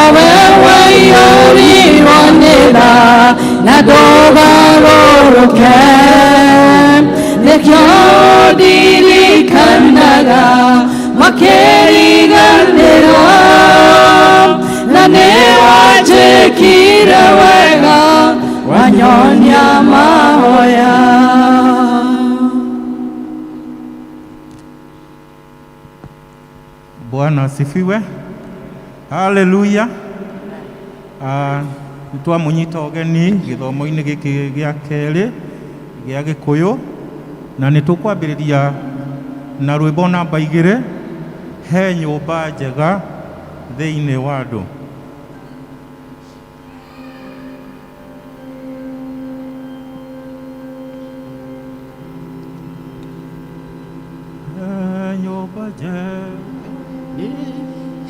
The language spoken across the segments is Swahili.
Owewe yori waneda nadoga roroke nekyo dili kanaga makeri gandera nanewa chekira wega wanyonya mahoya. Bwana asifiwe. Haleluya. Nitwa munyita ogeni githomo-ini giki gia keri gia Gikuyu na nitukwambiriria na rwimbo namba 2 he nyumba njega thiini wa andu. Nyumba njega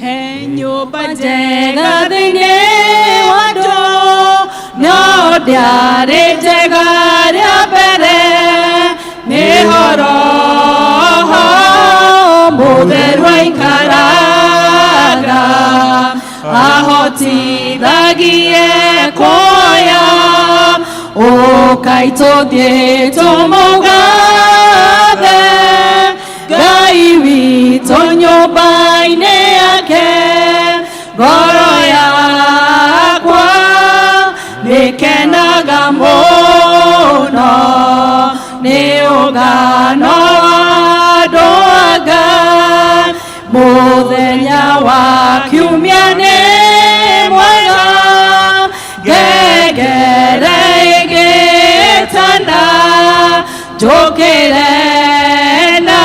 Hey, nyumba njega thiini wa andu no ndiarĩ njega rĩa mbere nĩ horo mũtheru aikaraga ahotithagie kuoya ũkai tũthiĩ tũmũgathe Ngai witũ nyũmba-inĩ yake ngoro yakwa nĩkenaga mũno nĩ ũngano wa andũ a Ngai mũthenya wa kiumia nĩ mwega ngengere ĩgĩtana njũkĩre na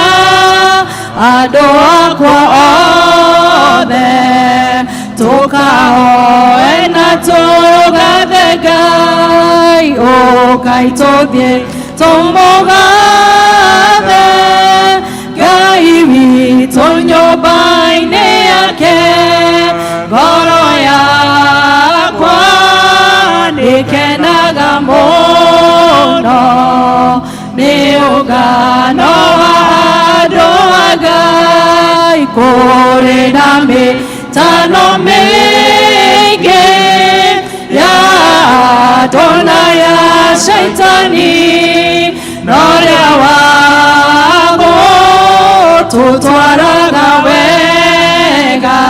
andũ akwa othe tũkahoe na tũgathe Ngai ũkai tũthiĩ tũmũgathe Ngai witũ nyũmba-inĩ yake ngoro yakwa nĩkenaga mũno nĩ ũngano wa andũ a Ngai kũrĩ na mĩtano mĩingĩ ya andũ na ya shaitani no rĩa wago tũtwaraga wega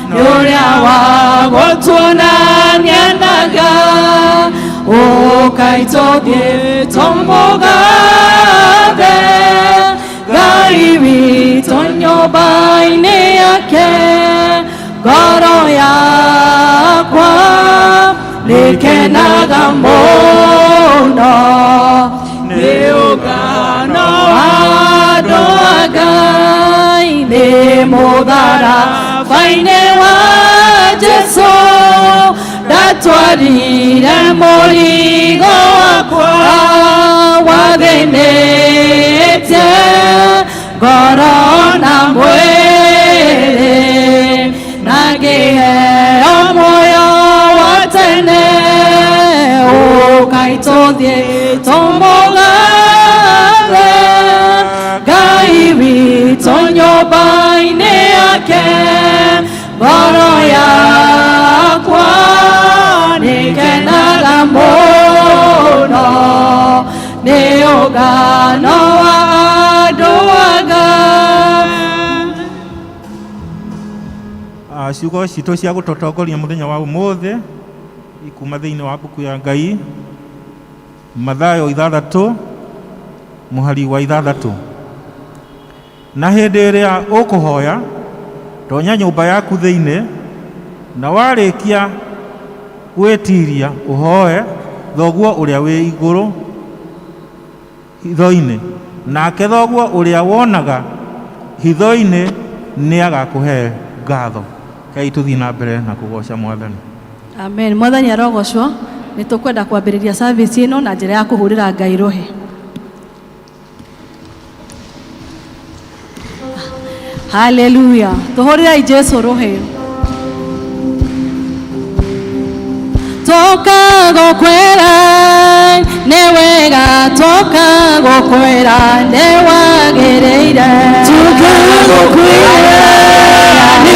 nĩ ũrĩa wago tuonania na Ngai ũkai tũthiĩ tũmũgathe Ngai witũ nyũmba-inĩ yake ngoro yakwa nĩkenaga mũno nĩ ũngano wa andũ a Ngai nĩ mũtharaba-inĩ wa Jesũ ndatwarire mũrigo wakwa wathĩnĩtie ngoro na mwĩrĩ na ngĩheo muoyo wa tene ũkai tũthiĩ tũmũgathe Ngai witũ nyũmba-inĩ yake ngoro yakwa nĩkenaga mũno nĩ ũngano wa andũ a Ngai. Ciugo citũ cia gũtũtongoria mũthenya wa ũmũthĩ ikuma thĩinĩ wa mbuku ya Ngai Mathayo 6 mũhari wa 6. Na hĩndĩ ĩrĩa ũkũhoya tonya nyũmba yaku thĩinĩ na warĩkia gwĩtiria ũhoe thoguo ũrĩa wĩ igũrũ hitho-inĩ nake thoguo ũrĩa wonaga hitho-inĩ nĩ agakũhe ngatho. Kai tũthiĩ na mbere na kũgoca Mwathani. Amen. Mwathani arogocwo. Nĩ tũkwenda kwambĩrĩria service ĩno na njĩra ya kũhũrĩra Ngai rũhĩ. Hallelujah. Tũhũrĩrai Jesũ rũhĩ. Toka gũkwĩra nĩ wega, toka gũkwĩra nĩ wagĩrĩire. Toka gũkwĩra nĩ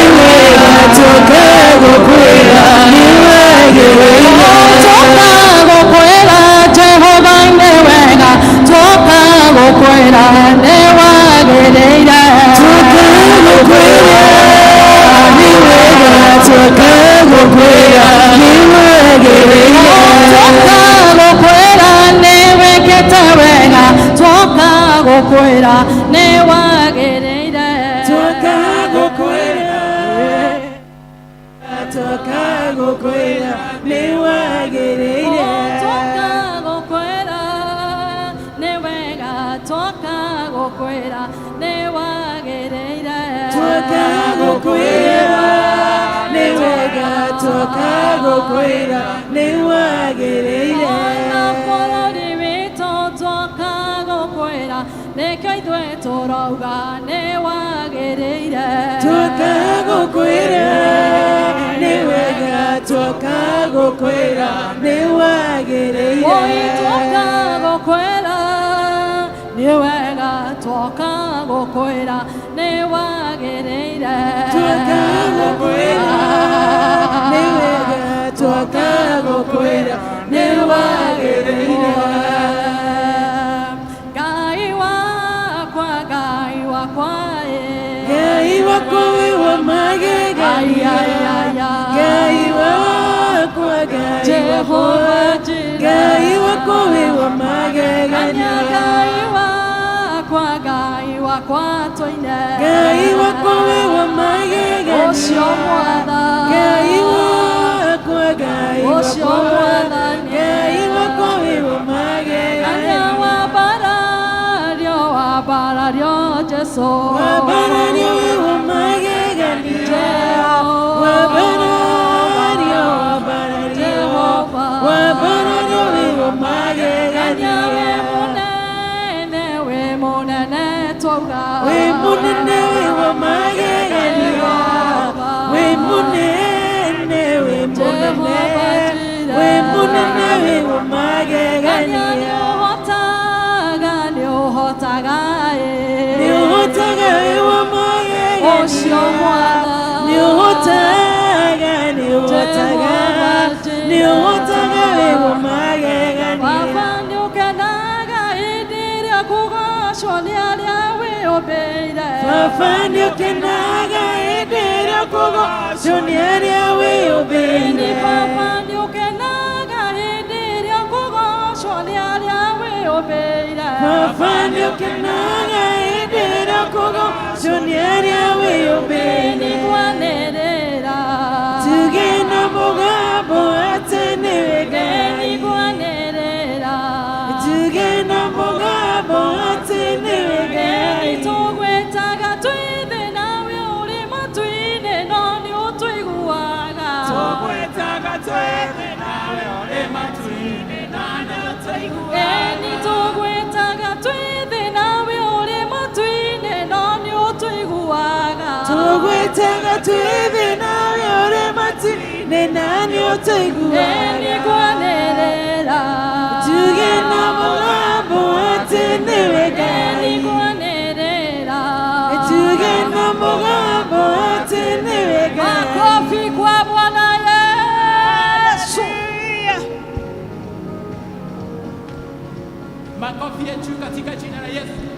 Makofi yetu katika jina la Yesu.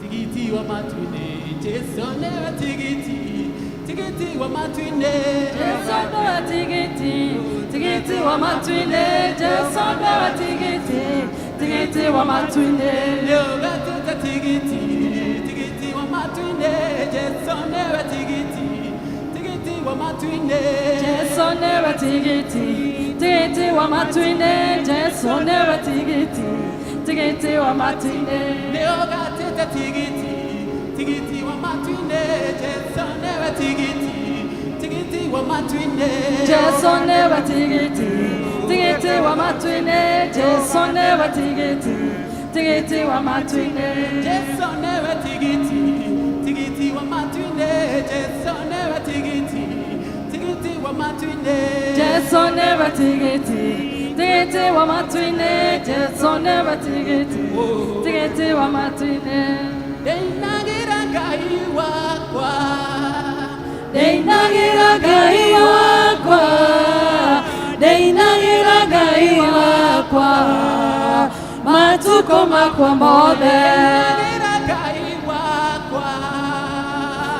Tigiti wa matwine, Jesu never tigiti wa matwine, Jesu never tigiti wa matwine, Jesu never tigiti wa matwine, Leogatuta tigiti wa matwine, Jesu never tigiti wa matwine, Jesu never tigiti wa matwine, Jesu never tigiti wa matwine, Leogatuta tigiti wa matwine, Jesu never tigiti wa matwine, Jesu never tigiti wa matwine, Jesu never tigiti wa matwine, Jesu never tigiti wa matwine, Jesu never tigiti wa matwine, Jesu never tigiti wa matwine, Jesu never tigiti wa matwine. Deinagira Ngai wakwa, deinagira Ngai wakwa, deinagira Ngai wakwa. matuko makwa mothe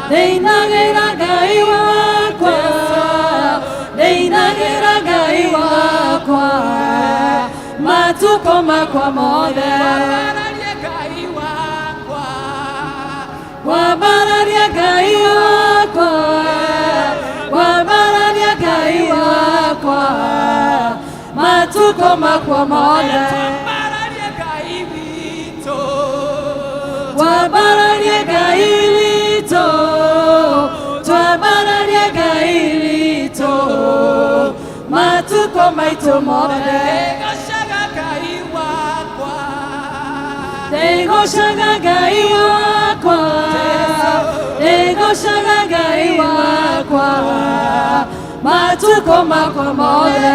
Ndeinagira Ngai wakwa Ndeinagira Ngai wakwa matuko makwa mothe Wabararia Ngai wakwa Wabararia Ngai wakwa matuko makwa mothe Wabararia Ngai witũ Twabararia Ngai witũ matuko maitũ mothe Ndegocaga Ngai wakwa Ndegocaga Ngai wakwa matuko makwa mothe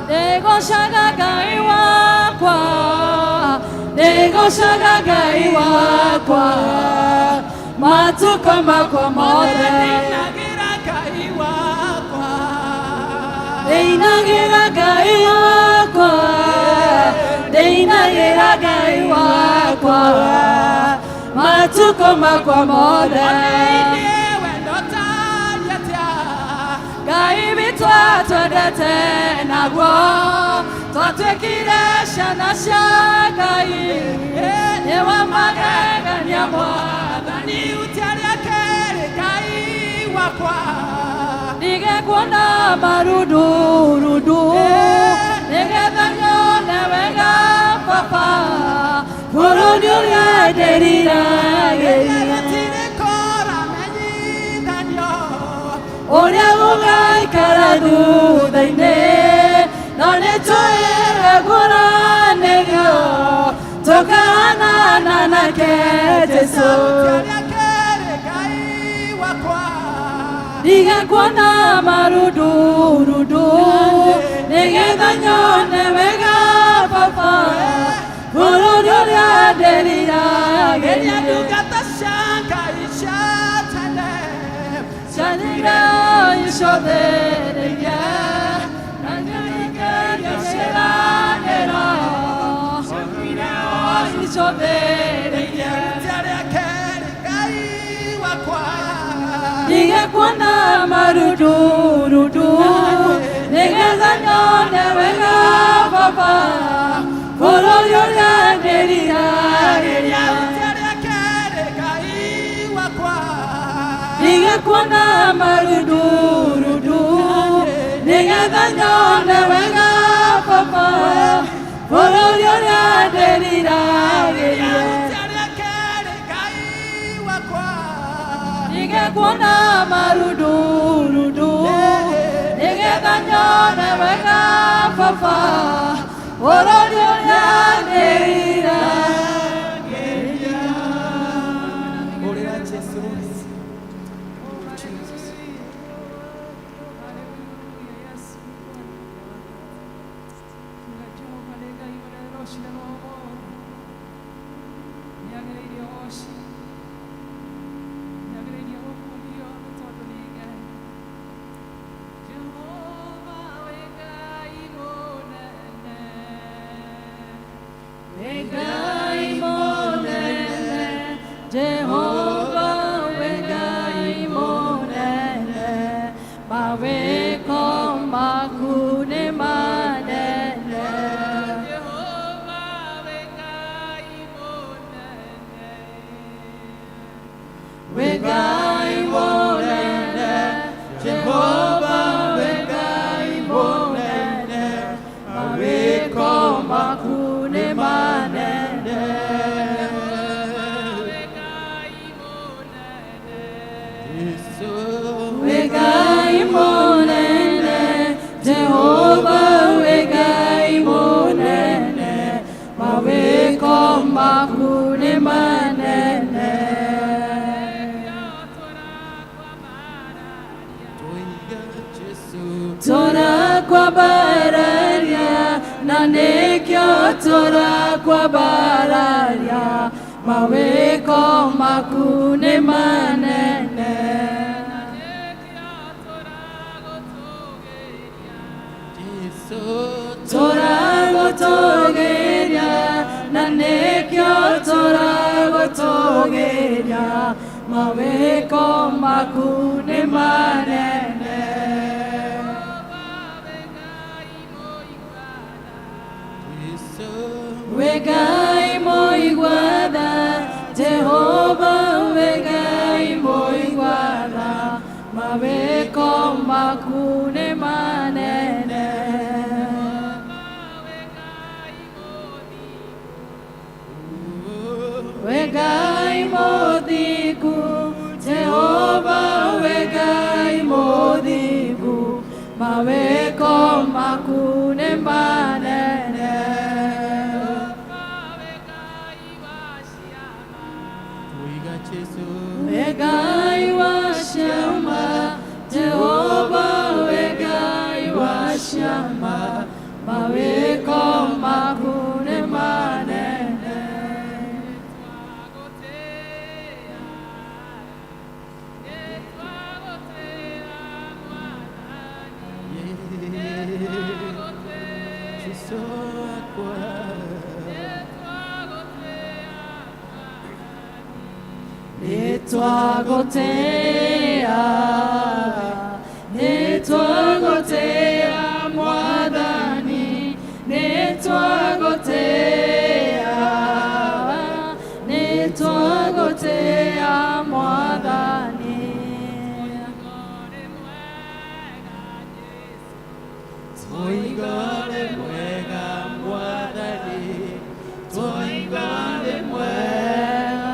Ndegocaga Ngai wakwa Ndegocaga Ngai wakwa matuko makwa mothe Ndeinagira Ngai wakwa Ndeinagira Ngai wakwa matuko makwa mothe Ngai witũ atwendete naguo twatuĩkire ciana cia Ngai nĩ wa magegania Mwathani ũtĩarĩa kerĩ Ngai wakwa ndigekuona marundurundu nĩgetha nyone wega Baba bũrũri ũrĩa ndĩriragĩria Ũrĩa gũgaikara thutha-inĩ no nĩtwĩre ngũranĩrio tũkahanana nake Jesũ ndigekuona marundurundu nĩgetha nyone wega Baba bũrũri ũrĩa ndĩriragĩria ndungata cia Ngai cia tene ciathire icothĩrĩirie na nĩrĩkĩrio ciĩranĩro ciathire icothĩrĩirie rĩarĩa kerĩ Ngai wakwa ndigekuona marundurundu nĩgetha nyone wega Baba bũrũri ũrĩa ndĩriragĩria ndigekuona marundurundu nĩgetha nyone wega Baba bũrũri ũrĩa ndĩriragĩria ndigekuona marundurundu nĩgetha nyone wega Baba bũrũri ũrĩa ndĩriragĩria Ũrĩra Jesũ Jehovah wegai monene maweko makune manene Jehovah wegai monene Jehovah wegai monene maweko makune manene Wegai monene Jehovah wegai monene maweko makune manene Tora kwa bararia na nekyo tora kwa bararia maweko makune manene tũragũtũgĩria na nĩkĩo tũragũtũgĩria mawĩko maku nĩ manene. Wĩ Ngai mũigua-tha, Jehova wĩ Ngai mũigua-tha, mawĩko maku nĩ manene. Wĩ Ngai mũthingu, Jehova wĩ Ngai mũthingu, mawĩko maku nĩ manene. Wĩ Ngai wa ciama, Jehova wĩ Ngai wa ciama, mawĩko maku nĩ manene. Nĩtwagũtĩĩa, nĩtwagũtĩĩa Mwathani, nĩtwagũtĩĩa, nĩtwagũtĩĩa Mwathani. Twoiga ũrĩ mwega Mwathani, twoiga ũrĩ mwega,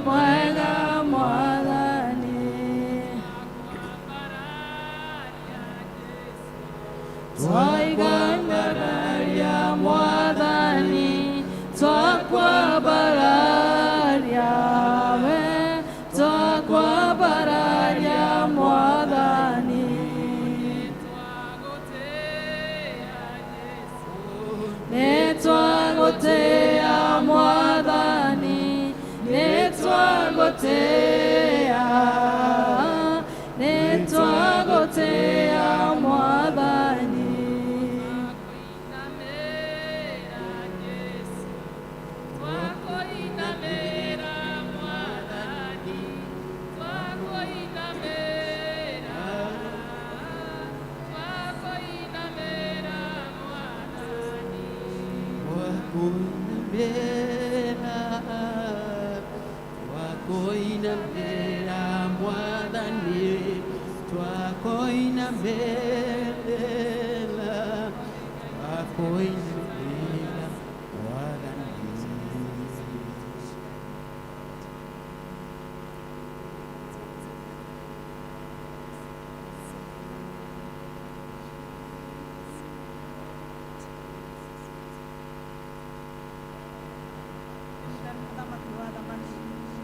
mwega Mwathani. Twaigambararia Mwathani, twakwambararia we, twakwambararia Mwathani. Nĩtwagũtĩĩa Mwathani, nĩtwagũtĩĩa, nĩtwagũtĩĩa Mwathani. Twakũinamĩrĩra Mwathani, twakũinamĩrĩra, twakũinamĩrĩra Mwathani, twakũinamĩrĩra, twakoinamĩrĩra Mwathani, twakoinamĩrĩra, twakoinamĩrĩra Mwathani.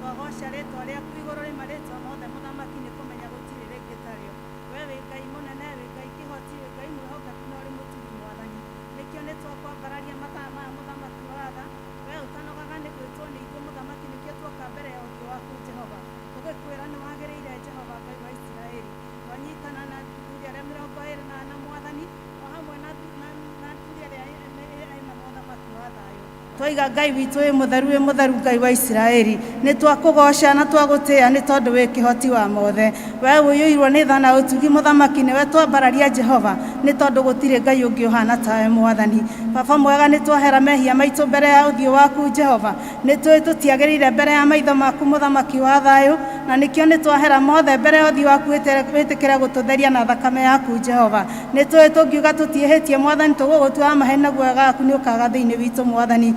Twagoca rĩtwa rĩaku igũrũ rĩ marĩtwa mothe mũthamaki nĩ kũmenya gũtirĩ rĩngĩ tarĩo. We wĩ Ngai mũnene, wĩ Ngai kĩhoti, wĩ Ngai mwĩhokeku na ũrĩ mũtugi Mwathani. Nĩkĩo nĩ twakwambararia mathaa maya mũthamaki wa tha. We ũtanogaga nĩ gwĩtwo nĩ ithuĩ mũthamaki, nĩkĩo tuoka mbere ya ũthiũ waku Jehova. Tũgĩkwĩra nĩ wagĩrĩire Jehova Ngai wa Isiraeli. Twanyitana na thuri arĩa 24 Mwathani, o hamwe na thuri arĩa ĩna mũthamaki wa thayũ. Twoiga Ngai witũ wĩ mũtheru Ngai wa Isiraeli, nĩ twakũgoca na twagũtĩĩa nĩ tondũ wĩ kĩhoti wa mothe. We ũiyũirwo nĩ tha na ũtugi mũthamaki, nĩwe twambararia Jehova nĩ tondũ gũtirĩ Ngai ũngĩ ũhana tawe Mwathani. Baba mwega, nĩ twahera mehia maitũ mbere ya ũthiũ waku Jehova. Nĩ tũĩ tũtiagĩrĩire mbere ya maitho maku mũthamaki wa thayũ, na nĩkĩo nĩ twahera mothe mbere ya ũthiũ waku wĩtĩkĩre gũtũtheria na thakame yaku Jehova. Nĩ tũĩ tũngiuga tũtiĩhĩtie Mwathani, tũgũgũtua maheni guoya gaku nĩ ũkaga thĩinĩ witũ Mwathani.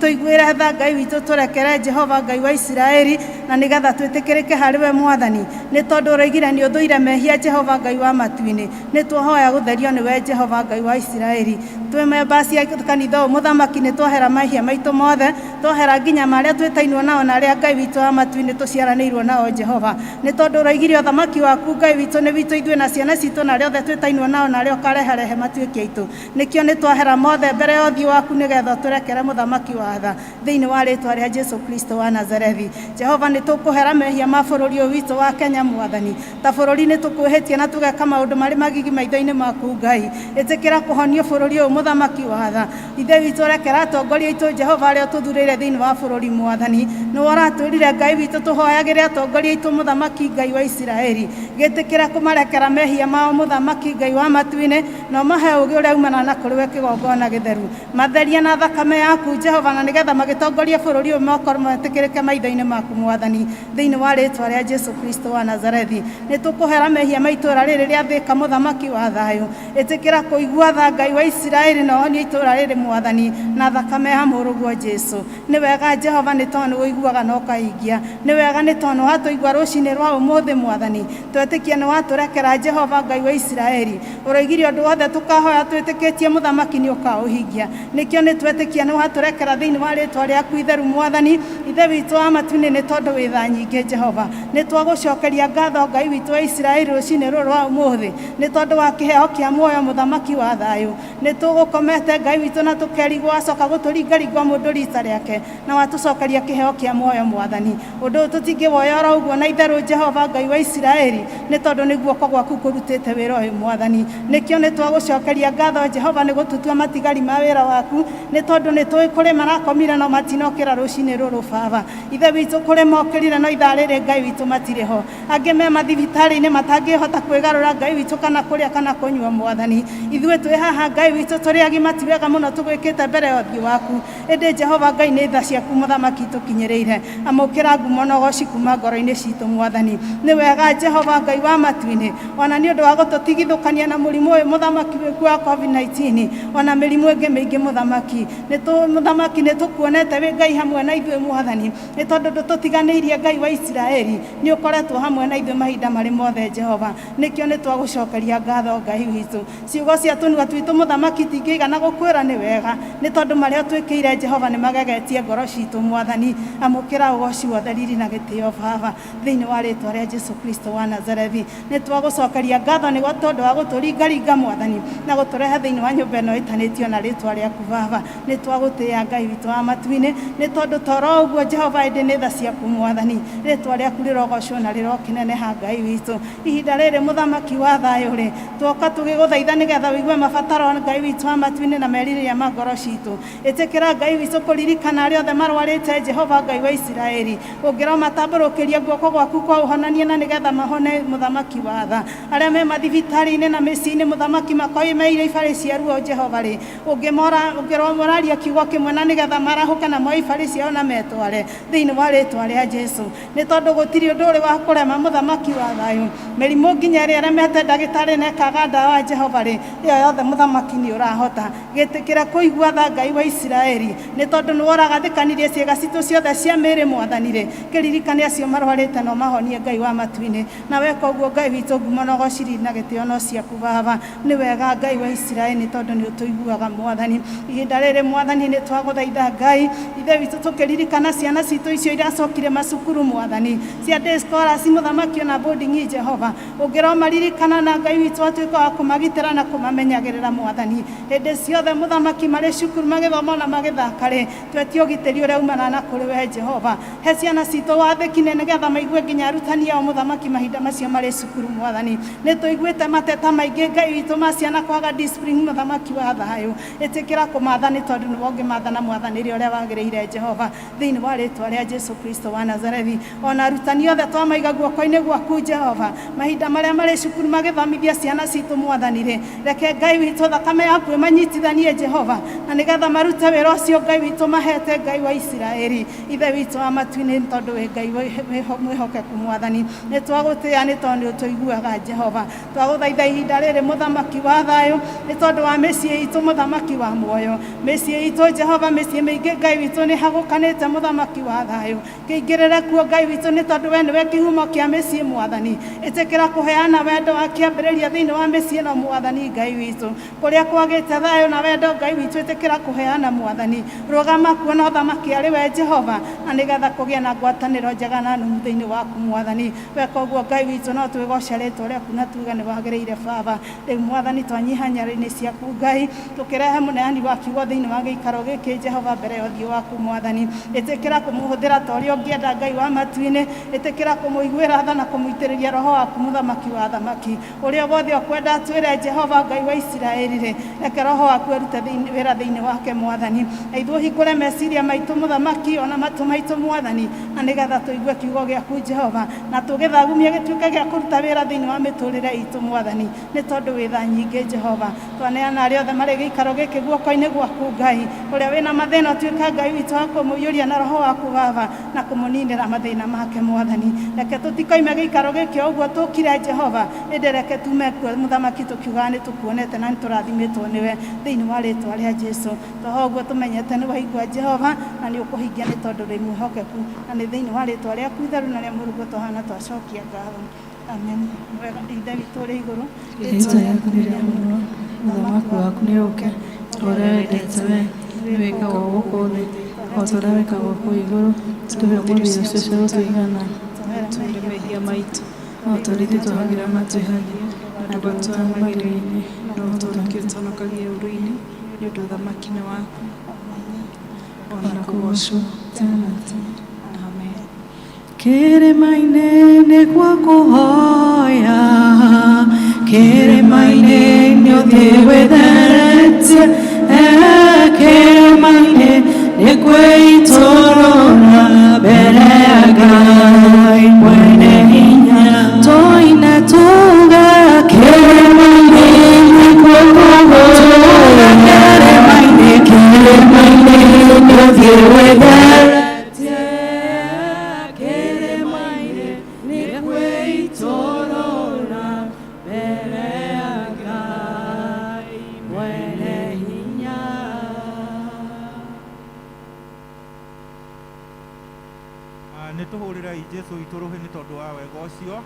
Tũiguĩre tha Ngai witũ, tũrekere Jehova Ngai wa Isiraeli, na nĩgetha twĩtĩkĩrĩke harĩ we Mwathani, nĩ tondũ ũroigire nĩ ũthũire mehia Jehova Ngai wa matu-inĩ. Nĩ tuohoya gũtherio nĩ we Jehova Ngai wa Isiraeli. twĩ members cia kanitha ũyũ mũthamaki nĩ twahera mahia maitũ mothe, twahera nginya marĩa twĩtainwo nao na arĩa Ngai witũ wa matu-inĩ tũciaranĩirwo nao Jehova, nĩ tondũ ũroigire ũthamaki waku Ngai witũ nĩ witũ ithuĩ na ciana citũ na arĩa othe twĩtainwo nao na arĩa ũkareharehe matuĩke aitũ, nĩkĩo nĩ twahera mothe mbere ya ũthiũ waku nĩgetha ũtũrekere mũthamaki wa tha thĩinĩ wa rĩtwa rĩa Jesu Kristo wa Nazarethi. Jehova nĩ tũkũhera mehia ma bũrũri ũyũ witũ wa Kenya Mwathani, ta bũrũri nĩ tũkwĩhĩtie na tũgeka maũndũ marĩ magigi maitho-inĩ maku Ngai, ĩtĩkĩra kũhonio bũrũri ũyũ mũthamaki wa tha. Ithe witũ rekera atongoria aitũ Jehova arĩa ũtũthurĩire thĩinĩ wa bũrũri Mwathani, nĩ ũratwĩrire Ngai witũ tũhoyagĩre atongoria aitũ mũthamaki Ngai wa Isiraeli, gĩtĩkĩra kũmarekera mehia mao mũthamaki Ngai wa matu-inĩ, na ũmahe ũũgĩ ũrĩa umana na kũrĩ we kĩgongona gĩtheru, matheria na thakame yaku Jehova, na nĩgetha magĩtongoria bũrũri ũyũ makorwo metĩkĩrĩke maitho-inĩ maku Mwathani thĩinĩ wa rĩtwa rĩa Jesu Kristo wa Nazarethi. Nĩ tũkũhera mehia ma itũũra rĩrĩ rĩa Thika mũthamaki wa thayũ, ĩtĩkĩra kũigua tha Ngai wa Isiraeli na ũhonie itũũra rĩrĩ Mwathani na thakame ya mũrũguo Jesu. Nĩ wega Jehova nĩ tondũ nĩ ũiguaga na ũkahingia, nĩ wega nĩ tondũ watũigua rũcinĩ rwa ũmũthĩ Mwathani, twetĩkia nĩ watũrekera Jehova Ngai wa Isiraeli, ũroigire ũndũ wothe tũkahoya twĩtĩkĩtie mũthamaki nĩ ũkaũhingia, nĩkĩo nĩ twetĩkia nĩ watũrekera thĩinĩ wa rĩtwa rĩaku itheru Mwathani. Ithe witũ wa matu-inĩ nĩ tondũ wĩ tha nyingĩ Jehova, nĩ twagũcokeria ngatho Ngai witũ wa Isiraeli rũcinĩ rũrũ rwa ũmũthĩ, nĩ tondũ wa kĩheo kĩa muoyo mũthamaki wa thayũ. Nĩ tũgũkomete Ngai witũ na tũkerigwo wacoka gũtũringaringwo mũndũ rita rĩake, na watũcokeria kĩheo kĩa muoyo Mwathani. Ũndũ ũyũ tũtingĩwoya oro ũguo na itherũ Jehova Ngai wa Isiraeli, nĩ tondũ nĩ guoko gwaku kũrutĩte wĩra ũyũ Mwathani, nĩkĩo nĩ twagũcokeria ngatho Jehova nĩ gũtũtua matigari ma wĩra waku, nĩ tondũ nĩ tũĩ kũrĩ marakomire no matinokĩra rũcinĩ rũrũ Baba. Ithe witũ kũrĩ mokĩrire no ithaa rĩrĩ Ngai witũ matirĩ ho, angĩ me mathibitarĩ-inĩ matangĩhota kwĩgarũra Ngai witũ kana kũrĩa kana kũnyua Mwathani. Ithuĩ twĩ haha Ngai witũ tũrĩ agima ti wega mũno tũgwĩkĩte mbere ya ũthiũ waku, ĩndĩ Jehova Ngai nĩ tha ciaku mũthamaki tũkinyĩrĩire, amũkĩra ngumo na ũgooci kuma ngoro-inĩ citũ Mwathani. Nĩ wega Jehova Ngai wa matu-inĩ, ona nĩ ũndũ wa gũtũtigithũkania na mũrimũ ũyũ mũthamaki wĩku wa COVID-19, ona mĩrimũ ĩngĩ mĩingĩ mũthamaki, mũthamaki nĩ tũkuonete wĩ Ngai hamwe na ithuĩ Mwathani, nĩ tondũ ndũtũtiganĩirie Ngai wa Isiraeli, nĩ ũkoretwo hamwe na ithuĩ mahinda marĩ mothe Jehova, nĩkĩo nĩ twagũcokeria ngatho Ngai witũ. Ciugo cia tũnua twitũ mũthamaki tingĩigana gũkwĩra nĩ wega, nĩ tondũ marĩa ũtwĩkĩire Jehova nĩ magegetie ngoro citũ Mwathani, amũkĩra ũgooci wothe riri na gĩtĩo Baba thĩinĩ wa rĩtwa rĩa Jesu Kristo wa Nazarethi. Nĩ twagũcokeria ngatho nĩ tondũ wa gũtũringaringa Mwathani na gũtũrehe thĩinĩ wa nyũmba ĩno ĩtanĩtio na rĩtwa rĩaku Baba. Nĩ twagũtĩĩa Ngai witũ wa matu-inĩ, nĩ tondũ toro ũguo Jehova ĩndĩ nĩ tha ciaku Mwathani, rĩtwa rĩaku rĩrogocwo na rĩrokineneha Ngai witũ. Ihinda rĩrĩ mũthamaki wa thayũ rĩ, twoka tũgĩgũthaitha nĩgetha ũigue mabataro Ngai witũ wa matu-inĩ na merirĩria ma ngoro citũ. Ĩtĩkĩra Ngai witũ kũririkana arĩa othe marwarĩte Jehova Ngai wa Isiraeli, ũngĩro matambũrũkĩria guoko gwaku kwa ũhonania na nĩgetha mahone mũthamaki wa tha. Arĩa me mathibitarĩ-inĩ na mĩciĩ-inĩ mũthamaki makoimeire ibarĩ cia ruo Jehova rĩ, ũngĩmoraria kiugo kĩmwe na nĩgetha marahũke na moe ibarĩ ciao na metware thĩinĩ wa rĩtwa rĩa Jesu, nĩ tondũ gũtirĩ ũndũ ũrĩ wa kũrema mũthamaki wa thayũ. Mĩrimũ nginya ĩrĩa ĩremete ndagĩtarĩ na ĩkaga ndawa Jehova rĩ, ĩyo yothe mũthamaki nĩ ũrahota. Gĩtĩkĩra kũigua tha Ngai wa Isiraeli, nĩ tondũ nĩ woragathĩkanirie ciĩga citũ ciothe cia mĩĩrĩ Mwathani rĩ, kĩririkane acio marwarĩte no mahonie Ngai wa matu-inĩ, na weka ũguo Ngai witũ ngumo na ũgooci na gĩtĩo no ciaku Baba. Nĩ wega Ngai wa Isiraeli, nĩ tondũ nĩ ũtũiguaga Mwathani. Ihinda rĩrĩ Mwathani nĩ twagũthaitha Ngai, ithe witũ tũkĩririkana ciana citũ icio iracokire macukuru Mwathani, cia day scholars mũthamaki ona boarding Jehova, ũngĩromaririkana na Ngai witũ atuĩka wa kũmagitĩra na kũmamenyagĩrĩra Mwathani hĩndĩ ciothe mũthamaki marĩ cukuru magĩthoma na magĩthaka rĩ, twetie ũgitĩri ũrĩa umana na kũrĩ we Jehova. He ciana citũ wathĩkine nĩgetha maigue nginya arutani ao mũthamaki mahinda macio marĩ cukuru Mwathani. Nĩ tũiguĩte mateta maingĩ Ngai witũ ma ciana kwaga discipline mũthamaki wa thayũ, ĩtĩkĩra kũmatha nĩ tondũ nĩwe ũngĩmatha na mwathanĩre ũrĩa wagĩrĩire Jehova thĩinĩ wa rĩtwa rĩa Jesu Kristo wa Nazarethi. Ona arutani othe twamaiga guoko-inĩ gwaku Jehova, mahinda marĩa marĩ cukuru magĩthomithia ciana citũ Mwathani rĩ, reke Ngai witũ thakame yaku ĩmanyitithanie Jehova, na nĩgetha marute wĩra ũcio Ngai witũ mahete Ngai wa Isiraeli, ithe witũ wa matu-inĩ, nĩ tondũ wĩ Ngai mwĩhokeku Mwathani. Nĩ twagũtĩĩa nĩ tondũ nĩ ũtũiguaga Jehova. Twagũthaitha ihinda rĩrĩ mũthamaki wa thayũ, nĩ tondũ wa mĩciĩ itũ mũthamaki wa muoyo, mĩciĩ itũ Jehova, mĩciĩ mĩingĩ Ngai witũ nĩ hagũkanĩte mũthamaki wa thayũ, kĩingĩrĩre kuo Ngai witũ, nĩ tondũ we nĩwe kĩhumo kĩa mĩciĩ Mwathani. Ĩtĩkĩra kũheana wendo wa kĩambĩrĩria thĩinĩ wa mĩciĩ ĩno Mwathani Ngai witũ, kũrĩa kwagĩte ite thayo na wendo Ngai witũ ĩtĩkĩra kũheana Mwathani rũgama kuona ũthamaki arĩ we Jehova na nĩgetha kũgĩa na ngwatanĩro njega na nũmu thĩinĩ waku Mwathani weka ũguo Ngai witũ no twĩgoce rĩtwa rĩaku na tuge nĩ wagĩrĩire Baba rĩu Mwathani twanyiha nyarĩ-inĩ ciaku Ngai tũkĩrehe mũneani wa kiugo thĩinĩ wa gĩikaro gĩkĩ Jehova mbere ya ũthiũ waku Mwathani ĩtĩkĩra kũmũhũthĩra ta ũrĩa ũngĩenda Ngai wa matu-inĩ ĩtĩkĩra kũmũiguĩra tha na kũmũitĩrĩria roho waku mũthamaki wa thamaki ũrĩa wothe ũkwenda twĩre Jehova Ngai wa Isiraeli reke roho waku arute wĩra thĩinĩ wake Mwathani ithuĩ hingũre meciria maitũ mũthamaki ona matũ maitũ Mwathani na nĩgetha tũigue kiugo gĩaku Jehova na tũgĩthagumia gĩtuĩke gĩa kũruta wĩra thĩinĩ wa mĩtũrĩre itũ Mwathani nĩ tondũ wĩ tha nyingĩ Jehova twaneana arĩa othe marĩ gĩikaro gĩkĩ guoko-inĩ gwaku Ngai ũrĩa wĩna mathĩna ũtuĩka Ngai witũ wa kũmũiyũria na roho waku Baba na kũmũninĩra mathĩna make Mwathani reke tũtikoime gĩikaro gĩkĩ ũguo tũkire Jehova ĩndĩ reke tume kuo mũthamaki tũkiugaga nĩ tũkuonete na nĩ tũrathimĩtwo nĩwe thĩinĩ wa rĩtwa rĩa Jesũ toho ũguo tũmenyete nĩ waigua Jehova na nĩ ũkũhingia nĩ tondũ rĩ mwĩhokeku na nĩ thĩinĩ wa rĩtwa rĩaku itheru na rĩa mũrugo tũhana twacokia ngatho amen wega ithe witũ ũrĩ igũrũ rĩtwa rĩaku nĩ rĩa mũno ũthamaki waku nĩ ũke ũrĩa wendete we nĩ wĩkagwo gũkũ thĩ o ta ũrĩa wĩkagwo kũu igũrũ tũhe mũthia ũcio cia gũtũigana twĩre mehia maitũ o ta ũrĩa ithuĩ twahagĩra matwĩhagia na ndũgatũtware no tũtũhonokie ũtũhonokagie ũũru-inĩ nĩ ũndũ ũthamaki nĩ waku ona kũgocwo tene na tene amen kĩrĩma-inĩ nĩ gwa kũhoya kĩrĩma-inĩ nĩ ũthiĩ wĩtheretie kĩrĩma-inĩ nĩ kwĩitũrũra mbere ya Ngai mwene hinya tũine tuge kĩrĩma-inĩ nĩ gwa kũhoya kĩrĩma-inĩ nĩ ũthiĩ wĩtheretie kĩrĩma-inĩ nĩ kwĩitũrũra mbere ya Ngai mwene hinya. nĩ tũhũrĩrai Jesũ witũ rũhĩ nĩ tondũ wa wega ũcio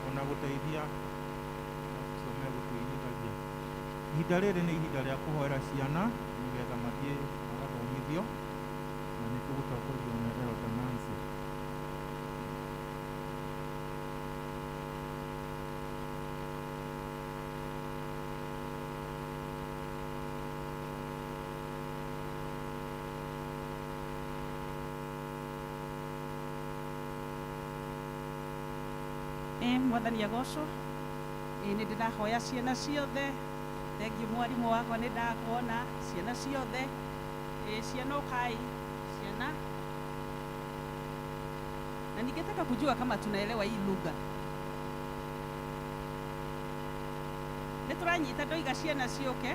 ona gũteithia acio megũtũinithagia ihinda rĩrĩ nĩ ihinda rĩa kũhoera ciana nĩgetha mathiĩ magathomithio na nĩ tũgũtongorio nĩ Elder Nancy. Mwathani agocwo nĩ ndĩrahoya ciana ciothe thengiũ mwarimũ wakwa nĩ ndakuona ciana ciothe ciana ukai ciana na ningetaka kujua kama tunaelewa hii lugha nĩ tũranyita ndoiga ciana ciũke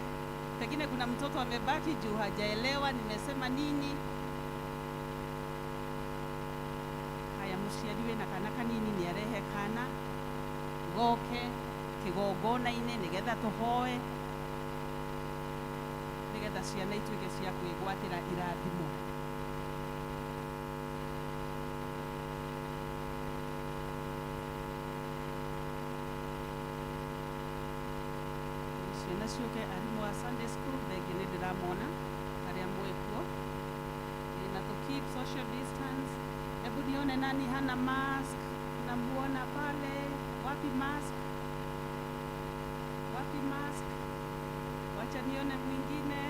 pengine kuna mtoto amebaki juu hajaelewa nimesema nini. Haya mũciari wĩna kana kanini nĩ arehe kana goke kĩgongona-inĩ nĩgetha tũhoe nĩgetha ciana ituĩke cia kwĩgwatĩra irathimo. Ciana ciũke arimũ wa Sunday school thengi nĩ ndĩramona arĩa mwĩ kuo na to keep social distance. Hebu nione nani hana mask, namuona pale. Wapi mask? Wapi mask? Wacha nione mwingine.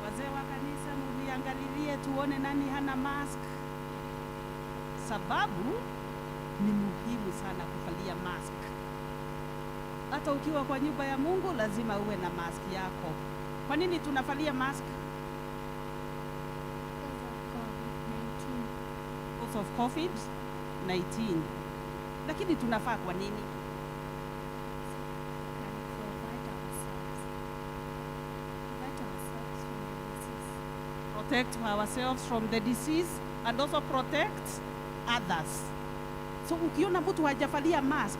Wazee wa kanisa muliangalilie tuone nani hana mask. Sababu ni muhimu sana kuvalia mask. Hata ukiwa kwa nyumba ya Mungu lazima uwe na mask yako. Kwa nini tunavalia mask? Because of COVID-19. Lakini tunafaa kwa nini? Protect ourselves from the disease and also protect others. So ukiona mtu hajavalia mask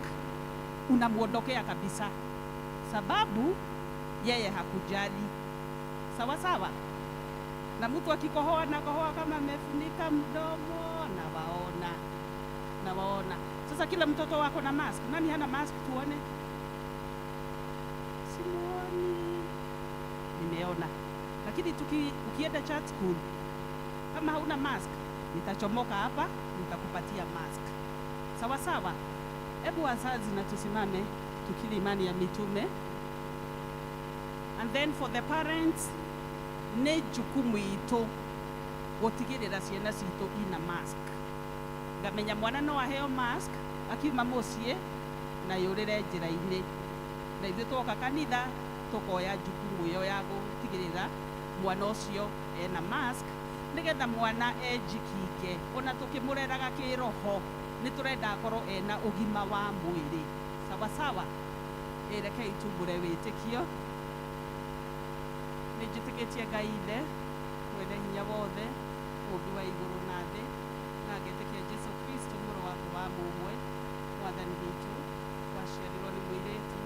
unamuondokea kabisa, sababu yeye hakujali. Sawa sawa. Na mtu akikohoa na kohoa kama amefunika mdomo na waona. Sasa kila mtoto wako na mask. Nani hana mask tuone? Simuoni. lakini ukienda church school kama hauna mask, nitachomoka hapa nitakupatia mask. Sawa sawa. Hebu wazazi na tusimame tukiri imani ya mitume. And then for the parents, ne jukumu ito gutigirira ciana citu ina mask. Ngamenya mwana no aheo mask akiuma mucie na yurire njira-ini. Na ithuĩ twoka kanitha tukoya jukumu iyo ya gutigirira mwana ucio ena mask, nigetha mwana ejikinge ona tukimureraga kiroho niturenda akorwo ena ugima wa mwiri. Sawa sawa. Rekei tumbure wĩtĩkio. Nĩnjĩtĩkĩtie Ngai Ithe mwene hinya wothe, mũmbi wa igũrũ na thĩ, na ngetĩkia Jesu Kristo mũrũ wake wa mũmwe, mwathani witũ, waciarirwo nĩ mũirĩtu,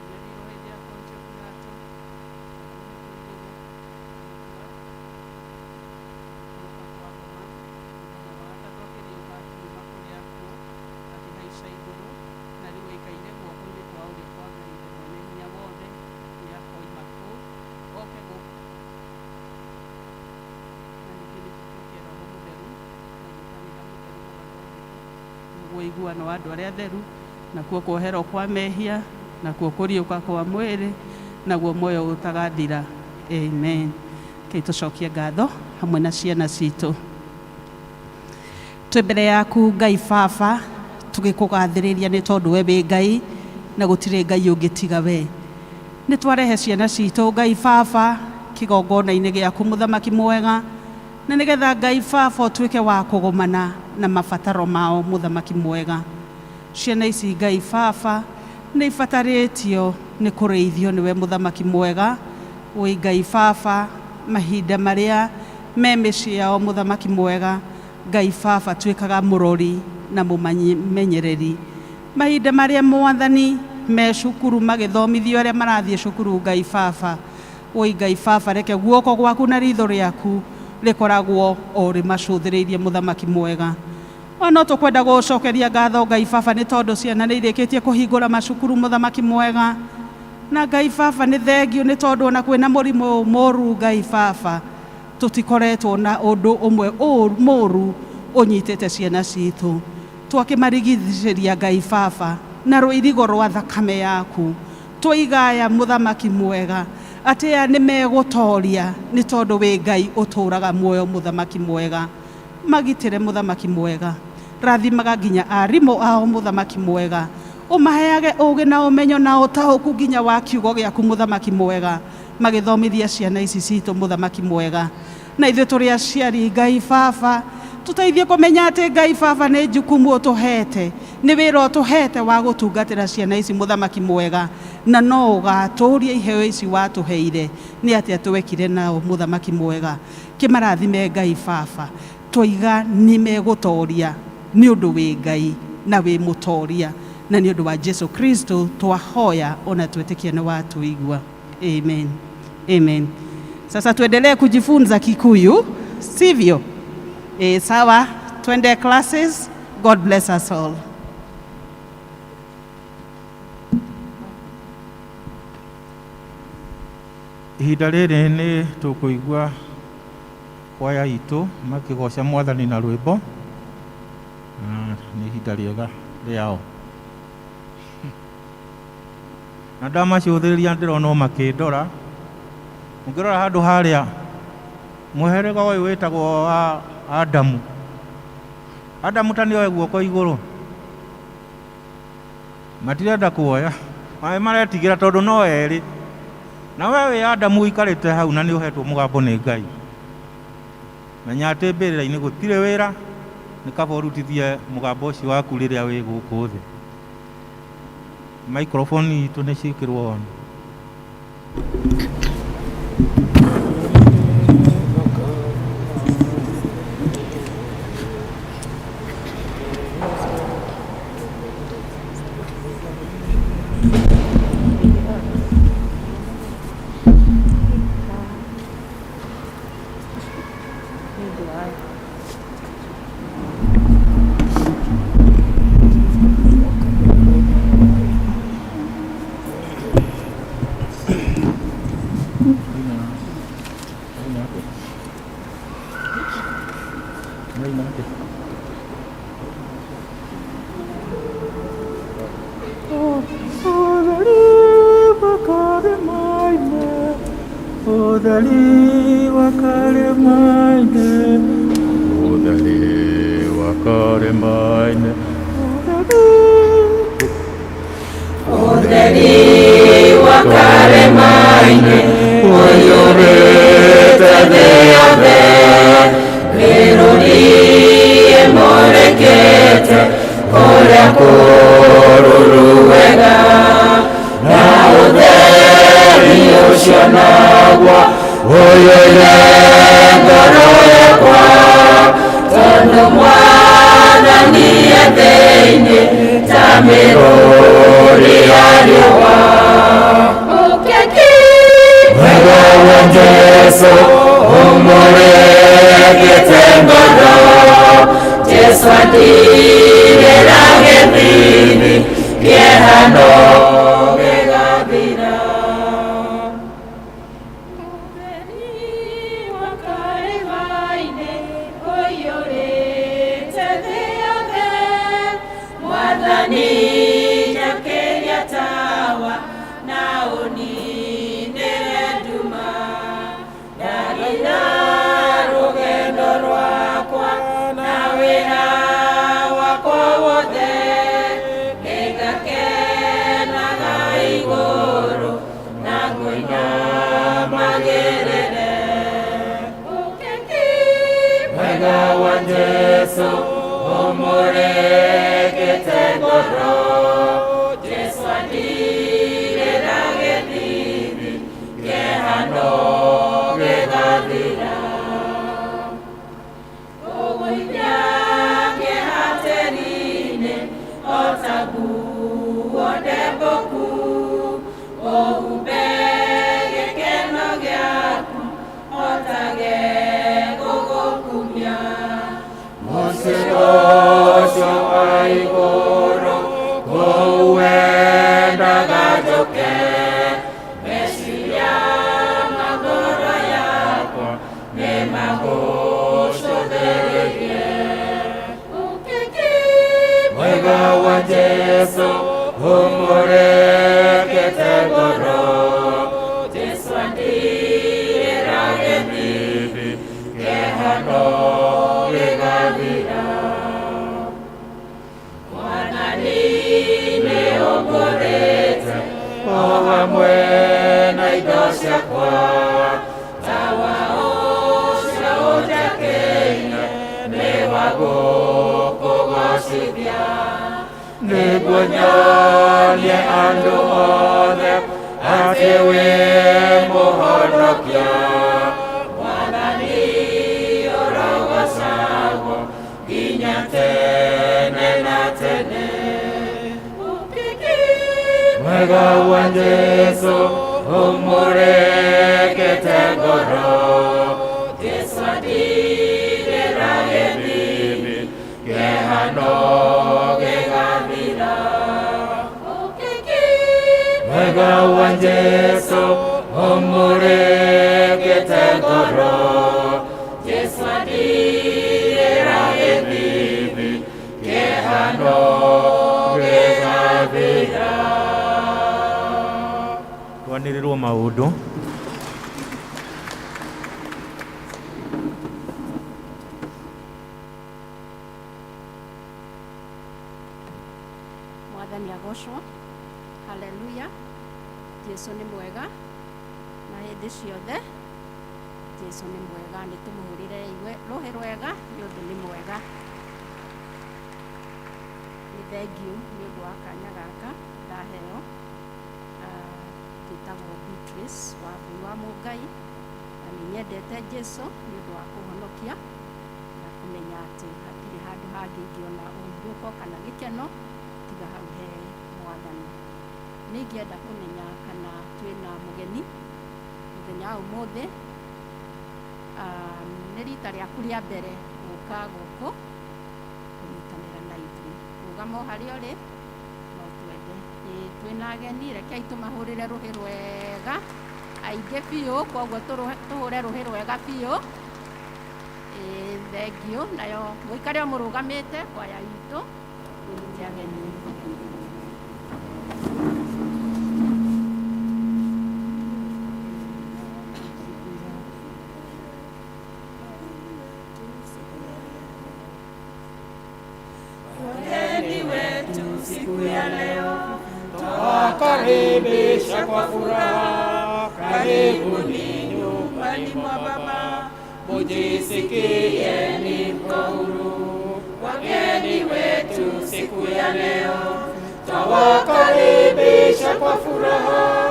nyarirwo hĩndĩ ya Pontio Pilato, kũroka kwa ngoma, mũthenya wa gatatũ akĩriũka akiuma kũrĩ akuũ, akĩhaica igũrũ, na rĩu aikaire guoko-inĩ kwa ũrĩo kwa Ngai Ithe mwene hinya wothe, nĩakoima kũu oke gũkũ. Na ningĩ nĩtũtũkie Roho Mũtheru na kanitha mũtheru mũgathondeka ũiguano wa andũ arĩa atheru, nakuo kuoherwo kwa mehia, nakuo kũriũka kwa mwĩrĩ, naguo muoyo ũtagathira. Amen. Kei tũcokie ngatho hamwe na ciana citũ. Twĩ mbere yaku Ngai Baba, tũgĩkũgathĩrĩria nĩ tondũ we wĩ Ngai na gũtirĩ Ngai ũngĩ tiga we. Nĩ twarehe ciana citũ Ngai Baba kĩgongona-inĩ gĩaku mũthamaki mwega, na nĩgetha Ngai Baba ũtuĩke wa kũgomana na mabataro mao mũthamaki mwega. Ciana ici Ngai Baba nĩ ibatarĩtio nĩ kũrĩithio nĩwe mũthamaki mwega. Wĩ Ngai Baba mahinda marĩa me mĩciĩ yao mũthamaki mwega, Ngai Baba tuĩkaga mũrori na mũmenyereri. Mahinda marĩa mwathani me cukuru magĩthomithio arĩa marathiĩ cukuru Ngai Baba, wĩ Ngai Baba reke guoko gwaku na ritho rĩaku rĩkoragwo o rĩmacũthĩrĩirie mũthamaki mwega. Ona tũkwenda gũcokeria ngatho Ngai Baba nĩ tondũ ciana nĩ irĩkĩtie kũhingũra macukuru mũthamaki mwega. Na Ngai Baba nĩ thengio nĩ tondũ ona kwĩna mũrimũ mũru Ngai Baba tũtikoretwo na ũndũ ũmwe mũru ũnyitĩte ciana citũ. Twakĩmarigicĩria Ngai Baba na rũirigo rwa thakame yaku, tũigaya mũthamaki mwega atĩ aya nĩ megũtoria nĩ tondũ wĩ Ngai ũtũraga muoyo mũthamaki mwega. Magitĩre mũthamaki mwega, rathimaga nginya arimũ ao mũthamaki mwega, ũmaheage ũgĩ na ũmenyo na ũtaũku nginya wa kiugo gĩaku mũthamaki mwega, magĩthomithia ciana ici citũ mũthamaki mwega. Na ithuĩ tũrĩ aciari Ngai Baba tũteithie kũmenya atĩ Ngai Baba nĩ jukumu ũtũhete, nĩ wĩra ũtũhete wa gũtungatĩra ciana ici mũthamaki mwega, na no ũgatũũria iheo ici watũheire nĩ atĩ atũwekire nao mũthamaki mwega. Kĩmarathime Ngai Baba, tũiga nĩ megũtoria nĩ ũndũ wĩ Ngai na wĩ mũtoria, na nĩ ũndũ wa Jesu Kristo twahoya ona twĩtĩkia nĩ watũigua. Amen. Amen. Sasa tuendelee kujifunza Kikuyu, sivyo? Sawa, twende classes. God bless us all. Ihinda rĩrĩ nĩ tũkũigua kwaya itũ makĩgoca mwathani na rwĩmbo. Nĩ ihinda rĩega rĩao. Na ndamacũthĩrĩria ndĩrona makĩndora. Ũngĩrora handũ harĩa mũherega ũyũ wĩtagwo wa Adamu. Adamu ta nĩoe guoko igũrũ. Matirenda kuoya. Maretigĩra tondũ no erĩ. Na we wĩ Adamu ũikarĩte hau na nĩ ũhetwo mũgambo nĩ Ngai. Menya atĩ mbĩrĩra-inĩ gũtirĩ wĩra, nĩ kaba ũrutithie mũgambo ũcio waku rĩrĩa wĩ gũkũ thĩ. Microphone itũ nĩ ciĩkĩrwo on. Udhali wakale maine, udhali wakale maine, udhali wakale maine, uyurite dhiothe, virudie morekete, kuria kururuwega, na udhali ucio nagwa, uyuire ngoro yakwa, tondu Mwathani e thiini ta miruri ya riũa. Wega wa Jesu umurikite ngoro, Jesu atirĩra gĩthimi, kĩehano gĩgathira. Mwathani njakĩria tawa na ũninĩre nduma, ndarĩ na rũgendo rwakwa na wĩra wakwa wothe, nĩngakenaga igũrũ na ngũinamagĩrĩre. Wega wa Jesu umurikite ngoro, Jesu atirĩra gĩthimi, kĩehano gĩgathira. Ũgũithia kĩeha tĩĩri-inĩ o ta nguo ndembũku, ũhumbe gĩkeno gĩaku o ta gegũgũkumia. Mũciĩ ũcio wa igũrũ kũu wendaga njũke, meciria ma ngoro yakwa nĩ magũcũthĩrĩrie. Wega wa Jesu umurikite ngoro, Jesu atirĩra gĩthimi, kĩehano gĩgathira. Mwathani nĩũmbũrĩte o hamwe na indo ciakwa, tawa ũcio ũnjakĩire nĩ wa gũkũgocithia, nĩguo nyonie andũ othe atĩ wĩ mũhonokia. Mwathani ũrogocagwo nginya tene na tene. Wega wa Jesu umurikite ngoro, Jesu atirĩra gĩthimi, kĩehano gĩgathira. Wega wa Jesu umurikite ngoro, Jesu atirĩra gĩthimi, kĩehano gĩgathira. Twanĩrĩrwo maũndũ. Mwathani agocwo. Haleluya. Jesu nĩ mwega na hĩndĩ ciothe. Jesu nĩ mwega, nĩ tũmũhũrĩre rũhĩ rwega nĩ ũndũ nĩ mwega. Nĩ thengiũ nĩ ũndũ wa kanya gaka ndaheo. Njĩtagwo Beatrice wa Mbui wa Mũngai, na nĩ nyendete Jesu nĩ ũndũ wa kũhonokia na kũmenya atĩ hatirĩ handũ hangĩ ingĩona ũhurũko kana gĩkeno tiga hau he Mwathani. Nĩ ingĩenda kũmenya kana twĩna mũgeni mũthenya wa ũmũthĩ. Nĩ rita rĩaku rĩa mbere gũka gũkũ kũnyitanĩra na ithuĩ. Rũgama o harĩa ũrĩ no twende. Twĩna ageni, rekei tũmahũrĩre rũhĩ rwega aingĩ biũ, koguo tũhũre rũhĩ rwega biũ. Thengiũ, nayo mũikare o mũrũgamĩte kwaya itũ tũnyite ageni. siku ya leo twawakaribisha kwa furaha, karibuni nyumbani mwa Baba, mujisikieni mko huru, wageni wetu siku ya leo twawakaribisha kwa furaha,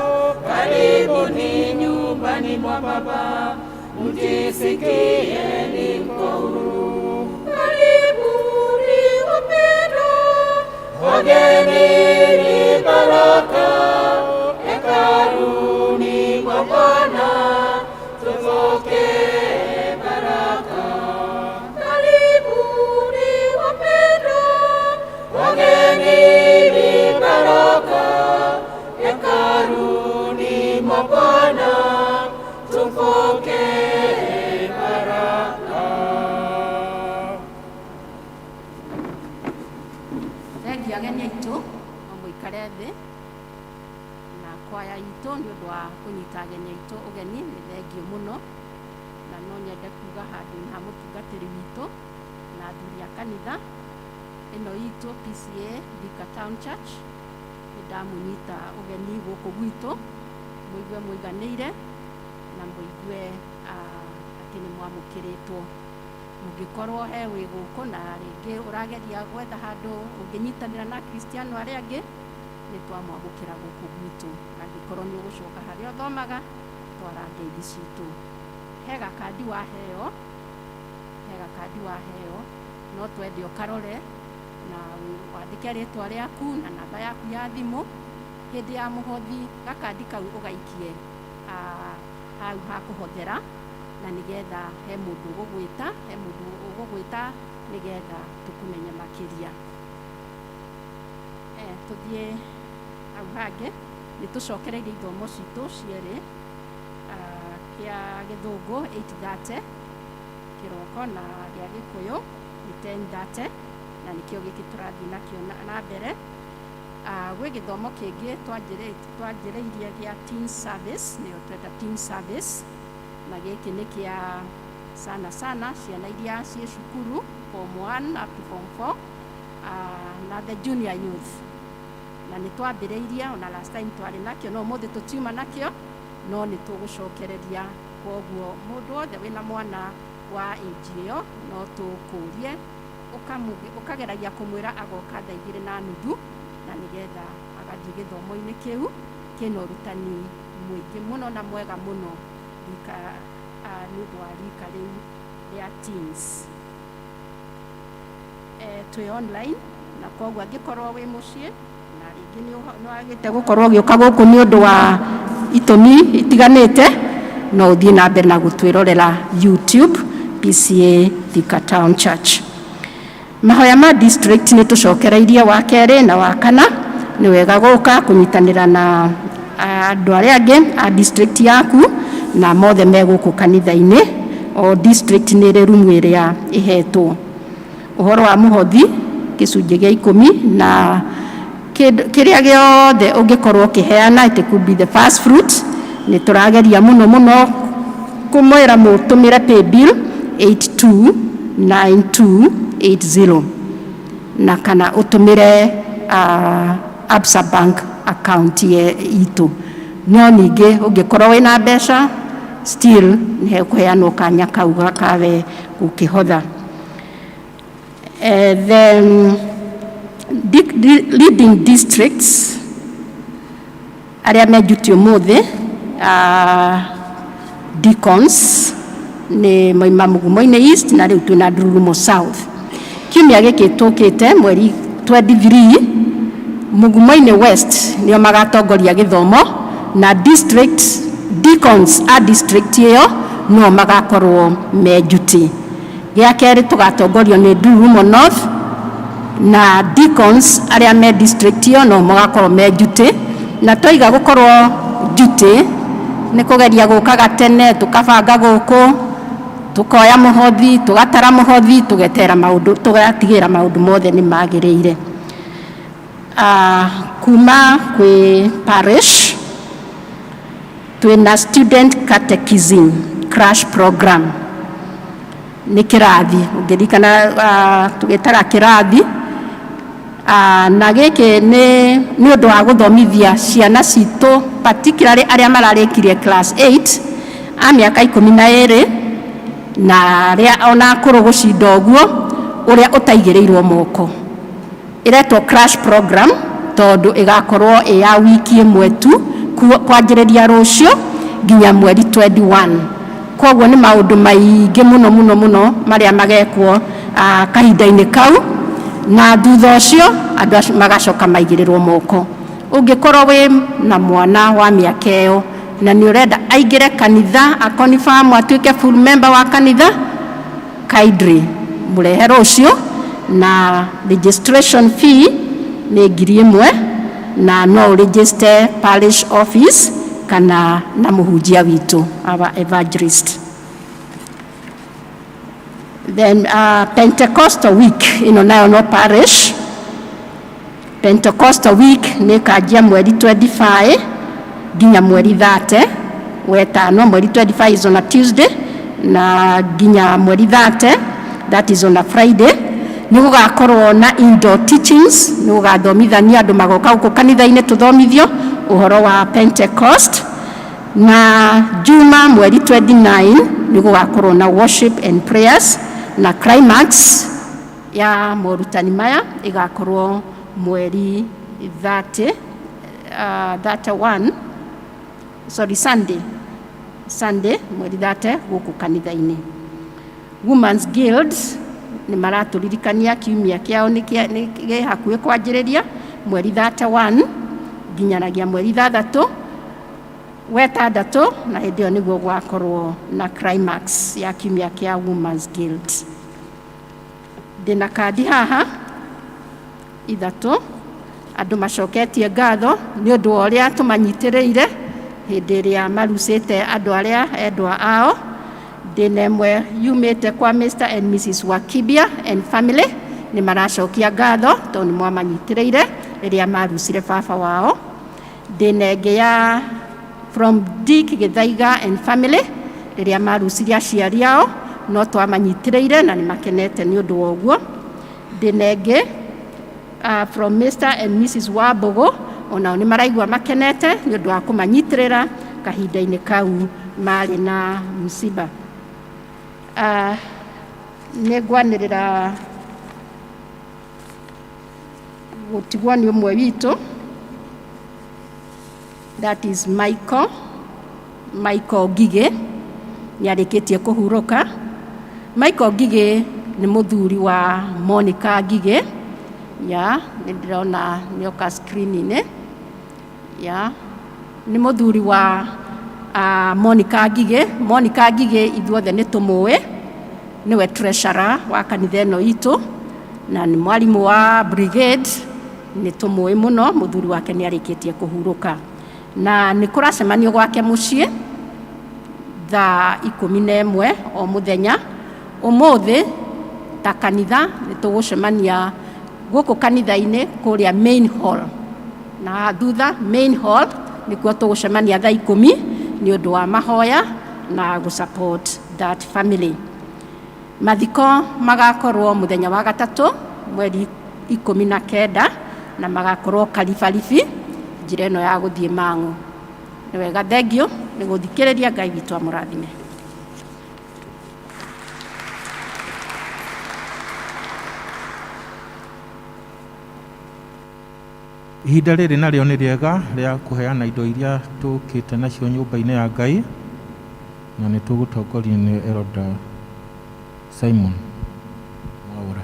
karibuni nyumbani mwa Baba, mujisikieni mko huru. Karibuni wapendwa, wageni ni baraka, hekaluni mwa Bwana tupokee baraka. Karibuni wapendwa, wageni ni baraka, hekaluni mwa Bwana tupokee baraka. Thengi ageni aitũ mũikare thĩ na kwaya itũ nĩ ũndũ wa kũnyita ageni aitũ ũgeni, nĩ thengio mũno, na no nyende kuga handũ ha mũtungatĩri witũ na athuri a kanitha ĩno itũ P.C.E.A Thika Town Church, nĩ ndamũnyita ũgeni gũkũ gwitũ, mũigue mũiganĩire na mũigue atĩ nĩ mwamũkĩrĩtwo. Mũngĩkorwo he wĩ gũkũ na rĩngĩ ũrageria gwetha handũ ũngĩnyitanĩra na Kristiano arĩa angĩ, nĩ twamwamũkĩra gũkũ gwitũ. Angĩkorwo nĩ ũgũcoka harĩa ũthomaga, twara ngeithi citũ. He gakandi waheo, no twende ũkarore na wandĩke rĩtwa rĩaku na namba yaku ya thimũ. Hĩndĩ ya mũhothi gakandi kau ũgaikie hau ha kũhothera, na nĩgetha he mũndũ ũgũgwĩta nĩgetha tũkũmenye makĩria. Tũthiĩ hau hangĩ, nĩ tũcokereirie ithomo citũ cierĩ, kĩa Gĩthũngũ 8:30 kĩroko na gĩa Gĩkũyũ nĩ 10:30, na nĩkĩo gĩkĩ tũrathiĩ nakĩo na mbere. Gwĩ gĩthomo kĩngĩ twanjĩrĩirie gĩa teen service, nĩyo tweta teen service, na gĩkĩ nĩ kĩa sana ciana iria ciĩ cukuru form 1 up to form 4 na the junior youth, na nĩ twambĩrĩirie ona last time twarĩ nakĩo, no ũmũthĩ tũtiuma nakĩo, no nĩ tũgũcokereria. Koguo mũndũ wothe wĩna mwana wa age ĩyo no tũkũrie ũkageragia kũmwĩra agoka thaa 2:30, na nĩgetha agathiĩ gĩthomo-inĩ kĩu kĩna ũrutani mũingĩ mũno na mwega mũno nĩ ũndũ wa rika rĩu rĩa teens. Twĩ online, na koguo angĩkorwo wĩ mũciĩ na rĩngĩ nĩ wagĩte gũkorwo ũgĩũka gũkũ nĩ ũndũ wa itũmi itiganĩte, no ũthiĩ na mbere na gũtwĩrorera YouTube P.C.E.A Thika Town Church. Mahoya ma district nĩ tũcokereirie wa kerĩ na wa kana. Nĩ wega gũka kũnyitanĩra na andũ arĩa angĩ a district yaku, na mothe me gũkũ kanitha-inĩ. O district nĩ ĩrĩ rumu ĩrĩa ĩhetwo. Ũhoro wa mũhothi gĩcunjĩ gĩa 10, na kĩrĩa gĩothe ũngĩkorwo ũkĩheana, it could be the first fruit, nĩ tũrageria mũno kũmwĩra mũtũmĩre paybill 829280, na kana ũtũmĩre Absa Bank account itũ. No ningĩ ũngĩkorwo wĩna mbeca still nĩ hekũheanwo kanya kau gakawe gũkĩhotha. Then leading districts arĩa menjuti ũmũthĩ, deacons nĩ moima Mugumo-inĩ East na rĩu twĩna Ndururumo South. Kiumia gĩkĩ tũkĩte mweri 23, Mugumo-inĩ West nĩo magatongoria gĩthomo, na district deacons a district ĩyo no magakorwo menjuti. Gĩa kerĩ tũgatongorio nĩ Ndururumo North, na deacons arĩa me district ĩyo no magakorwo menjuti, na twaiga gũkorwo njuti nĩ kũgeria gũkaga tene, tũkabanga gũkũ, tukoya mũhothi, tũgatara mũhothi, tũgatigĩra maũndũ mothe nĩ magĩrĩire. Kuma kwĩ parish twĩna student catechism crash program, nĩ kĩrathi ũngĩrikana tũgĩtaga kĩrathi na gĩkĩ nĩ ũndũ wa gũthomithia ciana citũ particularly arĩa mararĩkirie class 8 a mĩaka 12 na arĩa ona akũrũ gũcinda ũguo ũrĩa ũtaigĩrĩirwo moko. Ĩretwo crash program tondũ ĩgakorwo ĩ ya wiki ĩmwe tu kwanjĩrĩria rũciũ nginya mweri 21. Koguo nĩ maũndũ maingĩ mũno marĩa magekwo kahinda-inĩ kau, na thutha ũcio andũ magacoka maigĩrĩrwo moko. Ũngĩkorwo wĩ na mwana wa mĩaka ĩyo na nĩ ũrenda aingĩre kanitha confirm atuĩke full member wa kanitha, kindly mũrehe rũciũ, na registration fee nĩ 1,000 na no register parish office kana na mũhunjia witũ our evangelist. Then Pentecostal week ĩno nayo no parish. Pentecostal week nĩ kanjia mweri 25 nginya mweri 30 wetano. Mweri 25 is on a Tuesday na nginya mweri 30 that is on a Friday. Nĩ gũgakorwo na indoor teachings, nĩ gũgathomithania andũ magoka gũkũ kanitha-inĩ tũthomithio ũhoro wa Pentecost. Na Juma mweri 29 nĩ gũgakorwo na worship and prayers, na climax ya morutani maya ĩgakorwo mweri 31 Sunday mweri 30 gũkũ kanitha-inĩ. Women's Guilds nĩ maratũririkania kiumia kĩao nĩ hakuhĩ kwanjĩrĩria mweri 31 nginyanagia mweri 3 wetandatũ, na hĩndĩ ĩyo nĩguo gwakorwo na climax ya kiumia kĩa Women's Guild. Ndĩna kandi haha ithatũ, andũ macoketie ngatho nĩ ũndũ wa ũrĩa tũmanyitĩrĩire hĩndĩ ĩrĩa marucĩte andũ arĩa endwa ao. Ndĩna ĩmwe yumĩte kwa Mr. and Mrs. Wakibia and family, nĩ maracokia ngatho tondũ nĩ mwamanyitĩrĩire rĩrĩa marucire baba wao. Ndĩna ĩngĩ ya from Dick Githaiga and family rĩrĩa marucirie aciari ao, no twamanyitĩrĩire na nĩ makenete nĩ ũndũ wa ũguo. Ndĩna ĩngĩ from Mr. and Mrs. Wambogo, onao nĩ maraigua makenete nĩ ũndũ wa kũmanyitĩrĩra kahinda-inĩ kau marĩ na msiba. Nĩ ngwanĩrĩra gũtigwo nĩ ũmwe witũ, that is Michael Ngigĩ, nĩ arĩkĩtie kũhurũka. Michael Ngigĩ nĩ mũthuri wa Monica Ngigĩ, nĩ ndĩrona nĩoka screen-inĩ. Nĩ mũthuri wa Monica Ngigĩ. Monica Ngigĩ ithuothe nĩ tũmũĩ, nĩwe treasurer wa kanitha ĩno itũ na nĩ mwarimũ wa brigade, nĩ tũmũĩ mũno. Mũthuri wake nĩ arĩkĩtie kũhurũka na nĩ kũracemanio gwake mũciĩ thaa 11 o mũthenya. Ũmũthĩ ta kanitha nĩ tũgũcemania gũkũ kanitha-inĩ kũrĩa main hall, na thutha main hall nĩkuo tũgũcemania thaa 10 nĩ ũndũ wa mahoya na gũsupport that family. Mathiko magakorwo mũthenya wa gatatũ mweri 19 na magakorwo Karibaribi, njĩra ĩno ya gũthiĩ Mang'u. Nĩ wega, thengio nĩ gũthikĩrĩria. Ngai witũ amũrathime. Ihinda rĩrĩ narĩo nĩ rĩega rĩa kũheana indo iria tũkĩte nacio nyũmba-inĩ ya Ngai, na nĩ tũgũtongorio nĩ Elder Simon Mwaura.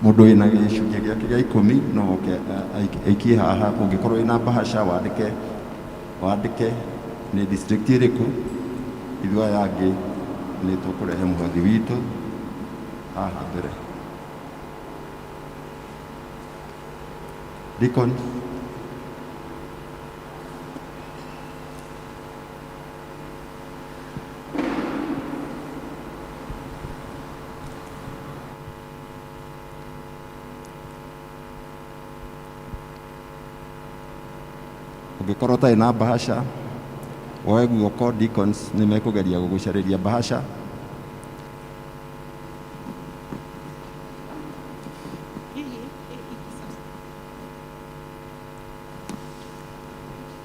Mũndũ wĩna gĩcunjĩ gĩake gĩa 10 no oke aikie haha. Ũngĩkorwo wĩna bahasha wandĩke nĩ district ĩrĩkũ. Ithuĩ aya angĩ nĩ tũkũrehe mũhothi witũ haha mbere. Deacon ũngĩkorwo ũtarĩ na bahasha woe guoko, deacons nĩ mekũgeria gũgũcarĩria bahasha.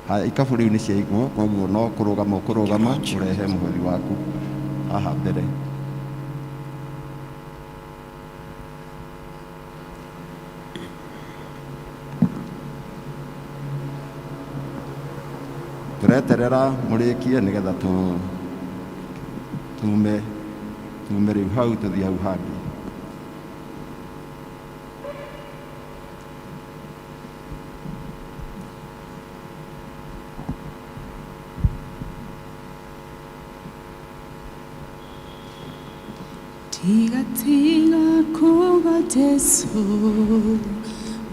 Haya, ikabu rĩu nĩ ciaigwo, koguo no kũrũgama ũkũrũgama ũrehe mũhothi waku haha mbere. Tũreterera mũrĩkie nĩgetha tume rĩu hau tũthiĩ hau hangĩ. Tiga kuga Jesu,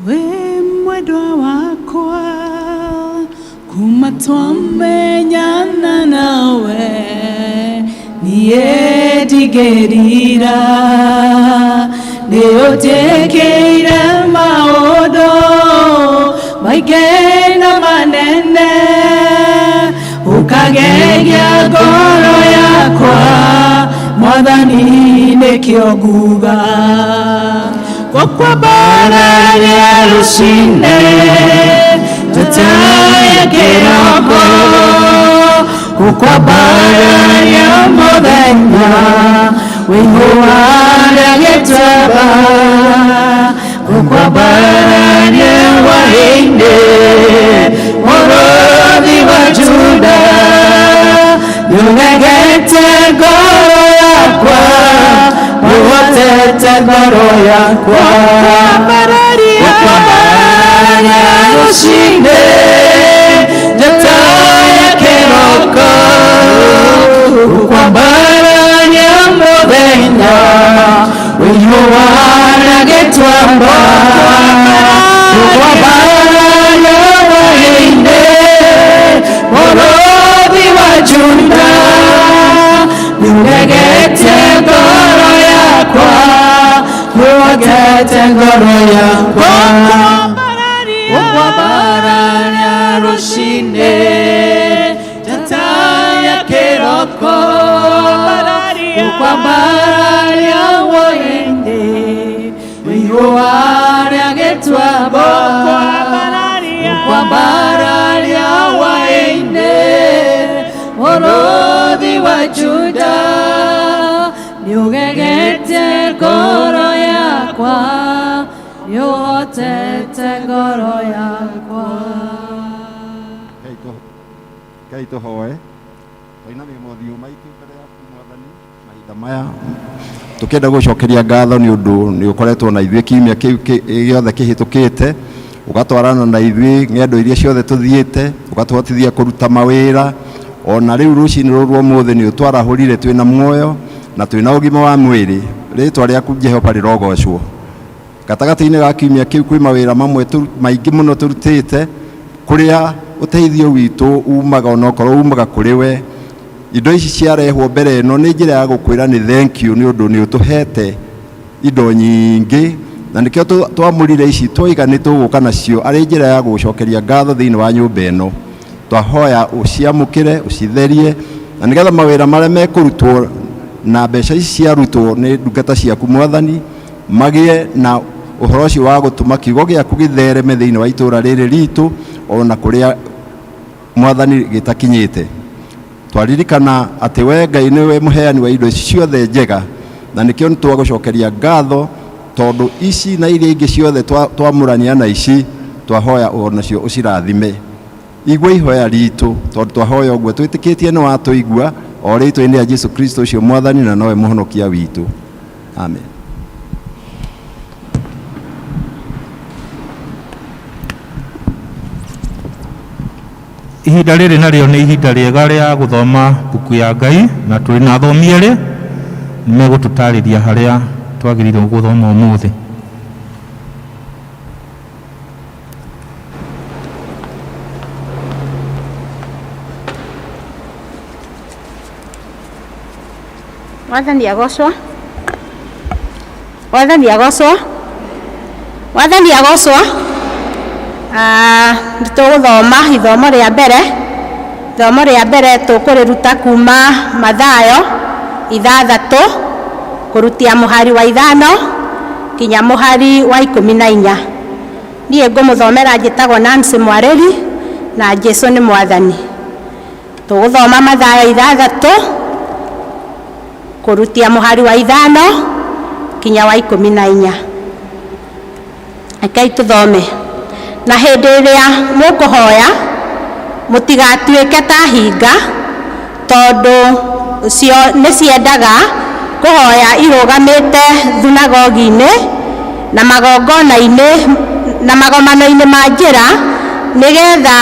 we mwendwa wakwa, kuma twamenyana nawe, niĩ ndigĩrira, nĩ ũnjĩkĩire maũndũ maingĩ na manene, ũkagegia ngoro yakwa, Mwathani nĩkĩo nguga. Gũkwambararia rũcinĩ, njata ya kĩroko, gũkwambararia mũthenya, wĩihũaga gĩtaba, gũkwambararia hwaĩ-inĩ, mũrũthi wa Juda, nĩũnegete ngoro yakwa, ũhotete ngoro yakwa. Gũkwambararia rũcinĩ, njata ya kĩroko, gũkwambararia mũthenya, wĩihũaga gĩtwamba, gũkwambararia hwaĩ-inĩ, mũrũthi wa Juda, nĩũnegete ngoro yakwa, ũhotete ngoro yakwa. Gũkwambararia rũcinĩ, njata ya kĩroko, gũkwambararia hwaĩ-inĩ, wĩihũaga gĩtwamba, gũkwambararia hwaĩ-inĩ, mũrũthi wa Juda, nĩũgegete ngoro yakwa, nĩũhotete ngoro yakwa. Ngai tũhoe, tũinamie mothiũ maitũ mbere yaku Mwathani mahinda maya, tũkĩenda gũcokeria ngatho nĩ ũndũ nĩ ũkoretwo na ithuĩ kiumia kĩu gĩothe kĩhĩtũkĩte, ũgatwarana na ithuĩ ng'endo iria ciothe tũthiĩte, ũgatũhotithia kũruta mawĩra, ona rĩu rũcinĩ rũrũ ũmũthĩ nĩ ũtwarahũrire twĩna muoyo na twĩna ũgima wa mwĩrĩ. Rĩĩtwa rĩaku Jehova rĩrogocwo. Gatagatĩ-inĩ ga kiumia kĩu kwĩ mawĩra mamwe maingĩ mũno tũrutĩte, kũrĩa ũteithio witũ umaga onokorwo umaga kũrĩ we. Indo ici ciarehwo mbere ĩno nĩ njĩra ya gũkwĩra nĩ thank you nĩ ũndũ nĩ ũtũhete indo nyingĩ, na nĩkĩo twamũrire ici twoiga nĩ tũgũka nacio arĩ njĩra ya gũcokeria ngatho thĩinĩ wa nyũmba ĩno. Twahoya ũciamũkĩre, ũcitherie, na nĩgetha mawĩra marĩa mekũrutwo na mbeca ici ciarutwo nĩ ndungata ciaku Mwathani, magĩe na ũhoro ũcio wa gũtũma kiugo gĩaku gĩthereme thĩinĩ wa itũũra rĩrĩ ritũ, ona kũrĩa Mwathani gĩtakinyĩte. Twaririkana atĩ we Ngai nĩwe mũheani wa indo ciothe njega, na nĩkĩo nĩtwagũcokeria ngatho tondũ ici na iria ingĩ ciothe twamũrania na ici, twahoya onacio ũcirathime. Igua ihoya ritũ tondũ twahoya ũguo twĩtĩkĩtie nĩ watũigua, o rĩĩtwa-inĩ rĩa Jesu Kristo ũcio Mwathani na nowe mũhonokia witũ. Amen. Ihinda rĩrĩ narĩo nĩ ihinda rĩega rĩa gũthoma buku ya Ngai, na tũrĩ na athomi erĩ megũtũtarĩria harĩa twagĩrĩirwo gũthoma ũmũthĩ. Mwathani agocwo. Mwathani agocwo. Mwathani agocwo. Tũgũthoma ithomo rĩa mbere tũkũrĩruta kuma Mathayo 6 kũrutia mũhari wa 5 kinya mũhari wa 14. Niĩ ngũmũthomera njĩtagwo Nancy Mwarĩri na Jesũ nĩ Mwathani. Tũgũthoma Mathayo 6 kũrutia mũhari wa 5 kinya wa 14. Rekei tũthome. Na hĩndĩ ĩrĩa mũkũhoya mũtigatuĩke ta hinga, tondũ cio nĩ ciendaga kũhoya irũgamĩte thunagogi-inĩ na magongona-inĩ na magomano-inĩ ma njĩra nĩgetha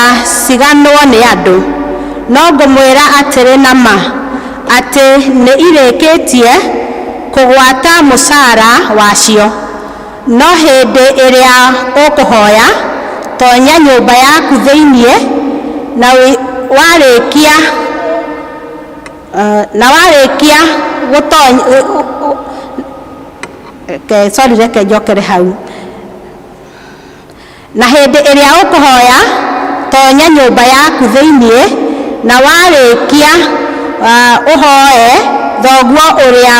ciganwo nĩ andũ. No ngũmwĩra atĩrĩ na ma atĩ nĩ irĩkĩtie kũgwata mũcara wacio. No hĩndĩ ĩrĩa ũkũhoya, tonya nyũmba yaku thĩinĩ na warĩkia gũtonya reke njokere hau. Na hĩndĩ ĩrĩa ũkũhoya, tonya nyũmba yaku thĩinĩ na warĩkia ũhoe thoguo ũrĩa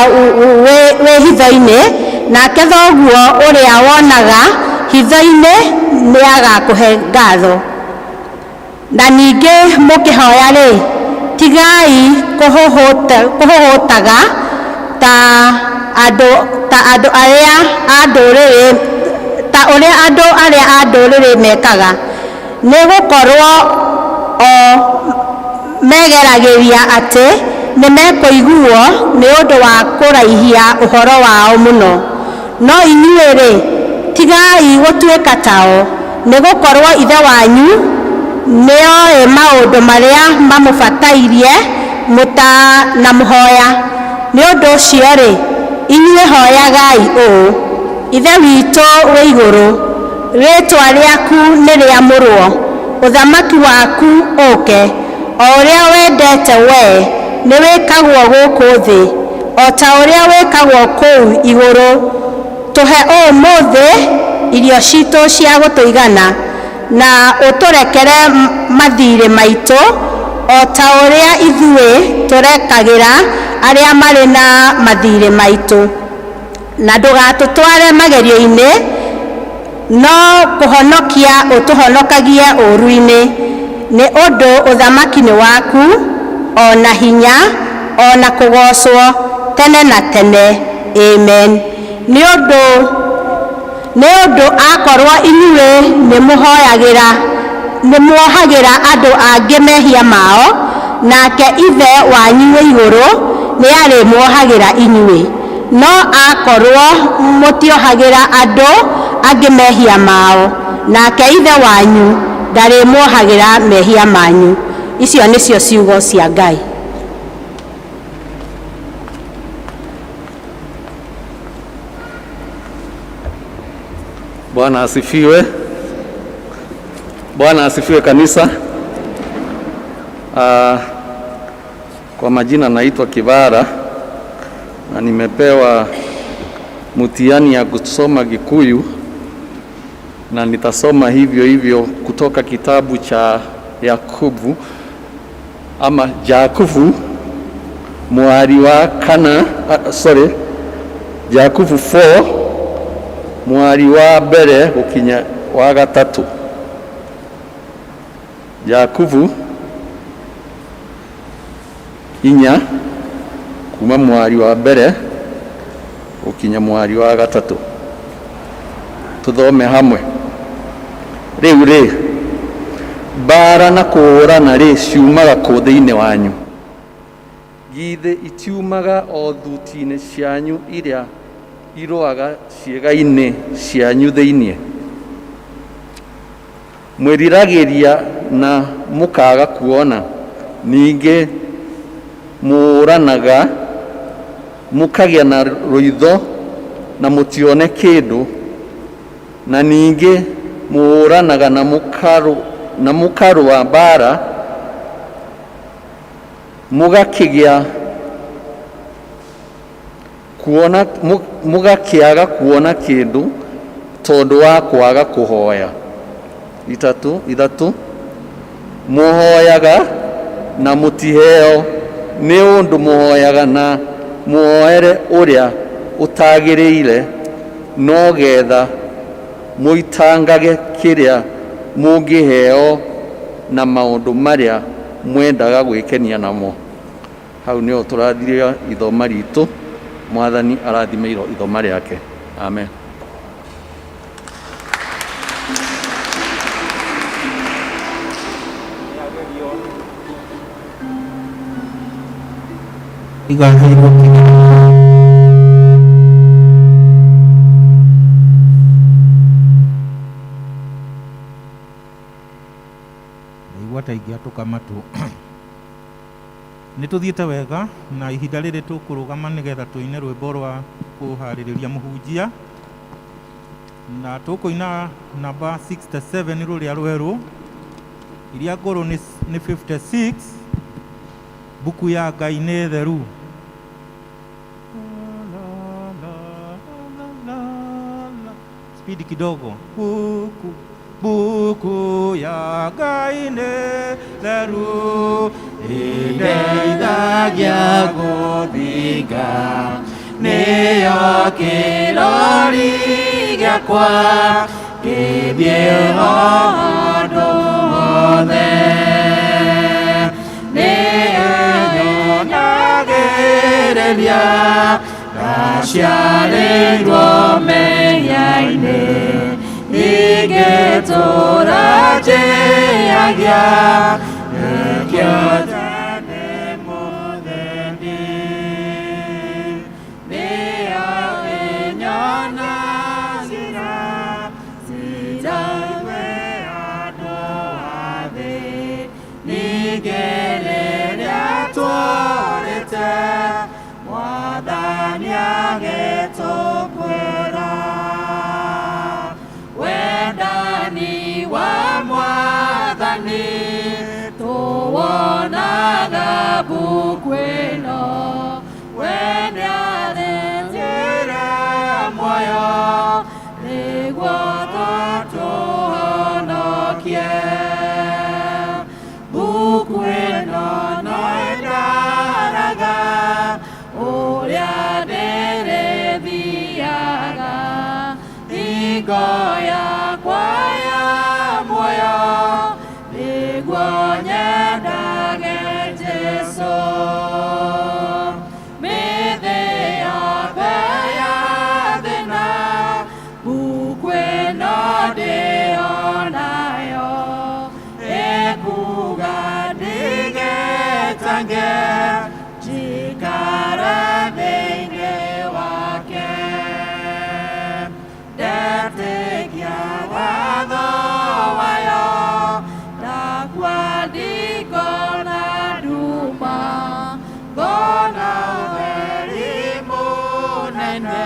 wĩ hitho-inĩ, nake thoguo ũrĩa wonaga hitho-inĩ nĩ agakũhe ngatho. Na ningĩ mũkĩhoya-rĩ, tigai kũhũhũtaga ta ũrĩa andũ arĩa a ndũrĩrĩ mekaga, nĩ gũkorwo o megeragĩria atĩ nĩ mekũiguo nĩ ũndũ wa kũraihia ũhoro wao mũno. No inyuĩ-rĩ, tigai gũtuĩka tao, nĩ gũkorwo Ithe wanyu nĩoĩ maũndũ marĩa mamũbatairie mũtanamũhoya. Nĩ ũndũ ũcio-rĩ, inyuĩ hoyagai ũũ: Ithe witũ wĩ igũrũ, rĩĩtwa rĩaku nĩ rĩamũrwo, ũthamaki waku ũke, o ũrĩa wendete wee nĩ wĩkagwo gũkũ thĩ, o ta ũrĩa wĩkagwo kũu igũrũ. Tũhe ũmũthĩ irio citũ cia gũtũigana, na ũtũrekere mathirĩ maitũ, o ta ũrĩa ithuĩ tũrekagĩra arĩa marĩ na mathirĩ maitũ. Na ndũgatũtware magerio-inĩ, no kũhonokia ũtũhonokagie ũũru-inĩ. Nĩ ũndũ ũthamaki nĩ waku, o na hinya, o na kũgocwo tene na tene. Amen. Nĩ ũndũ akorwo inyuĩ nĩ muohagĩra andũ angĩ mehia mao, nake Ithe wanyu wĩ igũrũ nĩ arĩmuohagĩra inyuĩ. No akorwo mũtiohagĩra andũ angĩ mehia mao, nake Ithe wanyu ndarĩmuohagĩra mehia manyu. Icio nĩcio ciugo cia Ngai. Bwana asifiwe. Bwana asifiwe kanisa. Kwa majina naitwa Kivara na nimepewa mtihani ya kusoma Kikuyu, na nitasoma hivyo kutoka kitabu cha Yakobo ama Jakubu mwari wa kana Jakubu 4 mwari wa mbere gukinya wa gatatu. Jakubu 4 kuma mwari wa mbere gukinya mwari wa gatatu. Tuthome hamwe. Rĩu mbara na kũũrana ciumaga kũ thĩinĩ wanyu? Githĩ itiumaga o thuti-inĩ cianyu iria irũaga ciĩga-inĩ cianyu thĩinĩ? Mwĩriragĩria na mũkaga kuona, ningĩ mũũranaga mũkagĩa na rũitho na mũtione kĩndũ, na ningĩ mũũranaga na mũkarũa mbara, mũgakĩaga kuona kĩndũ tondũ wa kwaga kũhoya. ithatũ muhoyaga na mũtiheo nĩ ũndũ muhoyaga na muoere ũrĩa ũtagĩrĩire no getha mũitangage kĩrĩa mũngĩheo na maũndũ marĩa mwendaga gwĩkenia namo. Hau nĩho tũrathiria ithoma ritũ. Mwathani arathime ithoma rĩake. Amen. Taingia tukamatu nĩ tũthiĩte wega na ihinda rĩrĩ tũkũrũgama nĩgetha tũine rwĩmbo rwa kũharĩrĩria mũhunjia na tũkũina namba 67 rũrĩa rwerũ, iria ngũrũ nĩ 56 buku ya Ngai nĩ theru. Speed kidogo. Buku ya Ngai nĩ theru ĩndeithagia gũthinga, nĩyo kĩrori gĩakwa gĩthiĩ handũ hothe, nĩnyonagĩrĩria ndaciarĩirwo mehia-inĩ, ingĩtũũra njĩyagia nĩkĩo nĩ mũtheni, nĩyo ĩnyonagĩra cirai andũ a thĩ, ningĩ rĩrĩa tũrĩte Mwathani agĩtũkwĩra wendani wa Mwathani tuwonaga buku ĩno, we nĩarĩnjĩra muoyo nĩguo tũtũhonokie. Buku ĩno no ĩndaraga ũrĩa ndĩrĩthiaga, hingo yakwa ya muoyo nĩguo nyendage Jesũ. Mĩthĩabe ya thĩna buku ĩno ndĩonayo, ĩkuga ndigetange njikare thĩinĩ wake, ndetĩkia watho wayo ndakwandĩkwo na nduma, ngona ũtheri mũnene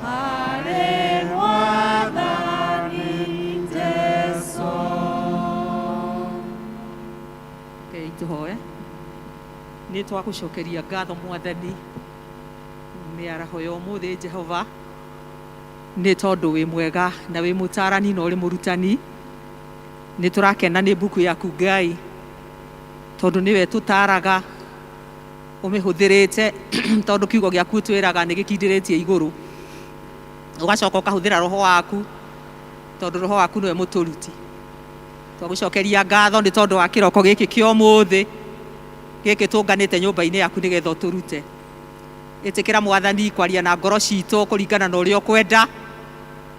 harĩ Mwathani Jesũ. Tũhoe. Nĩ twagũcokeria ngatho Mwathani mĩaraho ya ũmũthĩ Jehova, nĩ tondũ wĩ mwega na wĩ mũtarani na ũrĩ mũrutani. Nĩ tũrakena nĩ buku yaku Ngai, tondũ nĩwe tũtaraga, ũmĩhũthĩrĩte tondũ kiugo gĩaku twĩraga nĩ gĩkindĩrĩtie igũrũ, ũgacoka ũkahũthĩra roho waku, tondũ roho waku nĩwe mũtũruti. Twagũcokeria ngatho nĩ tondũ wa kĩroko gĩkĩ kĩa ũmũthĩ, gĩkĩ tũnganĩte nyũmba-inĩ yaku nĩgetha ũtũrute. Ĩtĩkĩra Mwathani kwaria na ngoro citũ kũringana na ũrĩa ũkwenda,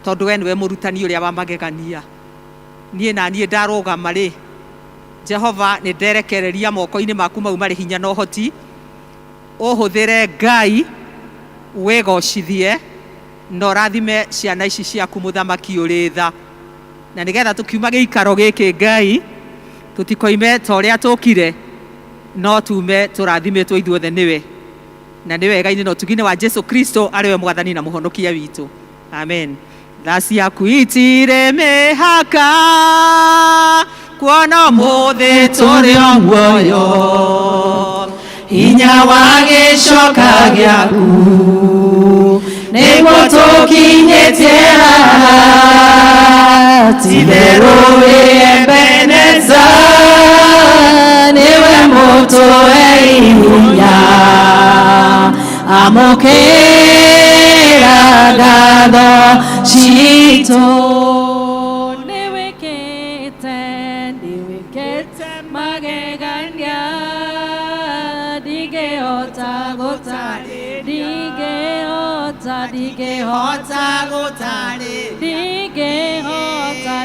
tondũ we nĩwe mũrutani ũrĩa wa magegania. Niĩ na niĩ ndarũgama rĩ, Jehova nĩ nderekereria moko-inĩ maku mau marĩ hinya na ũhoti, ũhũthĩre Ngai wĩgocithie na ũrathime ciana ici ciaku mũthamaki ũrĩ tha, na nĩgetha tũkiuma gĩikaro gĩkĩ Ngai tũtikoime ta ũrĩa tũkire, no tume tũrathimĩtwo ithuothe nĩwe, na nĩ wega-inĩ na ũtugi-inĩ wa Jesu Kristo arĩwe Mwathani na mũhonokia witũ. Amen. Tha ciaku itirĩ mĩhaka, kuona ũmũthĩ tũrĩ o muoyo, hinya wa gĩcoka gĩaku nĩguo tũkinyĩtie haha, tiberuwe Ebeneza niwe moto eihunya amokera gado chito niwekete magegania digeota gotare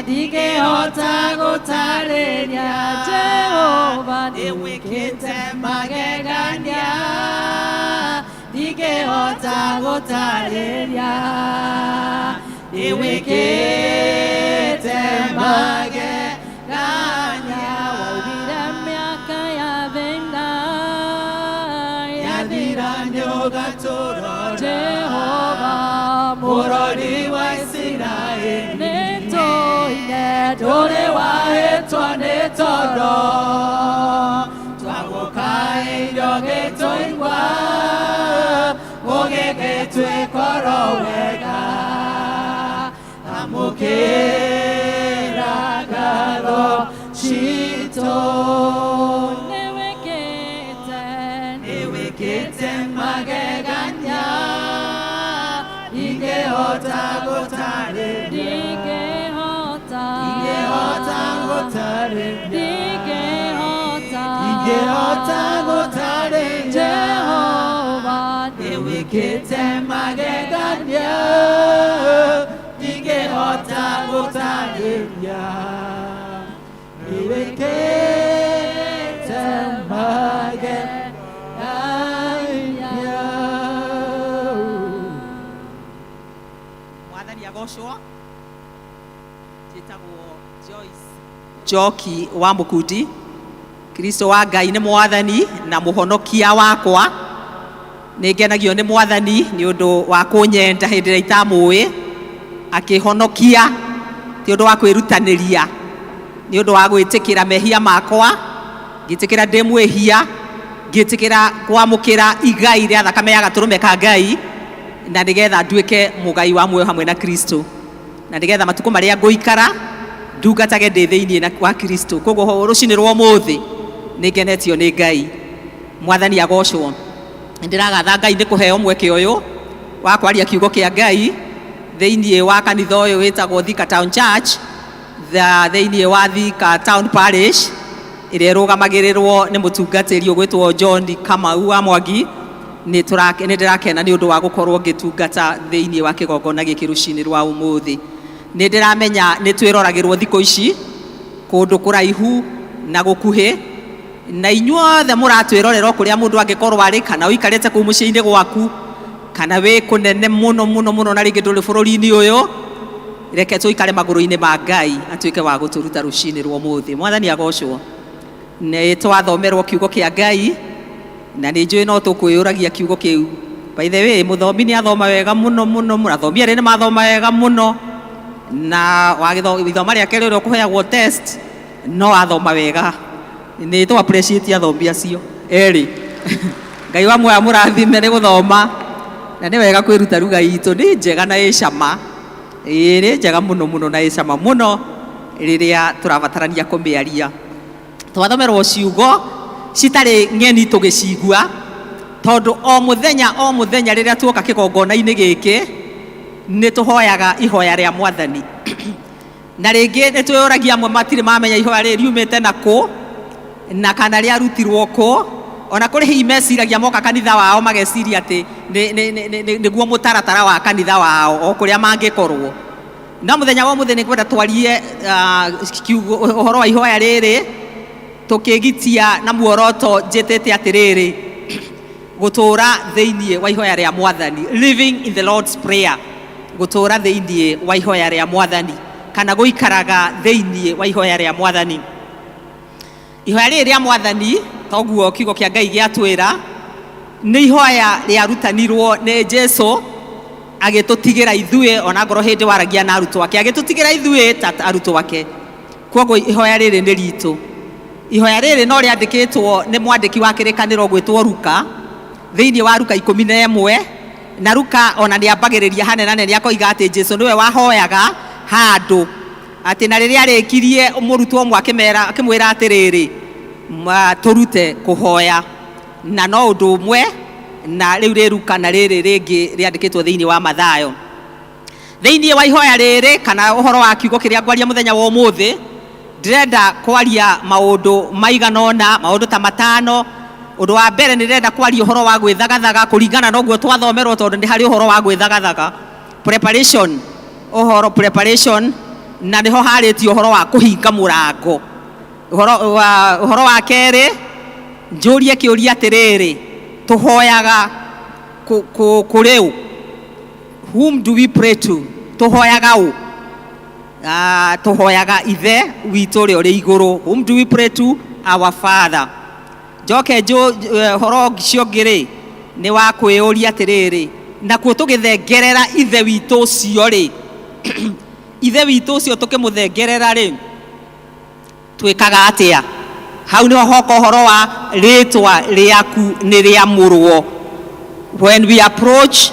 digeota gotare ya Jehova niwekete magegania digeota gotare ya niwekete magegania waudira miaka ya venga ya diranyo gatoro Jehova murori wa Israeli neto ine dore wa etwa netoro twagokai yogeto ingwa ogegetwe korowega amukera galo chito newekete mageganya digeota gotare digeota gotare Jehova newekete mageganya digeota gotare newekete mageganya mwathani agocwo njĩtagwo Joyce Njoki wa Mũkundi. Kristo wa Ngai nĩ mwathani na mũhonokia wakwa. Nĩ ngenagio nĩ mwathani nĩ ũndũ wa kũnyenda hĩndĩ ĩrĩa itamũĩ, akĩhonokia ti ũndũ wa kwĩrutanĩria, nĩ ũndũ wa gwĩtĩkĩra mehia makwa, ngĩtĩkĩra ndĩ mwĩhia, ngĩtĩkĩra kwamũkĩra igai rĩa thakame ya gatũrũme ka Ngai, na nĩgetha nduĩke mũgai wa muoyo hamwe na Kristo, na nĩgetha matukũ marĩa ngũikara ndungatage ndĩ thĩinĩ wa Kristo. Koguo rũcinĩ rwa ũmũthĩ nĩ ngenetio nĩ Ngai. Mwathani agocwo. Ndĩragatha Ngai nĩ kũheo mweke ũyũ wa kwaria kiugo kĩa Ngai thĩinĩ wa kanitha ũyũ wĩtagwo Thika Town Church, thĩinĩ wa Thika Town Parish, ĩrĩa ĩrũgamagĩrĩrwo nĩ mũtungatĩri ũgwĩtwo John Kamau wa Mwangi. Nĩ ndĩrakena nĩ ũndũ wa gũkorwo ngĩtungata thĩinĩ wa kĩgongona gĩkĩ rũcinĩ rwa ũmũthĩ. Nĩ ndĩramenya nĩ twĩroragĩrwo thikũ ici kũndũ kũraihu na gũkuhĩ, na inyuothe mũratwĩrorera kũrĩa mũndũ angĩkorwo arĩ, kana ũikarĩte kũu mũciĩ-inĩ gwaku, kana wĩ kũnene mũno na rĩngĩ ndũrĩ bũrũri-inĩ ũyũ. Reke tũikare magũrũ-inĩ ma Ngai atuĩke wa gũtũruta rũcinĩ rwa ũmũthĩ. Mwathani agocwo. Nĩ twathomerwo kiugo kĩa Ngai na nĩ njũĩ no tũkwĩyũragia kiugo kĩu. By the way, mũthomi nĩ athoma wega mũno, athomi arĩ nĩ mathoma wega mũno, na ithoma rĩake rĩrĩa ũkũheagwo test no athoma wega. Nĩ tũ appreciate athomi acio erĩ. Ngai wa muoyo mũrathime nĩ gũthoma, na nĩ wega kwĩruta lugha itũ, nĩ njega na ĩ cama. Nĩ njega mũno na ĩ cama mũno rĩrĩa tũrabatarania kũmĩaria. Twathomerwo ciugo citarĩ ng'eni tũgĩcigua, tondũ o mũthenya rĩrĩa tuoka kĩgongona-inĩ gĩkĩ nĩ tũhoyaga ihoya rĩa Mwathani. Na rĩngĩ nĩ twĩyũragia amwe matirĩ mamenya ihoya rĩrĩ riumĩte na kũ, na kana rĩarutirwo kũ, ona kũrĩ hihi meciragia moka kanitha wao mageciria atĩ nĩguo mũtaratara wa kanitha wao o kũrĩa mangĩkorwo. No mũthenya wa mũthenya nĩ kwenda twarie ũhoro wa ihoya rĩrĩ tũkĩgitia na muoroto njĩtĩte atĩrĩrĩ, gũtũũra thĩinĩ wa ihoya rĩa Mwathani, living in the Lord's prayer, gũtũũra thĩinĩ wa ihoya rĩa Mwathani, kana gũikaraga thĩinĩ wa ihoya rĩa Mwathani. Ihoya rĩrĩ rĩa Mwathani toguo kiugo kĩa Ngai gĩatwĩra, nĩ ihoya rĩarutanirwo nĩ Jesũ agĩtũtigĩra ithuĩ, ona ngoro hĩndĩ waragia na arutwo ake agĩtũtigĩra ithuĩ ta arutwo ake. Koguo ihoya rĩrĩ nĩ ritũ. Ihoya rĩrĩ no rĩandĩkĩtwo nĩ mwandĩki wa kĩrĩkanĩro gwĩtwo Luka thĩinĩ wa Luka 11, na Luka ona nĩambagĩrĩria hanene akoiga atĩ Jesũ nĩwe wahoyaga handũ ati na riria arikirie murutwo mwe akimwira atiriri turute kuhoya na no undu umwe na riu riruka na riri ringi riandikitwo thiini wa Mathayo thiini wa ihoya riri kana uhoro wa kiugo kiria ngwaria muthenya wa umuthi ndirenda kwaria maundu maiganona maundu ta matano. Undu wa mbere ndirenda kwaria uhoro wa gwithagathaga kuringana na uguo twathomerwo tondu ndi hari uhoro wa gwithagathaga preparation preparation na niho haritio uhoro wa kuhinga murango. Uhoro wa keri njurie kiuria atiriri tuhoyaga kuriu whom do we pray to tuhoyaga u tuhoyaga ithe witu ri iguru whom do we pray to our father. Joke horo cio ngiri ni wa kwiuria atiriri nakuo tugithengerera ithe witu ucio ri ithe witu ucio tukimuthengerera ri twikaga atia hau niho hoka horo wa ritwa riaku ni riamurwo. When we approach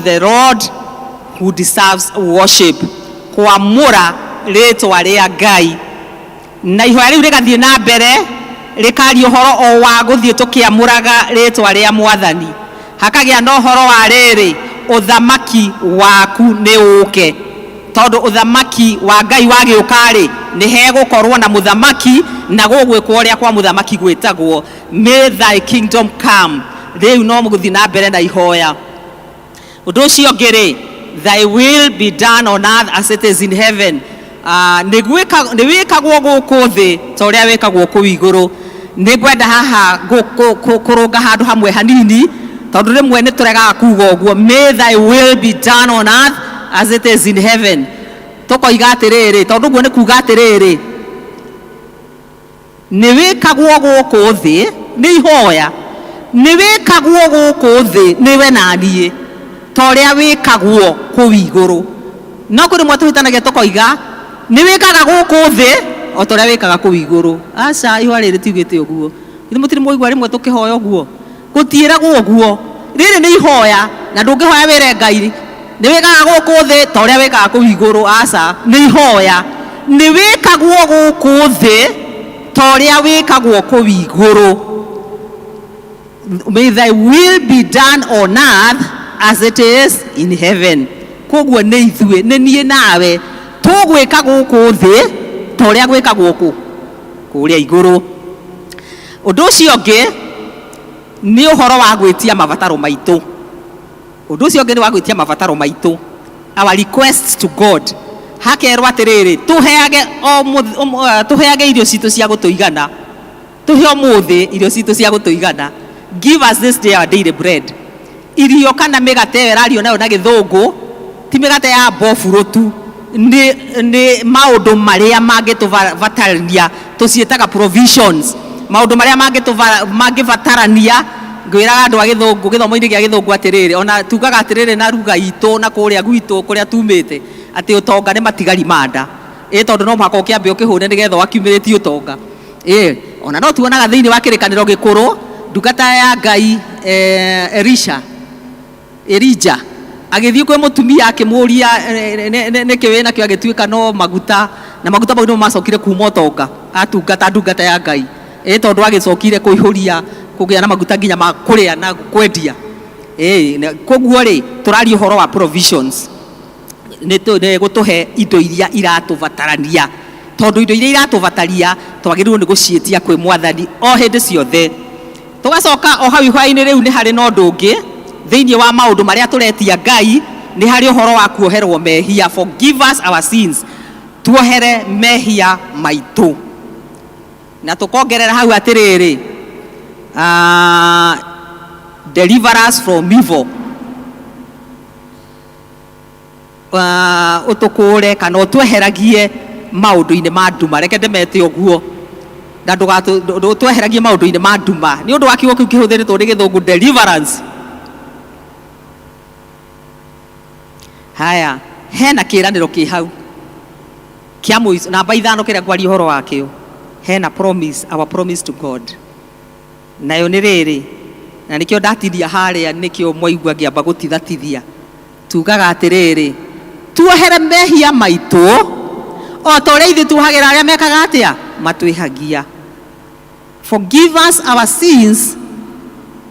the Lord who deserves worship kwamura ritwa ria Ngai na ihoya riu rigathie na mbere rikari uhoro o wa guthie tukiamuraga ritwa ria Mwathani hakagia no horo wa riri uthamaki waku ni uke tondu uthamaki wa Ngai wagiukari ni hegukorwo na muthamaki na gugwikwo ria kwa muthamaki gwitagwo may thy kingdom come. Riu no muguthi na mbere na ihoya undu ucio ngiri thy will be done on earth as it is in heaven. Ni wikagwo guku thi ta uria wikagwo ku iguru. Ni gwenda haha kurunga handu hamwe hanini tondu rimwe ni turegaga kuga uguo may thy will be done on earth as it is in heaven. Tukoiga atiriri tondu guo ni kuga atiriri ni wikagwo guku thi ni ihoya ni wikagwo guku thi niwe nanie ta uria wikagwo ku iguru. No kuri mwe tuhitanagia tukoiga ni wikaga guku thi o ta uria wikaga ku iguru. Aca ihoya riri tiugite uguo ni mutiri muigwa rimwe tukihoya uguo gutiiragwo uguo. Riri ni ihoya na ndungihoya wire Ngai ni wikaga guku thi ta uria wikaga ku iguru. Aca ni ihoya ni wikagwo guku thi ta uria wikagwo ku iguru. May thy will be done on earth as it is in heaven. Koguo ni ithue ni nie nawe tugwika guku thi ta uria gwikagwo ku kuria iguru. Undu ucio ngi ni uhoro wa gwitia mabataro maitu. Undu ucio ngi ni wa gwitia mabataro maitu. Our request to God hakerwa atiriri tuheage irio citu cia gutuigana tuhe umuthi irio citu cia gutuigana. Give us this day our daily bread. Irio kana migate rario nayo na githungu ti migate ya bofuro tu ni maundu maria mangituvatarania tucietaga provisions. Maundu maria mangivatarania ngwiraga andu a githungu githomo-ini gia githungu atiriri ona tugaga atiriri na ruga itu na kuria gwitu kuria tumite ati utonga ni matigari manda tondu no muhaka ukiambe ukihune nigetha wakiumiritie utonga ona no tuonaga thiini wa kirikaniro gikuru ndungata ya Ngai Elija agithii kwi mutumia akimuria niki wina kio agituika no maguta na maguta mau no macokire kuma utonga atungata ndungata ya Ngai tondu agicokire kuihuria kugia na maguta nginya ma kuria na kwendia koguo ri turari uhoro wa provisions ni gutuhe indo iria iratuvatarania tondu indo iria iratuvataria twagirirwo ni gucietia kwi Mwathani o hindi ciothe. Tugacoka o hau ihoya-ini riu ni hari no ndungi thiini wa maundu maria turetia Ngai ni hari uhoro wa kuoherwo mehia. Forgive us our sins, tuohere mehia maitu. Na tukongerera hau atiriri deliver us from evil. Utukure kana utweheragie maundu-ini ma nduma. Reke ndemete uguo na ndugatweheragie maundu-ini ma nduma ni undu wa kiugo kiu kihuthiritwo ni githungu deliverance. Haya hena kiraniro ki hau kia muico namba 5 kiria ngwaria uhoro wakio hena promise, our promise to God. Nayo ni riri na nikio ndatithia haria nikio mwaigua ngiamba gutithathithia tugaga atiriri tuohere mehia maitu o ta uria ithuĩ tuohagĩra arĩa mekaga atĩa matwĩhagia. Forgive us our sins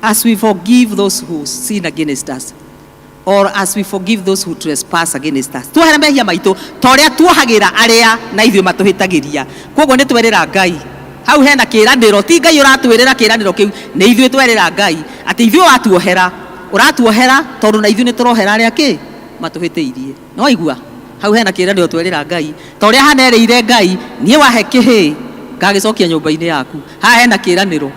as we forgive those who sin against us, or as we forgive those who trespass against us. Tuohere mehia maitu ta uria tuohagĩra arĩa na ithuĩ matũhĩtagĩria. Koguo nĩ twerĩra Ngai hau hena kĩĩranĩro, ti Ngai ũratwĩrĩra kĩĩranĩro kĩu, nĩ ithuĩ twerĩra Ngai atĩ ithuĩ watuohera, ũratuohera tondũ na ithuĩ nĩ tũrohera arĩa kĩ matũhĩtĩirie. No igua hau hena kĩĩranĩro twerĩra Ngai ta ũrĩa hanerĩire Ngai niĩ wahe kĩhĩ ngagĩcokia nyũmba-inĩ yaku. Haha hena kĩĩranĩro.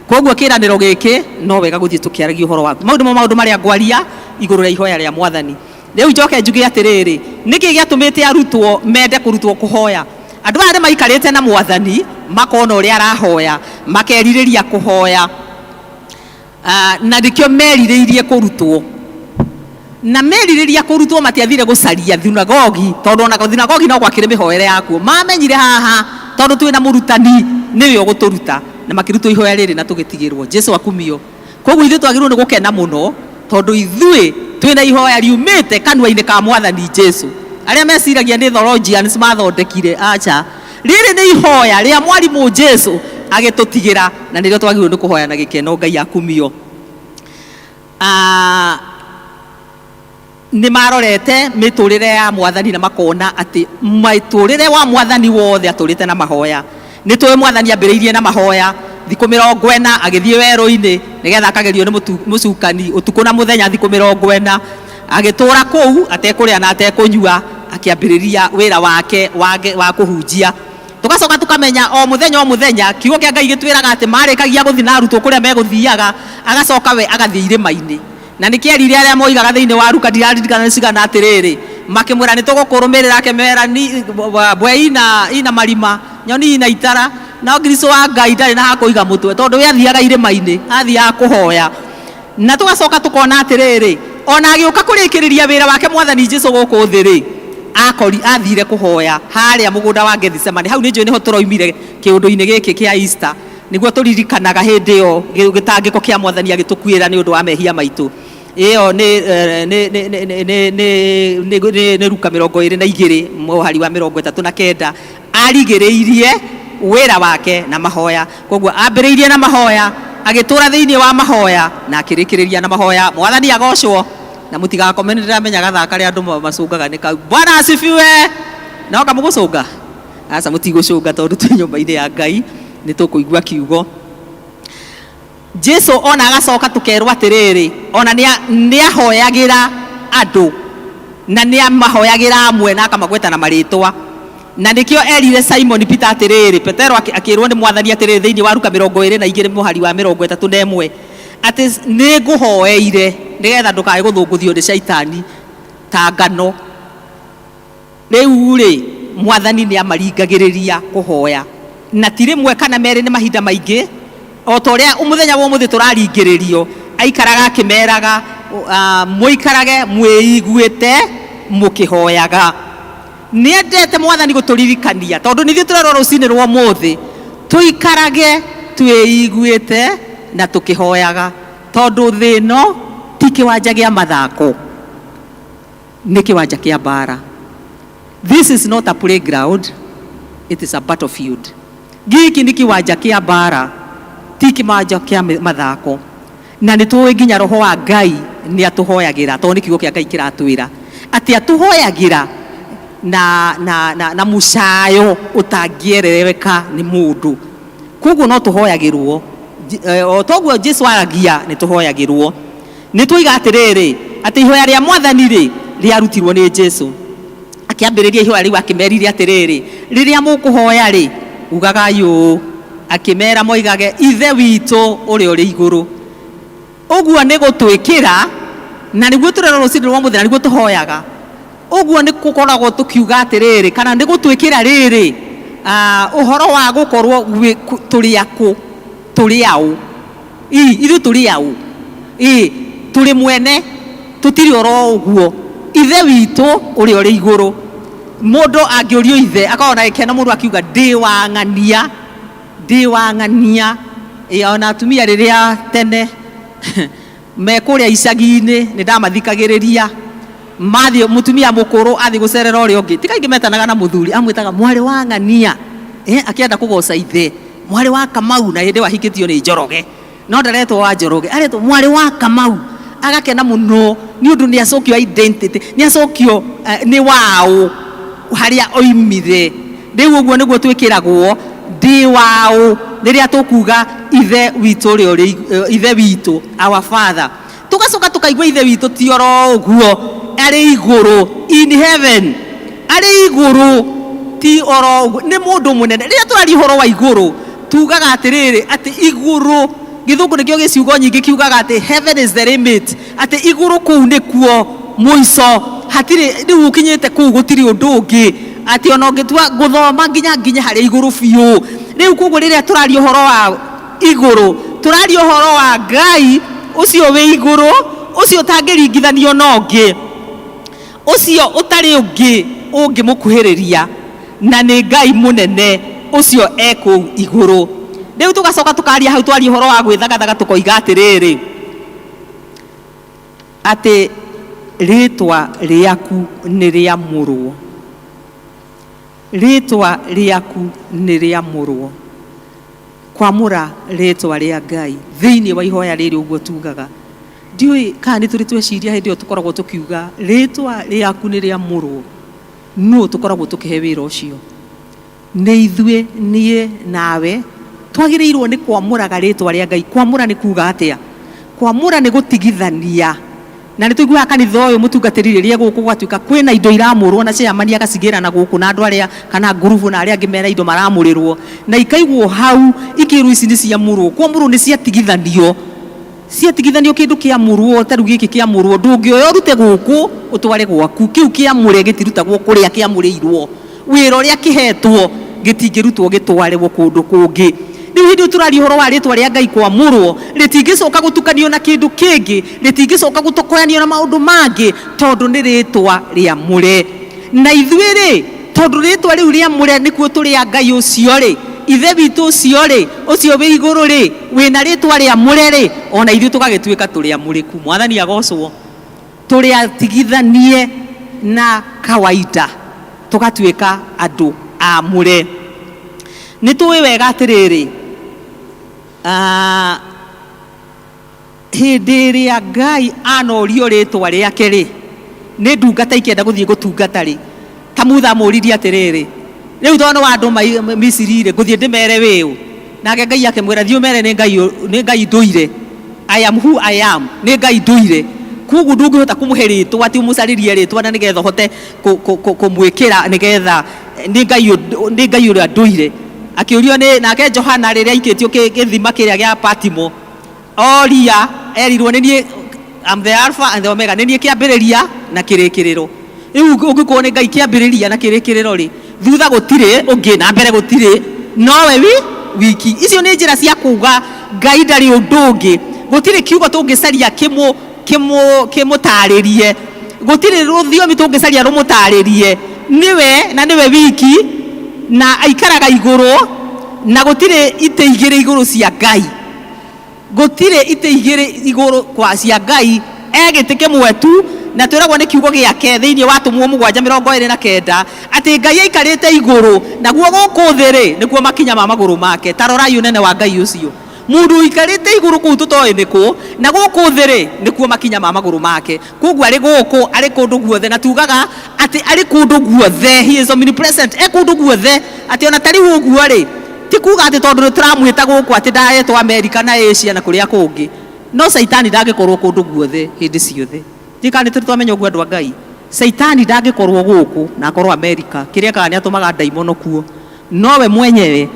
Koguo kĩĩranĩro gĩkĩ no wega gũthiĩ tũkĩaragia ũhoro waku. Maũndũ marĩa ngwaria igũrũ rĩa ihoya rĩa Mwathani. Rĩu njoke njuge atĩrĩrĩ, nĩkĩ gĩatũmĩte arutwo mende kũrutwo kũhoya? Andũ aya maikarĩte na Mwathani makona ũrĩa arahoya, makerirĩria kũhoya, na nĩkĩo merirĩirie kũrutwo. Na merirĩria kũrutwo matiathire gũcaria thinagogi, tondũ ona thinagogi no gwakĩrĩ mĩhoere yakuo. Mamenyire haha tondũ twĩna mũrutani nĩwe ũgũtũruta, na makĩrutwo ihoya rĩrĩ na tũgĩtigĩrwo. Jesu akumio. Koguo ithuĩ twagĩrĩirwo nĩ gũkena mũno tondũ ithuĩ twĩna ihoya riumĩte kanua-inĩ ka Mwathani Jesu. Arĩa meciragia nĩ theologians mathondekire, acha, rĩrĩ nĩ ihoya rĩa mwarimũ Jesu agĩtũtigĩra, na nĩrĩo twagĩrĩirwo nĩ kũhoya na gĩkeno. Ngai akumio. Nĩ marorete mĩtũrĩre ya Mwathani na makona atĩ mĩtũrĩre wa Mwathani wothe atũrĩte na mahoya. Nĩ tũĩ Mwathani ambĩrĩirie na mahoya, thikũ 40 agĩthiĩ werũ-inĩ nĩgetha akagerio nĩ mũcukani ũtukũ na mũthenya thikũ 40, agĩtũra kũu atekũrĩa na atekũnyua, akĩambĩrĩria wĩra wake wa kũhunjia. Tugacoka tukamenya o mũthenya kiugo kĩa Ngai gĩtwĩraga atĩ marĩkagia gũthiĩ na arutwo kũrĩa megũthiaga, agacoka we agathiĩ irĩma-inĩ. Na nĩ kĩerire arĩa moigaga thĩinĩ wa Luka ndiraririkana cigana atĩrĩrĩ, makĩmwĩra nĩ tũgũkũrũmĩrĩra, akĩmera mbwe ina marima, nyoni ina itara, no Kristo wa Ngai ndarĩ na hakũiga mũtwe tondũ we athiaga irĩma-inĩ, athiaga kũhoya. Na tugacoka tukona atĩrĩrĩ, ona agĩũka kũrĩkĩrĩria wĩra wake Mwathani Jesu gũkũ thĩ-rĩ, athire kũhoya harĩa mũgũnda wa Gethsemane. Hau nĩ njũĩ nĩho tũroimire kĩũndũ-inĩ gĩkĩ kĩa Easter, nĩguo tũririkanaga hĩndĩ ĩyo gĩtangĩko kĩa Mwathani agĩtũkuĩra nĩ ũndũ wa mehia maitũ. Ĩyo nĩ Luka 22 mũhari wa 39 arigĩrĩirie wĩra wake na mahoya. Koguo ambĩrĩirie na mahoya, agĩtũra thĩinĩ wa mahoya na akĩrĩkĩrĩria na mahoya. Mwathani agocwo. Na mũtigakome nĩ ndĩramenya gathaka rĩa andũ macũngaga nĩ kau. Bwana asifiwe. Noka mũgũcũnga? Aca mũtigũcũnga tondũ twĩ nyũmba-inĩ ya Ngai nĩ tũkũigua kiugo. Jesu ona agacoka tukerwo atĩrĩrĩ, ona nĩ ahoyagĩra andũ na nĩ amahoyagĩra amwe na akamagweta na marĩtwa. Na nĩkĩo erire Simon Peter atĩrĩrĩ, Petero akĩrwo nĩ Mwathani atĩrĩrĩ thĩinĩ wa Luka 22 mũhari wa 31 atĩ nĩ ngũhoeire nĩgetha ndũkae gũthũngũthio nĩ Shaitani ta ngano. Rĩu-rĩ Mwathani nĩ amaringagĩrĩria kũhoya, na ti rĩmwe kana merĩ, nĩ mahinda maingĩ, o ta ũrĩa mũthenya wa ũmũthĩ tũraringĩrĩrio. Aikaraga akĩmeraga mũikarage mwĩiguĩte mũkĩhoyaga. Nĩendete Mwathani gũtũririkania tondũ nĩthuĩ tũrerwo rũcinĩ rwa ũmũthĩ tũikarage twĩiguĩte na tũkĩhoyaga, tondũ thĩ ĩno ti kĩwanja gĩa mathako, nĩ kĩwanja kĩa mbara. This is not a playground, it is a battlefield. Gĩkĩ nĩ kĩwanja kĩa mbara, ti kĩwanja kĩa mathako. Na nĩ tũĩ nginya Roho wa Ngai nĩ atũhoyagĩra, tondũ nĩ kiugo kĩa Ngai kĩratwĩra atĩ atũhoyagĩra na mũcayo ũtangĩerereka nĩ mũndũ. Koguo no tũhoyagĩrwo, o toguo Jesu aragia nĩ tũhoyagĩrwo. Nĩ tuiga atĩrĩrĩ atĩ ihoya rĩa Mwathani-rĩ rĩarutirwo nĩ Jesu. Akĩambĩrĩria ihoya rĩu akĩmerire atĩrĩrĩ, rĩrĩa mũkũhoya-rĩ ugagai ũũ, akĩmera moigage ithe witũ ũrĩa ũrĩ igũrũ. Ũguo nĩ gũtwĩkĩra, na nĩguo tũrerwo rũcinĩ rwa mũthenya nĩguo tũhoyaga. Ũguo nĩ gũkoragwo tũkiuga atĩrĩrĩ, kana nĩ gũtwĩkĩra rĩrĩ ũhoro wa gũkorwo tũrĩ akũ, tũrĩ aũ, ithuĩ tũrĩ aũ, tũrĩ mwene, tũtirĩ oro ũguo, ithe witũ ũrĩa ũrĩ igũrũ. Mũndũ angĩũrio ithe akona gĩkeno, mũndũ akiuga ndĩ wa ng'ania. Ona atumia rĩrĩa tene me kũrĩa icagi-inĩ nĩ ndamathikagĩrĩria, mathi mutumia mukuru athi gucerera uri ungi tikaingi metanaga na muthuri amwitaga mwari wa ng'ania akienda kugoca ithe mwari wa Kamau na hindi wahikitio ni Njoroge no ndaretwo wa Njoroge aretwo mwari wa Kamau agakena muno ni undu ni acokio identity ni acokio ni wao haria oimire riu uguo niguo twikiragwo ndi wao riria tukuga ithe witu uri ithe witu our father tugacoka tukaigua ithe witu ti oro uguo ari iguru in heaven ari iguru ti oro uguo ni mundu munene riria turari horo wa iguru tugaga atiriri ati iguru githungu nikio giciugo nyingi kiugaga ati heaven is the limit ati iguru kuu nikuo muico hatiri riu ukinyite kuu gutiri undu ungi ati ona ungitua guthoma nginya hari iguru biu riu koguo riria turari horo wa iguru turari horo wa Ngai ucio wi iguru ucio tangiringithanio nongi ucio utari ungi mukuhiriria na ni Ngai munene ucio eko iguru riu tugacoka tukaria hau twari horo wa gwithagathaga tukoiga atiriri ati ritwa riaku ni riamurwo ritwa riaku ni riamurwo kwamura ritwa ria Ngai thiini wa ihoya riri uguo tugaga ndiui kana ni turi tweciria hindi tukoragwo tukiuga ritwa riaku ni riamurwo no tukoragwo tukihe wira ucio ni ithue nie nawe twagirirwo ni kwamuraga ritwa ria Ngai kwamura ni kuga atia kwamura ni gutigithania na nituigua kanitha uyu mutungatiri ria guku gwatuika kwina indo iramurwo na ciamani agacigira na guku na andu aria kana nguruvu na aria angi mera indo maramurirwo na ikaigwo hau ikiru ici ni ciamurwo kwamurwo ni ciatigithanio kindu kiamurwo taru giki kiamurwo ndungioyo rute guku utware gwaku kiu kiamure gitirutagwo kuria kiamurirwo wira uria kihetwo gitingirutwo gitwarwo kundu kungi riu hindi turari horo wa ritwa ria Ngai kwamurwo ritingicoka gutukanio na kindu kingi ritingicoka gutukoyanio na maundu mangi tondu ni ritwa ria mure na ithuiri tondu ritwa riu ria mure nikuo turi a Ngai ucio ri ithe witu ucio ri ucio wi iguru ri wina ritwa ria mure ri ona ithu tugagituika turi amuriku mwathani agocwo turi atigithanie na kawaida tugatuika andu amure ni tuwi wega atiriri hindi ria Ngai anorio ritwa riake ri ni ndungata ikienda guthie gutungata ri kamutha muririe atiriri riu tono wa andu Misiri ri guthie ndimere wiu nake Ngai akimwira thio mere ni Ngai nduire I am who I am ni Ngai nduire kugu ndungihota kumuhe ritwa ati umucaririe ritwa na nigetha hote kumwikira nigetha ni Ngai uria nduire akiurio ni nake Johana riria ikitio githima kiria gia Patimo oria erirwo ni nie am the alpha and the omega ni nie kiambiriria na kirikiriro riu ungikuo ni Ngai kiambiriria na kirikiriro ri thutha gutire ungi na mbere gutire nowe wiki icio ni njira cia kuga Ngai ndari undu ungi gutire kiugo tungicaria kimutaririe gutire ruthiomi tungicaria rumutaririe niwe wiki na aikaraga iguru na gutire ite igire iguru cia Ngai gutire ite igire iguru kwa cia Ngai egitike mwetu na twiragwo ni kiugo giake thiini wa tumwo 7:29 ati Ngai aikarite iguru na guo guku thiri nikuo makinya ma maguru make tarorai unene wa Ngai ucio mundu ikarite iguru ku tutoi niku na guku thiri nikuo makinya ma maguru make koguo ari guku ari kundu guothe na tugaga ati ari kundu guothe he is omnipresent kundu guothe ati ona tari uguo ri ti kuga ati tondu turamwita guku ati ndaetwo America na Asia na kuria kungi no saitani ndagikorwo kundu guothe hindi ciothe ndikani twamenya uguo andu a Ngai saitani ndagikorwo guku na akorwo America kiria kana atumaga daimono kuo nowe mwenyewe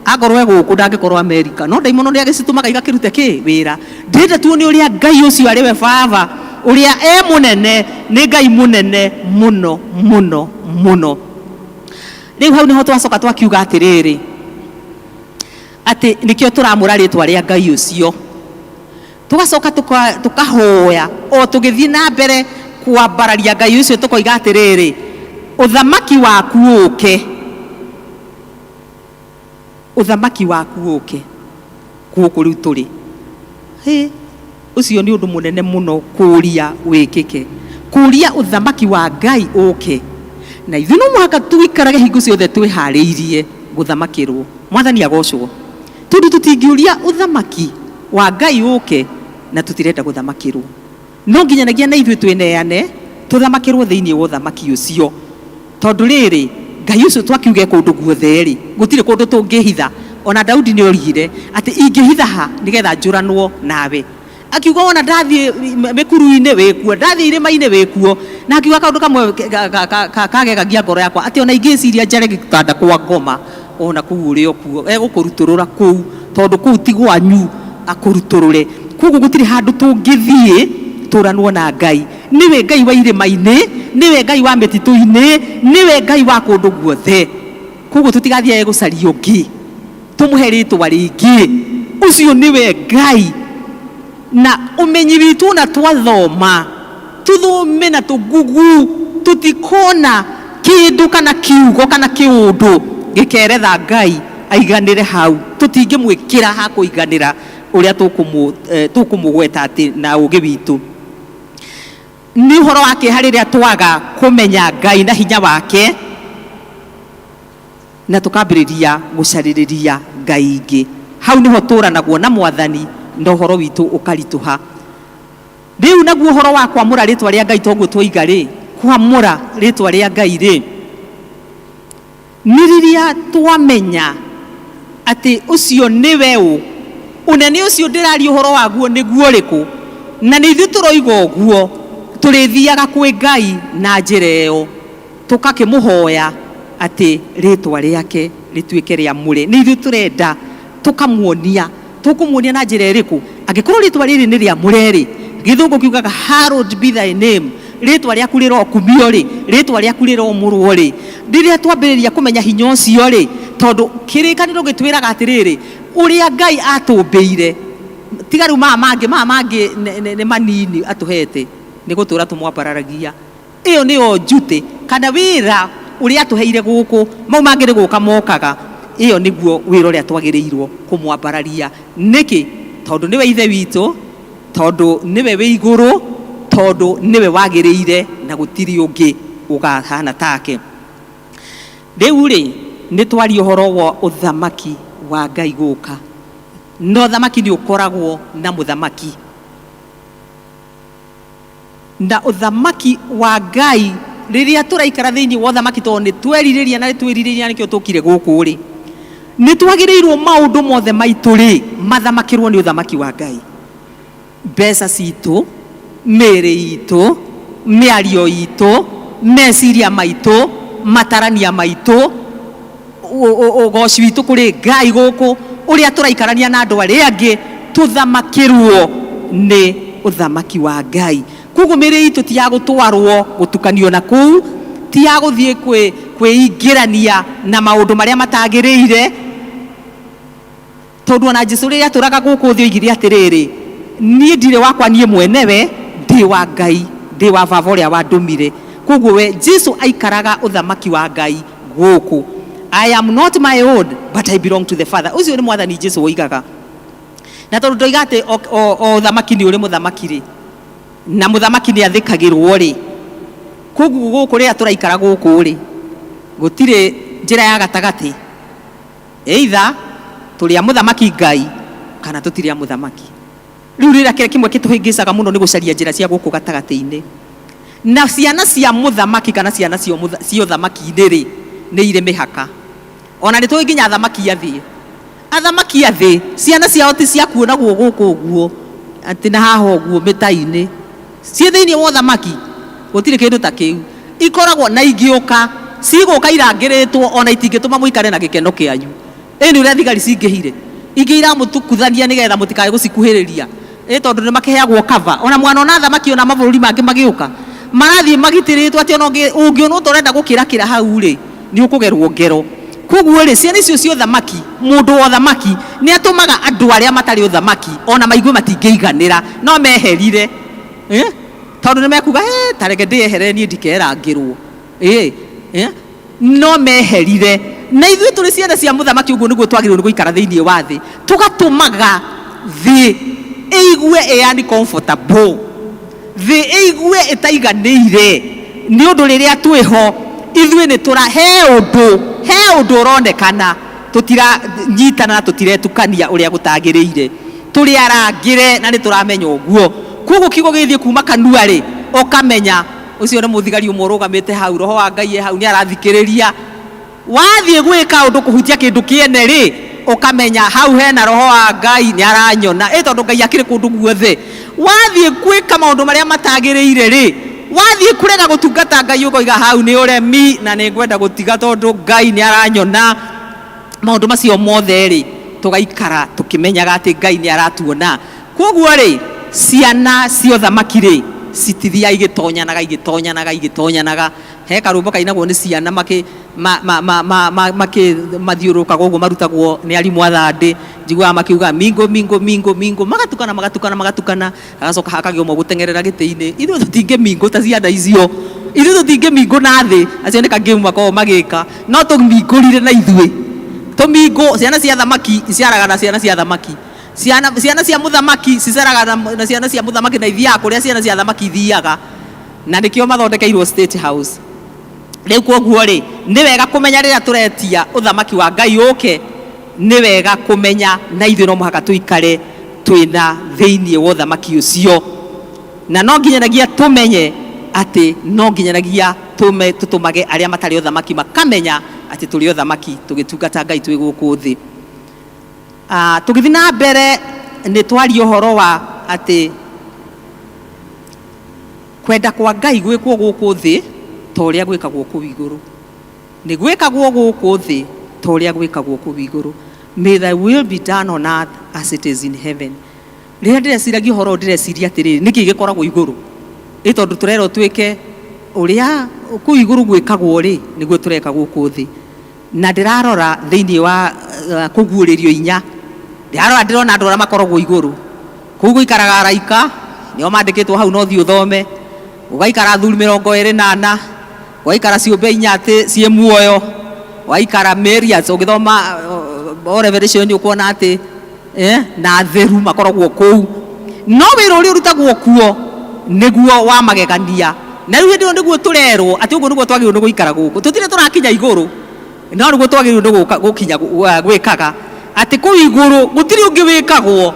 agorwe guku ndagikorwo America no daimono ria gicitumaga igakirute ki wira ndinde tu ni uria Ngai ucio ari we baba uria munene ni Ngai munene muno muno muno riu hau niho twacoka twakiuga atiriri ati nikio turamura ritwa ria Ngai ucio tugacoka tukahoya o tugithii na mbere kuambararia Ngai ucio tukoiga atiriri uthamaki waku uke uthamaki waku uke guku riu turi ucio ni undu munene muno kuria wikike kuria uthamaki wa Ngai uke na ithuĩ no mũhaka tũikarage hingo ciothe twĩharĩirie gũthamakĩrwo. Mwathani agocwo. Tondũ tũtingĩũria uthamaki wa Ngai uke na tũtirenda gũthamakĩrwo. No nginyanagia na ithuĩ twĩneane tũthamakĩrwo thĩinĩ wa ũthamaki ũcio. Tondũ rĩrĩ Ngai ũcio twakiuge kũndũ guothe rĩ gũtirĩ kũndũ tũngĩhitha. Ona Daudi nĩ origire atĩ ingĩhitha ha nĩgetha njũranwo nawe. Akiuga ona ndathiĩ mĩkuru-inĩ wĩkuo, ndathiĩ irĩma-inĩ wĩkuo, na akiuga kaũndũ kamwe kagegagia ngoro yakwa atĩ ona ingĩciria njare gĩtanda kwa ngoma ona kũu ũrĩ o kuo egũkũrutũrũra kũu tondũ kũu ti gwanyu akũrutũrũre. Koguo gũtirĩ handũ tũngĩthiĩ tũranwo na Ngai. Nĩwe Ngai wa irĩma-inĩ, nĩwe Ngai wa mĩtitũ-inĩ, nĩwe Ngai wa kũndũ guothe. Koguo tũtigathiage gũcaria ũngĩ, tũmũhe rĩtwa rĩngĩ. Ũcio nĩwe Ngai. Na umenyi witũ na twathoma tuthome na tugugu tutikona kindu kana kiugo kana kiundu gikeretha Ngai aiganire hau. Tutingĩmwĩkĩra ha kũiganĩra ũrĩa tũkũmũgweta atĩ na ũgĩ witũ. Nĩ ũhoro wake harĩrĩa twaga kũmenya Ngai na hinya wake na tukambĩrĩria gũcarĩrĩria Ngai ingĩ. Hau nĩho tũranagwo na Mwathani na ũhoro witũ ũkaritũha. Rĩu naguo ũhoro wa kwamũra rĩtwa rĩa Ngai toguo twoiga rĩ, kwamũra rĩtwa rĩa Ngai rĩ, nĩ rĩrĩa twamenya atĩ ũcio nĩwe ũ, ũnene ũcio ndĩraria ũhoro waguo nĩguo ũrĩkũ, na nĩ ithuĩ tũroiga ũguo tũrĩthiaga kwĩ Ngai na njĩra ĩyo tũkakĩmũhoya atĩ rĩtwa rĩake rĩtuĩke rĩamũre. Nĩ ithuĩ tũrenda tũkamuonia, tũkũmuonia na njĩra ĩrĩkũ. Angĩkorwo rĩtwa rĩrĩ nĩ rĩamũre rĩ, gĩthũngũ kiugaga hallowed be thy name, rĩtwa rĩaku rĩrokumio rĩ, rĩtwa rĩaku rĩromũrwo rĩ. Rĩrĩa twambĩrĩria kũmenya hinya ũcio rĩ, tondũ kĩrĩkanĩro gĩtwĩraga atĩrĩrĩ, ũrĩa Ngai atũmbĩire tiga rĩu maya mangĩ nĩ manini atũhete nĩ gũtũra tũmwambararagia. Ĩyo nĩyo njutĩ kana wĩra ũrĩa atũheire gũkũ, mau mangĩ nĩ gũka mokaga. Ĩyo nĩguo wĩra ũrĩa twagĩrĩirwo kũmwambararia. Nĩkĩ? Tondũ nĩwe ithe witũ, tondũ nĩwe wĩ igũrũ, tondũ nĩwe wagĩrĩire na gũtirĩ ũngĩ ũgahana take. Rĩu rĩ nĩ twaria ũhoro wa ũthamaki wa Ngai gũka. No ũthamaki nĩ ũkoragwo na mũthamaki. Na ũthamaki wa Ngai rĩrĩa tũraikara thĩinĩ wa ũthamaki tondũ nĩ twerirĩria na nĩtwĩrirĩria nĩkĩo tũkire gũkũ rĩ, nĩ twagĩrĩirwo maũndũ mothe maitũ rĩ mathamakĩrwo nĩ ũthamaki wa Ngai. Mbeca citũ, mĩĩrĩ itũ, mĩario itũ, meciria maitũ, matarania maitũ, ũgoci witũ kũrĩ Ngai gũkũ, ũrĩa tũraikarania na andũ arĩa angĩ, tũthamakĩrwo nĩ ũthamaki wa Ngai. Koguo mĩĩrĩ itũ ti ya gũtwarwo gũtukanio na kũu, ti ya gũthiĩ kwĩingĩrania na maũndũ marĩa matagĩrĩire. Tondũ ona Jesũ rĩrĩa tũraga gũkũ thĩ oigire atĩrĩrĩ, niĩ ndirĩ wakwa niĩ mwenewe, ndĩ wa Ngai, ndĩ wa Baba ũrĩa wandũmire. Koguo we Jesũ aikaraga ũthamaki wa Ngai gũkũ. I am not my own but I belong to the Father. Ũcio nĩ Mwathani Jesũ oigaga. Na tondũ ndoiga atĩ o ũthamaki nĩ ũrĩ mũthamaki rĩ, na mũthamaki nĩ athĩkagĩrwo rĩ, koguo gũkũ rĩrĩa tũraikara gũkũ rĩ, gũtirĩ njĩra ya gatagatĩ. Either tũrĩ a mũthamaki Ngai kana tũtirĩ a mũthamaki. Rĩu rĩrĩa kĩrĩa kĩmwe kĩtũhĩngĩcaga mũno nĩ gũcaria njĩra cia gũkũ gatagatĩ-inĩ. Na ciana cia mũthamaki kana ciana cia ũthamaki-inĩ rĩ, nĩ irĩ mĩhaka. Ona nĩ tũĩ nginya athamaki a thĩ. Athamaki a thĩ ciana ciao ti cia kuonagwo gũkũ ũguo atĩ na haha ũguo mĩta-inĩ. Ciĩ thĩinĩ wa ũthamaki gũtirĩ kĩndũ ta kĩu. Ikoragwo na ingĩũka cigũka irangĩrĩtwo ona itingĩtũma mũikare na gĩkeno kĩanyu. Nĩ ũrĩa thigari cingĩhire ingĩ iramũtukuthania nĩgetha mũtikae gũcikuhĩrĩria. Tondũ nĩ makĩheagwo cover. Ona mwana ona athamaki ona mabũrũri mangĩ magĩũka marathiĩ magitĩrĩtwo atĩ ona ũngĩona ũtorenda gũkĩrakĩra hau rĩ nĩ ũkũgerwo ngero. Koguo rĩ ciana icio cia ũthamaki, mũndũ wa ũthamaki nĩ atũmaga andũ arĩa matarĩ ũthamaki ona maigue matingĩiganĩra no meherire. Tondũ nĩ mekuga tareke ndĩehere niĩ ndikerangĩrwo. No meherire. Na ithuĩ tũrĩ ciana cia mũthamaki ũguo nĩguo twagĩrĩirwo nĩ gũikara thĩinĩ wa thĩ. Tũgatũmaga thĩ ĩigue ĩ uncomfortable. thĩ ĩigue ĩtaiganĩire nĩ ũndũ rĩrĩa twĩho ithuĩ nĩ he ũndũ ũronekana tũtiranyitana na tũtiretukania ũrĩa gũtagĩrĩire tũrĩ arangĩre na nĩ tũramenya ũguo koguo kiugo gĩthiĩ kuma kanua rĩ ũkamenya ũcio nĩ mũthigari ũmwe ũrũgamĩte hau roho wa Ngai hau nĩ arathikĩrĩria wathiĩ gwĩka ũndũ kũhutia kĩndũ kĩene rĩ ũkamenya hau hena roho wa Ngai nĩ aranyona tondũ Ngai akĩrĩ kũndũ guothe wathiĩ gwĩka maũndũ marĩa matagĩrĩire rĩ wathiĩ kũrega gũtungata Ngai ũkoiga hau nĩ ũremi na nĩ ngwenda gũtiga tondũ Ngai nĩ aranyona maũndũ macio mothe rĩ tũgaikara tũkĩmenyaga atĩ Ngai nĩ aratuona koguo rĩ ciana cia ũthamaki rĩ citithia igĩtonyanaga he karũmbo kainagwo nĩ ciana mathiũrũrũkaga ũguo marutagwo nĩ arimũ a thandĩ njiguaga makiuga mingo magatukana agacoka hakagĩa ũmwe gũtengerera gĩtĩ-inĩ ithuĩ tũtingĩmingo ta ciana icio ithuĩ tũtingĩmingo na thĩ acio nĩ kangĩmu makoragwo magĩka no tũmingũrire na ithuĩ tũmingo ciana cia thamaki iciaraga na ciana cia thamaki ciana cia mũthamaki cicaraga na ciana cia mũthamaki na ithiaga kũrĩa ciana cia thamaki ithiaga na nĩkĩo mathondekeirwo State House rĩu koguo rĩ nĩ wega kũmenya rĩrĩa tũretia ũthamaki wa Ngai ũke nĩ wega kũmenya na ithuĩ no mũhaka tũikare twĩna thĩinĩ wa ũthamaki ũcio na no nginyanagia tũmenye atĩ no nginyanagia tũtũmage arĩa matarĩ ũthamaki makamenya atĩ tũrĩ ũthamaki tũgĩtungata Ngai twĩ gũkũ thĩ tũgĩthiĩ na mbere nĩ twaria ũhoro wa atĩ kwenda kwa Ngai gwĩkwo gũkũ thĩ ta ũrĩa gwĩkagwo kũu igũrũ nĩ gwĩkagwo gũkũ thĩ ta ũrĩa gwĩkagwo kũu igũrũ may thy will be done on earth as it is in heaven rĩrĩa ndĩreciragia ũhoro ndĩreciria atĩrĩrĩ nĩkĩ gĩkoragwo igũrũ tondũ tũrerwo twĩke ũrĩa kũu igũrũ gwĩkagwo rĩ nĩguo tũreka gũkũ thĩ na ndĩrarora thĩinĩ wa kũguũrĩrio inya ndĩrona andũ arĩa makoragwo igũrũ kũu gũikaraga araika nĩo mandĩkĩtwo hau no thiĩ ũthome ũgaikara athuri 24 ũgaikara ciũmbe 4 atĩ ciĩ muoyo ũgaikara Marias ũgĩthoma Revelation nĩ ũkuona atĩ na theru makoragwo kũu no wĩra ũrĩa ũrutagwo kuo nĩguo wa magegania na rĩu hĩndĩ ĩyo nĩguo tũrerwo atĩ ũguo nĩguo twagĩrĩirwo nĩ gũikara gũkũ tũtirĩ tũrakinya igũrũ no nĩguo twagĩrĩirwo nĩ gũkinya gwĩkaga atĩ kũu igũrũ gũtirĩ ũngĩ wĩkagwo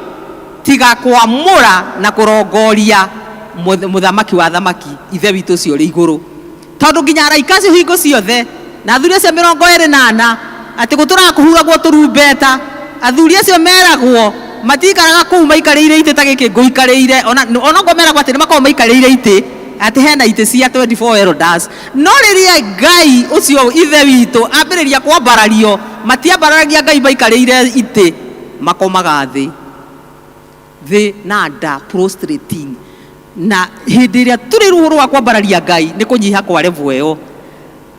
tiga kwamũra na kũrongoria mũthamaki wa thamaki ithe witũ ũcio ũrĩ igũrũ tondũ nginya araika acio hingo ciothe na athuri acio 24 atĩ gũtũrakũhuragwo tũrumbeta athuri acio meragwo matikaraga kũu maikarĩire itĩ ta gĩkĩ ngũikarĩire ona ngo meragwo atĩ nĩ makoragwo maikarĩire itĩ atĩ hena itĩ cia 24 elders no rĩrĩa Ngai ũcio ithe witũ ambĩrĩria kwambarario matiambararagia Ngai maikarĩire itĩ makomaga thĩ na nda prostrating na hĩndĩ ĩrĩa tũrĩ ruo rwa kwambararia Ngai nĩ kũnyiha kwa level ĩyo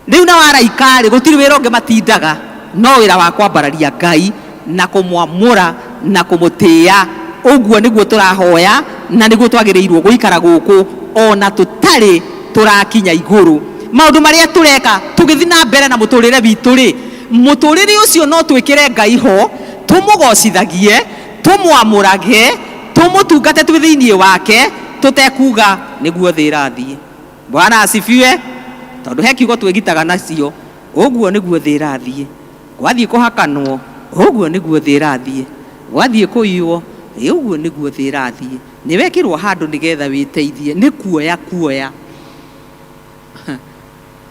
rĩu na waraika rĩ gũtirĩ wĩra ũngĩ matindaga no wĩra wa kwambararia Ngai na kũmwamũra na kũmũtĩĩa ũguo nĩguo tũrahoya na nĩguo twagĩrĩirwo gũikara gũkũ ona tũtarĩ tũrakinya igũrũ maũndũ marĩa tũreka tũgĩthiĩ na mbere na mũtũrĩre witũ rĩ mũtũrĩre ũcio no twĩkĩre Ngai ho tũmũgocithagie tũmwamũrage tũmũtungate twĩ thĩinĩ wake tũtekuga nĩguo thĩ ĩrathiĩ Bwana asifiwe tondũ he kiugo twĩgitaga nacio ũguo nĩguo thĩ ĩrathiĩ gwathiĩ kũhakanwo ũguo nĩguo thĩ ĩrathiĩ gwathiĩ kũiywo ũguo nĩguo thĩ ĩrathiĩ nĩ wekĩrwo handũ nĩgetha wĩteithie nĩ kuoya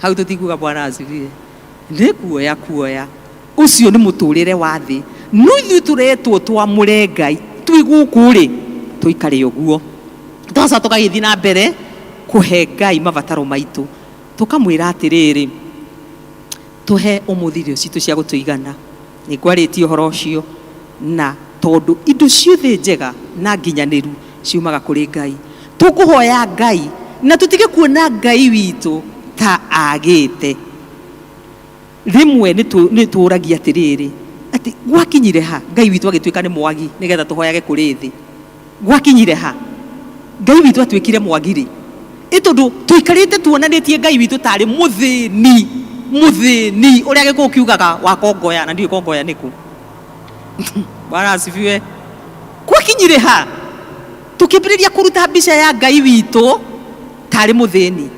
hau tũtikuga Bwana asifiwe nĩ kuoya ũcio nĩ mũtũrĩre wa thĩ no ithuĩ tũretwo twamũre Ngai twĩ gũkũ rĩ tũikare ũguo tũcoka tũgagĩthiĩ na mbere kũhe Ngai mabataro maitũ tũkamwĩra atĩrĩrĩ tũhe ũmũthĩ irio citũ cia gũtũigana nĩ kwarĩtie ũhoro ũcio na tondũ indo ciothe njega na nginyanĩru ciumaga kũrĩ Ngai tũkũhoya Ngai na tũtige kuona Ngai witũ ta agĩte rĩmwe nĩ tũragia atĩrĩrĩ atĩ gwakinyire ha Ngai witũ agĩtuĩka nĩ mwagi nĩgetha tũhoyage kũrĩ thĩ gwakinyire ha Ngai witũ atuĩkire mwagiri tondũ tũikarĩte tuonanĩtie Ngai witũ tarĩ mũthĩni ũrĩa gĩkũũ kiugaga wakongoya na ndiũĩ kongoya nĩkũ Bwana asifiwe gwakinyire ha tukibiriria kuruta mbica ya Ngai witũ tari muthini,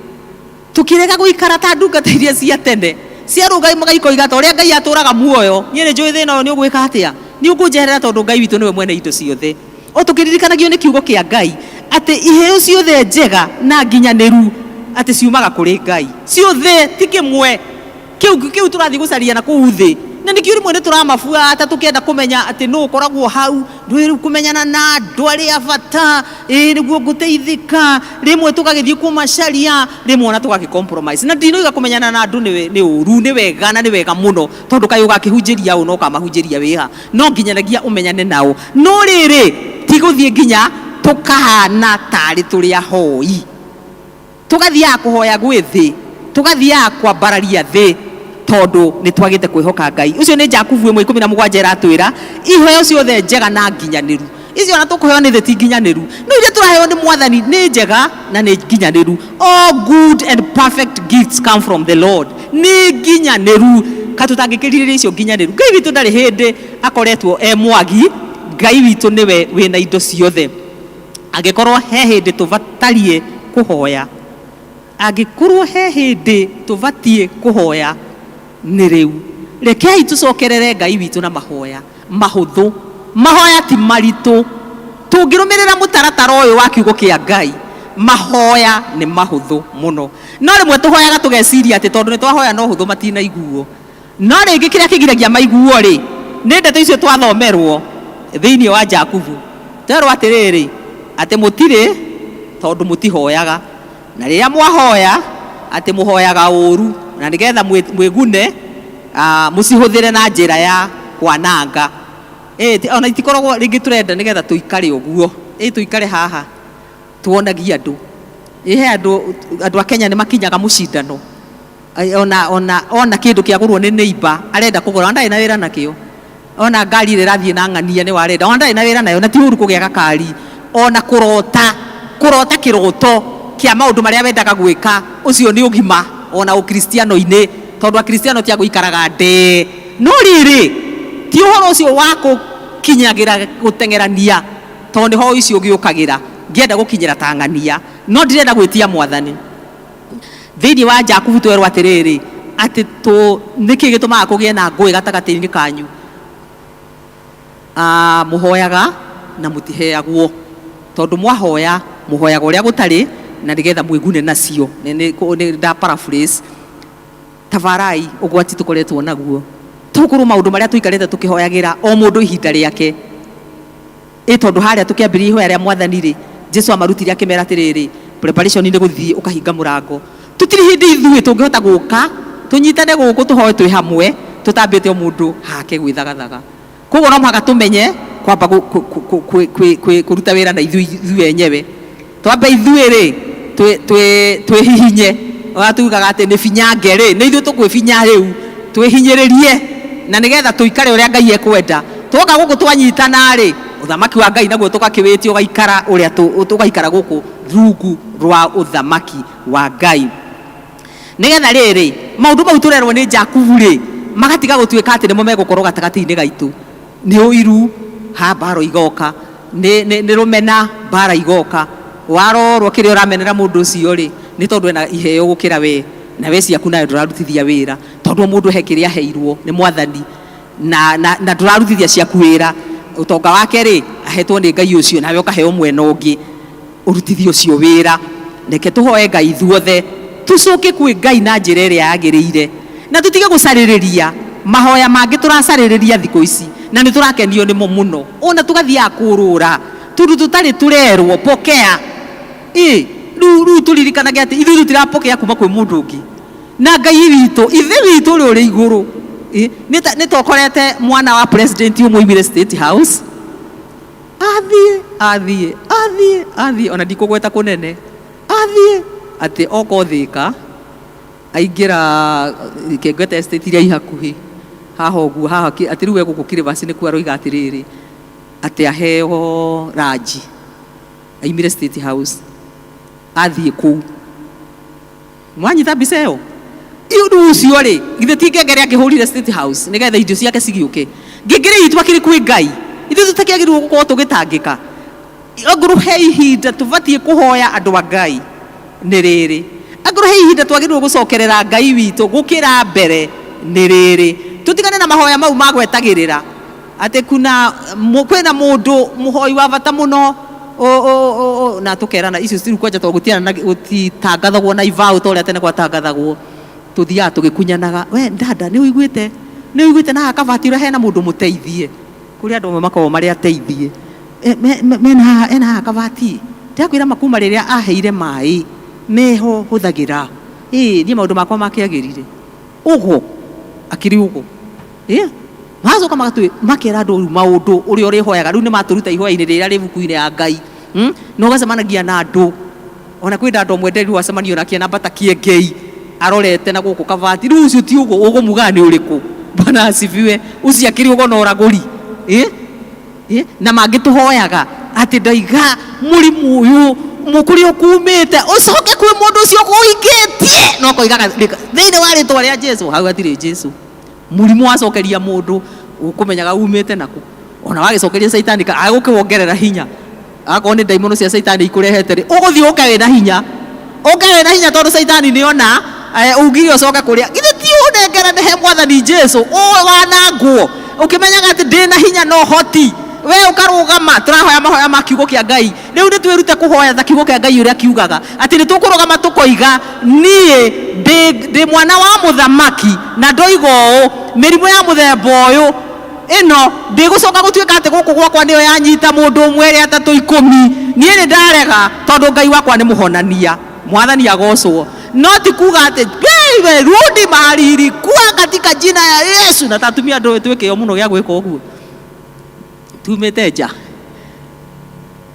tukirega guikara ta ndungata iria cia tene cia rugai magaikoiga ta uria Ngai aturaga muoyo. Nie nĩ njũĩ thĩna ũyũ nĩ ũgwĩka atĩa, nĩ ũkũnjeherera tondũ Ngai witũ nĩwe mwene indo ciothe. O tukiririkanagio nĩ kiugo kĩa Ngai atĩ iheo ciothe njega na nginyanĩru atĩ ciumaga kũrĩ Ngai, ciothe ti kĩmwe kiu turathi gucaria na kuu thĩ. Na nĩ kĩo rĩmwe nĩ tũramabuata tũkĩenda kũmenya atĩ nũ ũkoragwo hau, rĩu kũmenyana na andũ arĩa bata nĩguo ngũteithĩka, rĩmwe tũgagĩthiĩ kũmacaria, rĩmwe ona tũgagĩ-compromise. Na ndinoiga kũmenyana na andũ nĩ ũru, nĩ wega na nĩ wega mũno, tondũ kaĩ ũgakĩhunjĩria ũũ no kamahunjĩria wĩha, no nginyanagia ũmenyane nao. No rĩrĩ ti gũthiĩ nginya tũkahana tarĩ tũrĩ ahoi, tũgathiaga kũhoya gwĩ thĩ, tũgathiaga kwambararia thĩ, tondu nĩ twagĩte kwĩhoka Ngai. Ũcio nĩ Jakubu 1:17 ĩratwĩra iheo ciothe njega na nginyanĩru. Icio ona tũkũheo nĩ thĩ ti nginyanĩru, no iria tũraheo nĩ Mwathani nĩ njega na nĩ nginyanĩru. All good and perfect gifts come from the Lord. Nĩ nginyanĩru, katũtangĩkĩrirĩria icio nginyanĩru. Ngai witũ ndarĩ hĩndĩ akoretwo mwagi. Ngai witũ nĩwe wĩna indo ciothe. Angĩkorwo he hĩndĩ tũbatarie kũhoya, angĩkorwo he hĩndĩ tũbatie kũhoya, nĩ rĩu. Rekei tũcokerere Ngai witũ na mahoya mahũthũ. Mahoya ti maritũ. Tũngĩrũmĩrĩra mũtaratara ũyũ wa kiugo kĩa Ngai, mahoya nĩ mahũthũ mũno. No rĩmwe tũhoyaga tũgeciria atĩ tondũ nĩ twahoya no hũthũ matinaiguo. No rĩngĩ kĩrĩa kĩgiragia maiguo rĩ, nĩ ndeto icio twathomerwo thĩinĩ wa Jakubu. Twerwo atĩrĩrĩ atĩ mũtirĩ tondũ mũtihoyaga, na rĩrĩa mwahoya atĩ mũhoyaga ũru, na nĩgetha mwĩgune mũcihũthĩre na njĩra ya kwananga. Ona itikoragwo rĩngĩ tũrenda nĩgetha tũikare ũguo, tũikare haha tuonagia andũ. He andũ a Kenya nĩ makinyaga mũcindano, ona kĩndũ kĩagũrwo nĩ neighbor arenda kũgũra, ndarĩ na wĩra nakĩo. Ona ngari ĩrathiĩ na ng'ania nĩ warenda, ona ndarĩ na wĩra nayo, na ti ũru kũgĩa gakari. Ona kũrota kĩroto kĩa maũndũ marĩa wendaga gwĩka, ũcio nĩ ũgima ona ũkristiano-inĩ, tondũ akristiano ti agũikaraga ndee. No rĩrĩ ti ũhoro ũcio wa gũkinyagĩra gũteng'erania, tondũ nĩho icio gĩũkagĩra ngĩenda gũkinyĩra ta ng'ania, no ndirenda gwĩtia Mwathani. Thĩinĩ wa Jakubu twerwo atĩrĩrĩ atĩ nĩkĩ gĩtũmaga kũgĩe na ngũĩ gatagatĩ-inĩ kanyu, mũhoyaga na mũtiheagwo, tondũ mwahoya mũhoyaga ũrĩa gũtarĩ na nĩgetha mwĩgune nacio. Nĩ nda paraphrase. Tabarai ũgwati tũkoretwo naguo, tũkũrũ maũndũ marĩa tũikarĩte tũkĩhoyagĩra o mũndũ ihinda rĩake. Tondũ harĩa tũkĩambĩrĩria ihoya rĩa Mwathani rĩ, Jesu amarutire akĩmera atĩrĩrĩ preparation nĩ gũthiĩ ũkahinga mũrango. Tũtirĩ hĩndĩ ithuĩ tũngĩhota gũka tũnyitane gũkũ tũhoe twĩ hamwe tũtambĩte o mũndũ hake gwĩthagathaga. Koguo no mũhaka tũmenye kwamba kũruta wĩra na ithuĩ enyewe. Twambe ithuĩ rĩ twĩhihinye, tugaga atĩ nĩ binyange rĩ, nĩ ithuĩ tũkwĩbinya rĩu, twĩhinyĩrĩrie na nĩgetha tũikare ũrĩa Ngai ekwenda. Twoka gũkũ twanyitana rĩ, ũthamaki wa Ngai naguo tũgakĩwĩtio ũgaikara ũrĩa tũgaikara gũkũ rungu rwa ũthamaki wa Ngai. Nĩgetha rĩrĩ maũndũ mau tũrerwo nĩ Jakubu rĩ, magatiga gũtuĩka atĩ nĩmo megũkorwo gatagatĩ-inĩ gaitũ. Nĩ ũiru ha mbaro igoka, nĩ rũmena mbara igoka. Warorwo kĩrĩa ũramenera mũndũ ũcio rĩ, nĩ tondũ ena iheo gũkĩra we, na we ciaku nayo ndũrarutithia wĩra, tondũ mũndũ he kĩrĩa aheirwo nĩ Mwathani na ndũrarutithia ciaku wĩra. Ũtonga wake rĩ ahetwo nĩ Ngai ũcio, nawe ũkaheo mwena ũngĩ ũrutithio ũcio wĩra. Reke tũhoe Ngai ithuothe, tũcoke kwĩ Ngai na njĩra ĩrĩa yagĩrĩire, na tũtige gũcarĩrĩria mahoya mangĩ tũracarĩrĩria thikũ ici, na nĩ tũrakenio nĩmo mũno. Ona tũgathiaga kũrũra tũndũ tũtarĩ tũrerwo pokea. Rĩu tũririkanage atĩ ithuĩ tũtirapokea kuma kwĩ mũndũ ũngĩ, na Ngai witũ ithe witũ ũrĩa ũrĩ igũrũ. Nĩ tũkorete mwana wa president ũmwe oimire State House, athiĩ ona ndikũgweta kũnene, athiĩ atĩ oka Thika aingĩra Kengete estate iria ihakuhĩ haha ũguo haha, atĩ rĩu egũkũ Kĩrĩbaci nĩkuo aroiga atĩrĩrĩ atĩ aheo ranji, aimire State House athiĩ kũu. Mwanyita mbica ĩyo? Rĩu ũcio rĩ githĩ ti ngengere angĩhũrire State House nĩgetha indo ciake cigĩũke? Ngengere itũ akĩrĩ kwĩ Ngai, ithuĩ tũtakĩagĩrĩirwo gũkorwo tũgĩtangĩka. anguru he ihinda tubatie kuhoya andu a Ngai ni riri anguru he ihinda twagirwo gucokerera Ngai witu gukira mbere ni riri tutigane na mahoya mau magwetagirira ati kwina mundu muhoi wa bata muno na tukerana icio ciru kwanja to gutiana gutitangathagwo na ivau to ria tene gwatangathagwo tuthia tugikunyanaga we ndanda ni uiguite na akabati ura hena mundu muteithie kuri andu makao mari ateithie ena akabati ndakwira makuma riria aheire mai meho huthagira ni maundu makwa makiagirire ugo akiri ugo macoka magatwi makera andu maundu uria urihoyaga riu ni maturuta ihoya-ini riria ribuku-ini ya Ngai no gacemanagia na andu ona kwina andu mwenderi wacemanio na kiana bata kiengei arorete na guku kabati riu ucio ti ugo muga ni uriku bana asifiwe ucio akiri ugo na uraguri na mangituhoyaga ati ndaiga murimu uyu mukuri ukumite ucoke kwi mundu ucio kuingitie no koigaga thiini wa ritwa ria Jesu hau atiri Jesu murimu wacokeria mundu ukumenyaga umite naku ona wagicokeria saitani agukiwongerera hinya akoni daimono cia saitani ikurehete ri uguthi ukawe na hinya tondu saitani ni ona ugiri ucoka kuria githe ti unengera he mwathani Jesu wanangwo ukimenyaga ati ndina hinya no hoti we ukarugama turahoya mahoya ma kiugo kia Ngai riu ni twirute kuhoya tha kiugo kia Ngai uria kiugaga ati ni tukurugama tukoiga nie ndi mwana wa muthamaki na ndoigo mirimu ya muthemba uyu ino ndigucoka gutuika ati guku gwakwa niyo yanyita mundu umwe ri atatu 10 nie ni ndarega tondu Ngai wakwa ni muhonania mwathani agocwo no ti kuga ati wewe rudi mahali kwa katika jina ya Yesu na tatumia ndo twike yo muno gya gwika uguo tumete nja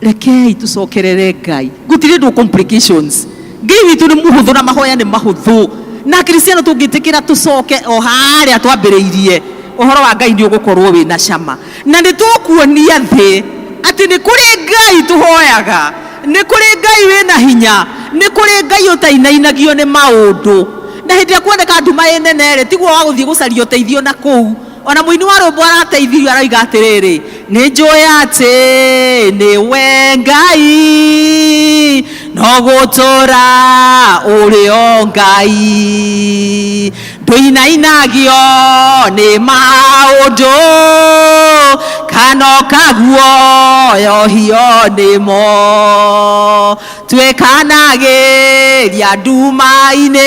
rekei tucokerere Ngai gutire ndo complications Ngai witu ni muhuthu na mahoya ni mahuthu na kristiano tungitikira tucoke o haria twambiriirie uhoro wa Ngai ni ugukorwo wina cama na ni tukuonia thi ati ni kuri Ngai tuhoyaga ni kuri Ngai wina hinya ni kuri Ngai utainainagio ni maundu na hindi ya kuoneka nduma yenenere tiguo wa guthie gucaria uteithio na kuu ona muini wa rumbo arateithirio araiga atiriri ni njui ati ni we Ngai no gutura urio Ngai nduinainagio ni maundu kano kaguo yohio nimo twikanagiria nduma-ini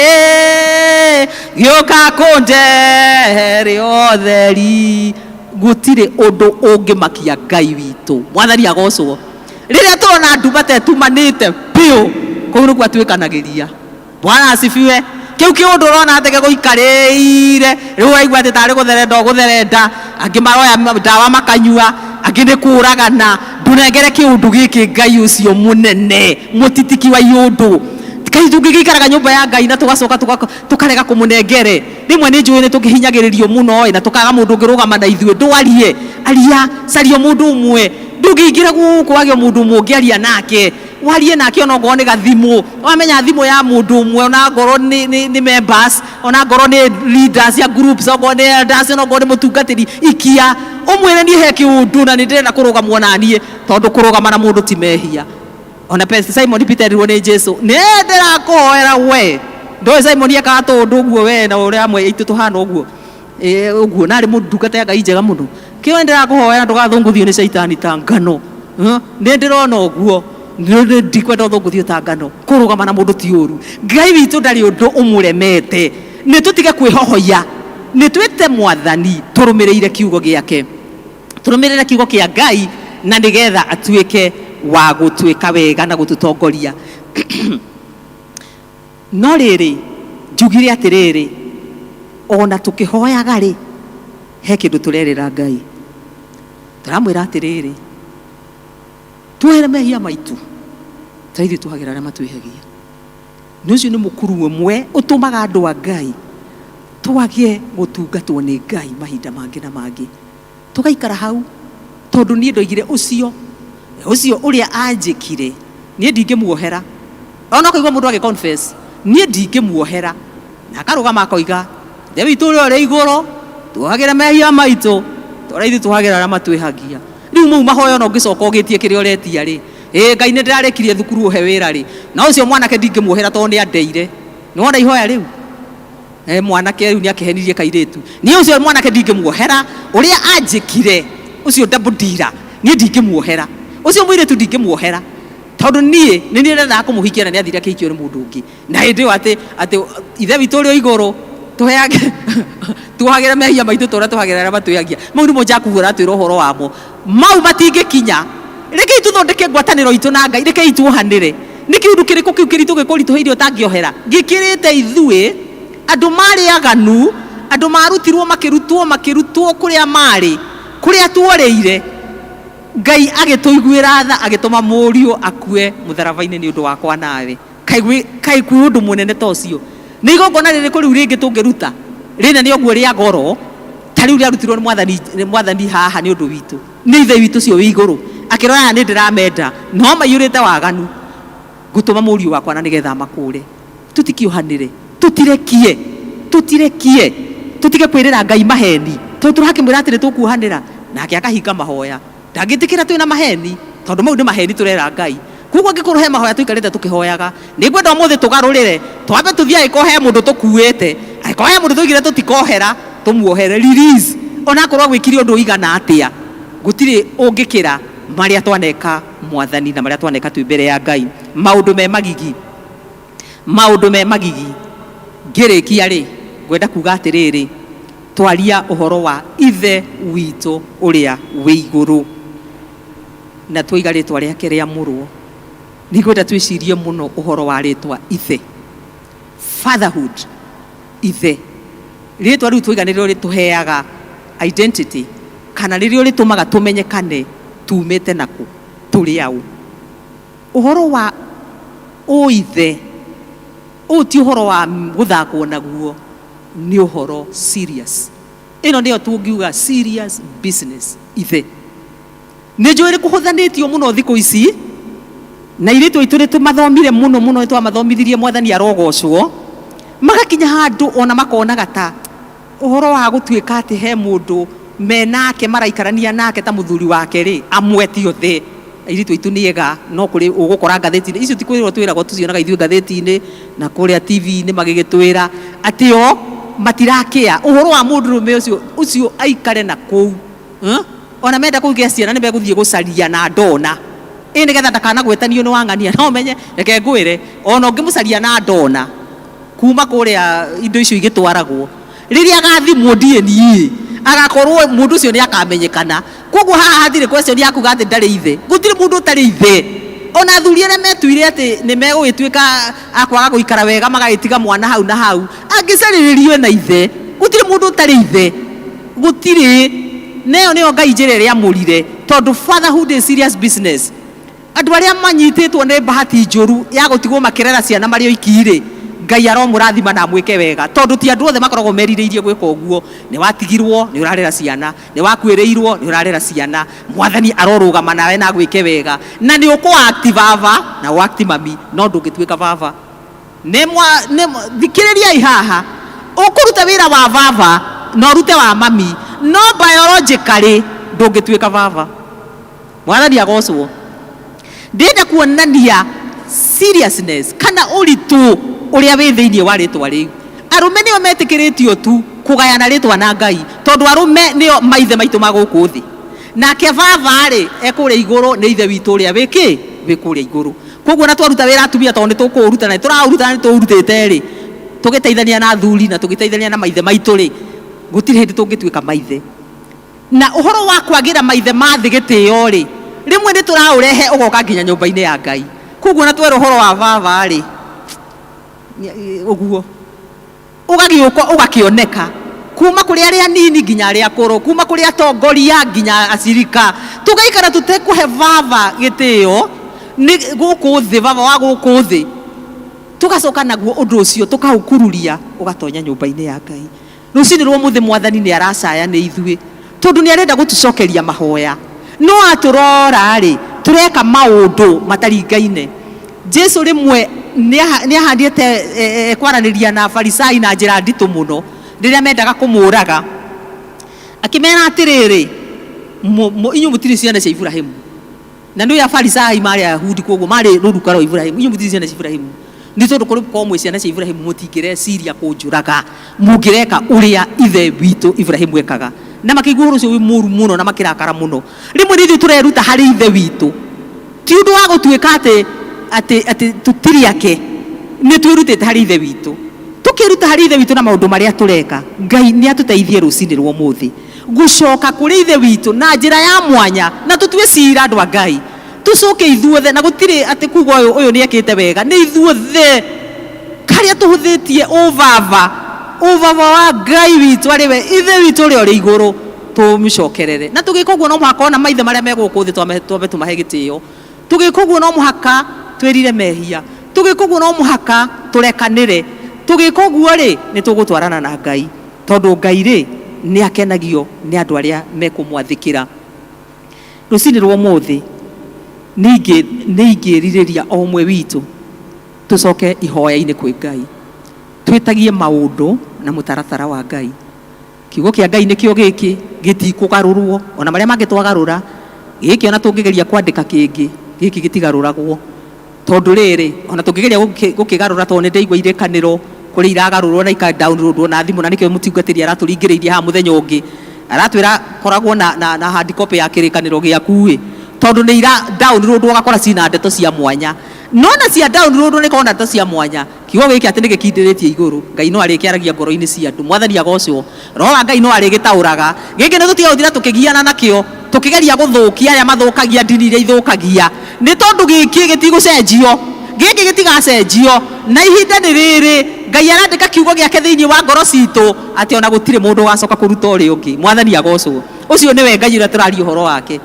gioka kundehere otheri gutire undu ungimakia Ngai witu mwathani agocwo riria turona nduma tetumanite piu kou niguo twikanagiria Bwana asifiwe kiu kiundu urona atege guikarire riu waigua ati tari gutherenda angi maroya ndawa makanyua angi ni kuragana ndunengere kiundu giki Ngai ucio munene mutitiki wa iundu kai tungigikaraga nyumba ya Ngai na tugacoka tukarega kumunengere rimwe ni njui ni tukihinyagiririo muno na tukaga mundu ngirugama na ithue ndwarie aria cario mundu umwe ndungiingira guku wagio mundu mungi aria nake warie nake ona ngoro ni gathimu wamenya thimu ya mundu umwe ona ngoro ni members ona ngoro ni leaders ya groups ona ni elders ona ngoro ni mutungatiri ikia umwire ni he kiundu na ni ndena kurugamwo na nie tondu kurugama na mundu ti mehia ona Simon Peter ni Jesu ne ndera kuhoera we ndo Simon yakato undu uguo we na uria amwe itu tuhana uguo uguo nari mundu ndungata ya Ngai njega muno kio ndera kuhoera ndugathunguthio ni saitani ta ngano ne ndirona uguo ndikwenda thunguthio ta ngano kurugama na mundu ti uru Ngai witu ndari undu umuremete ni tutige kwihohoya ni twite mwathani turumirire kiugo giake turumirire kiugo kia Ngai na nigetha atuike wa gutwika wega na gututongoria no riri njugire atiriri ona tukihoyaga ri he kindu turerera Ngai turamwira atiriri tuhere mehia maitu taithi tuhagira aria matwihagia nucio ni mukuru umwe utumaga andu a Ngai twagie gutungatwo ni Ngai mahinda mangi na mangi tugaikara hau tondu ni ndoigire ucio uria anjikire nie ndingimuohera ona koigwa mundu age confess nie ndingimuohera na akarugama akoiga the witu uri iguru tuhagira mehia maitu turaithi tuhagira aria matwihagia riu mau mahoya ona ungicoka ugitie kiria uretia ri Ngai nĩ ndĩrarekirie thukuru ũhe wĩra rĩ, na ũcio mwanake ndingĩmuohera tondũ nĩ andeire. Nĩ wona ihoya rĩu? Mwanake rĩu nĩ akĩhenirie kairĩtu. Niĩ ũcio mwanake ndingĩmuohera, ũrĩa anjĩkire ũcio double dealer niĩ ndingĩmuohera. Ũcio mũirĩtu ndingĩmuohera. Tondũ niĩ nĩ niĩ ndendaga kũmũhikia na nĩ athire akĩhikio nĩ mũndũ ũngĩ. Na hĩndĩ ĩyo atĩ ithe witũ ũrĩ o igũrũ tũheage tuhagĩra mehia maitũ tũrĩa tuhagĩra arĩa matwĩagia. Mau nĩmo njakuga atwĩra ũhoro wamo. Mau matingĩkinya. Rekei tũthondeke ngwatanĩro itũ na Ngai, rekei tuohanĩre. Nĩ kĩũndũ kĩrĩkũ kĩu kĩritũ gĩkũritũhĩirie ũtangĩohera? Gĩkĩrĩte ithuĩ andũ marĩ aganu, andũ marutirwo makĩrutwo kũrĩa marĩ, kũrĩa tuorĩire. Ngai agĩtũiguĩra tha agĩtũma mũriũ akue mũtharaba-inĩ nĩ ũndũ wakwa nawe. Kaĩ kwĩ ũndũ mũnene ta ũcio? Nĩ igongona rĩrĩkũ rĩu rĩngĩ tũngĩruta rĩnene ũguo rĩa goro ta rĩu rĩarutirwo nĩ mwathani haha nĩ ũndũ witũ? Nĩ ithe witũ ũcio wĩ igũrũ akĩrora aya nĩ ndĩramenda no maiyũrĩte waganu, ngũtũma mũriũ wakwa na nĩgetha makũre. Tũtikĩohanĩre, tũtirekie tutige kwĩrĩra Ngai maheni tondũ tũrakĩmwĩra atĩ nĩ tũkuohanĩra nake akahinga mahoya. Ndangĩtĩkĩra twĩna maheni tondũ mau nĩ maheni tũrera Ngai. Koguo angĩkorwo he mahoya tũikarĩte tũkĩhoyaga, nĩ ngwenda ũmũthĩ tũgarũrĩre, twambe tũthiĩ angĩkorwo he mũndũ tũkuĩte, angĩkorwo he mũndũ tũigire tũtikohera, tũmuohere, release. Ona akorwo gwĩkire ũndũ ũigana atĩa, gũtirĩ ũngĩkĩra marĩa twaneka mwathani na marĩa twaneka twĩ mbere ya Ngai. Maũndũ me magigi ngĩrĩkia rĩ, ngwenda kuga atĩrĩrĩ, twaria ũhoro wa ithe witũ ũrĩa wĩ igũrũ na tũiga rĩtwa rĩake rĩamũrwo. Nĩ ngwenda twĩcirie mũno ũhoro wa rĩtwa ithe, fatherhood, ithe. Rĩtwa rĩu tũiga nĩrĩo rĩtũheaga identity, kana nĩrĩo rĩtũmaga tũmenyekane tumĩte naku, tũrĩ aũ. Ũhoro wa ũithe ũyũ ti ũhoro wa gũthakwo naguo, nĩ ũhoro serious. Ĩno nĩyo tũngiuga serious business, ithe. Nĩ njũĩ kũhũthanĩtio mũno thikũ ici, na irĩtũ itũ nĩ tũmathomire mũno nĩ twamathomithirie mwathani arogocwo, magakinya handũ ona makonaga ta ũhoro wa gũtuĩka atĩ he mũndũ menake maraikarania nake ta mũthuri wake rĩ, amweti othe. Irĩtũ itũ nĩega, no kũrĩ ũgũkora ngathĩti-inĩ icio ti kwĩrwo twĩragwo tucionaga ithuĩ ngathĩti-inĩ na kũrĩa TV-inĩ magĩgĩtwĩra atĩ o matirakĩa ũhoro wa mũndũrũme ũcio aikare na kũu. Ona menda kũgĩa ciana nĩ megũthiĩ gũcaria na ndona nĩgetha ndakanagwetanio nĩ wang'ania. No menye reke ngwĩre, ona ũngĩmũcaria na ndona kuma kũrĩa indo icio igĩtwaragwo, rĩrĩa agathimwo DNA agakorwo mũndũ ũcio nĩ akamenyekana. Koguo haha hatirĩ question ya kuga atĩ ndarĩ ithe, gũtirĩ mũndũ ũtarĩ ithe. Ona athuri arĩa metuire atĩ nĩ megũgĩtuĩka akwaga gũikara wega magagĩtiga mwana hau na hau, angĩcarĩrĩrio na ithe, gũtirĩ mũndũ ũtarĩ ithe, gũtirĩ. Neo nĩyo Ngai njĩra ĩrĩa amũrire, tondũ fatherhood is serious business. Andũ arĩa manyitĩtwo nĩ bahati njũru ya gũtigwo makĩrera ciana marĩ oiki-rĩ, Ngai aromũrathima na amwĩke wega, tondũ ti andũ othe makoragwo merirĩirie gwĩka ũguo. Nĩ watigirwo nĩ ũrarera ciana, nĩ wakuĩrĩirwo nĩ ũrarera ciana, mwathani arorũgama nawe na gwĩke wega, na nĩ ũkũ-act baba na ũact mami, no ndũngĩtuĩka baba. Thikĩrĩriai haha, ũkũruta wĩra wa baba na ũrute wa mami, no biologically ndũngĩtuĩka baba. Mwathani agocwo. Ndĩrenda kuonania seriousness kana ũritũ ũrĩa wĩ thĩinĩ wa rĩtwa rĩu. Arũme nĩo metĩkĩrĩtio tu kũgayana rĩtwa na Ngai, tondũ arũme nĩo maithe maitũ ma gũkũ thĩ. Nake baba-rĩ ekũrĩa igũrũ nĩ ithe witũ ũrĩa wĩ kũrĩa igũrũ. Koguo na twaruta wĩra atumia tondũ nĩ tũkũũruta na tũraũruta nĩ tũũrutĩte-rĩ, tũgĩteithania na athuri na tũgĩteithania na maithe maitũ-rĩ, gũtirĩ hĩndĩ tũngĩtuĩka maithe. Na ũhoro wa kwagĩra maithe ma thĩ gĩtĩo-rĩ, rĩmwe nĩ tũraũrehe ũgoka nginya nyũmba-inĩ ya Ngai. Koguo na twĩra ũhoro wa baba-rĩ, ũguo ũgagĩũka ũgakĩoneka kuma kũrĩ arĩa nini nginya arĩa akũrũ, kuma kũrĩ atongoria nginya acirika. Tũgaikara tũtekũhe baba gĩtĩo nĩ gũkũ thĩ, baba wa gũkũ thĩ, tũgacoka naguo ũndũ ũcio tũkaũkururia ũgatonya nyũmba-inĩ ya Ngai. Rũciinĩ rwa mũthĩ mwathani nĩ aracaya nĩ ithuĩ, tondũ nĩ arenda gũtũcokeria mahoya. No atũrora-rĩ, tũreka maũndũ mataringaine. Jesu rĩmwe nĩ ahandĩte kwaranĩria na Farisai na njĩra nditũ mũno rĩrĩa mendaga na ndio ya Farisai mari Ayahudi koguo mari ruruka rwa Ibrahimu inyu mutizi na Ibrahimu ni tondu kuri kwa mwe ciana cia Ibrahimu mutingire ciria kunjuraga mungireka uria ithe witu Ibrahimu ekaga na makiguru ucio wi muru muno na makirakara muno rimwe nithu tureruta hari ithe witu ti undu wa gutuika ati tutiri yake ni twirutite hari ithe witu tukiruta hari ithe witu na maundu maria tureka Ngai ni atuteithie rucini rwa muthi gucoka kuri ithe witu na njira ya mwanya na tutue cira andu a Ngai tucoke ithuothe na gutiri ati kuga uyu ni ekite wega ni ithuothe karia tuhuthitie uvava wa Ngai witu ariwe ithe witu uri uri iguru tumucokerere na tugika uguo no muhaka ona maithe maria meguku thi twambe tumahe gitio tugika uguo no muhaka twirire mehia tugika uguo no muhaka turekanire tugika uguo ri ni tugutwarana na Ngai tondu Ngai ri ni akenagio ni andu aria mekumwathikira rucini rwa muthi ningiririria o mwe witu tucoke ihoya-ini kwi Ngai twitagie maundu na mutaratara wa Ngai kiugo kia Ngai nikio giki gitikugarurwo ona maria mangitwagarura giki ona tungigeria kwandika kingi giki gitigaruragwo tondu riri ona tungigeria gukigarura tondu ndeigwa irekaniro kuri iragarurwo na ika downloadwo na thimu na nikio mutingatiri araturingiriirie ha muthenya ungi aratwira koragwo na hard copy ya kirikaniro giaku tondu ni ira download ugakora cina ndeto cia mwanya nona cia download ni kona ndeto cia mwanya kiugo giki ati nigikindiritie iguru Ngai no ari kiaragia ngoro-ini cia andu mwathani agocwo roho wa Ngai no ari gitauraga giki ni tutiga uthira tukigiana nakio tukigeria guthukia aria mathukagia ndini iria ithukagia ni tondu giki gitigucenjio giki gitigacenjio na ihinda ni riri Ngai arandika kiugo giake thiini wa ngoro citu ati ona gutire mundu ugacoka kuruta uri ungi mwathani agocwo ucio niwe Ngai uria turaria uhoro wake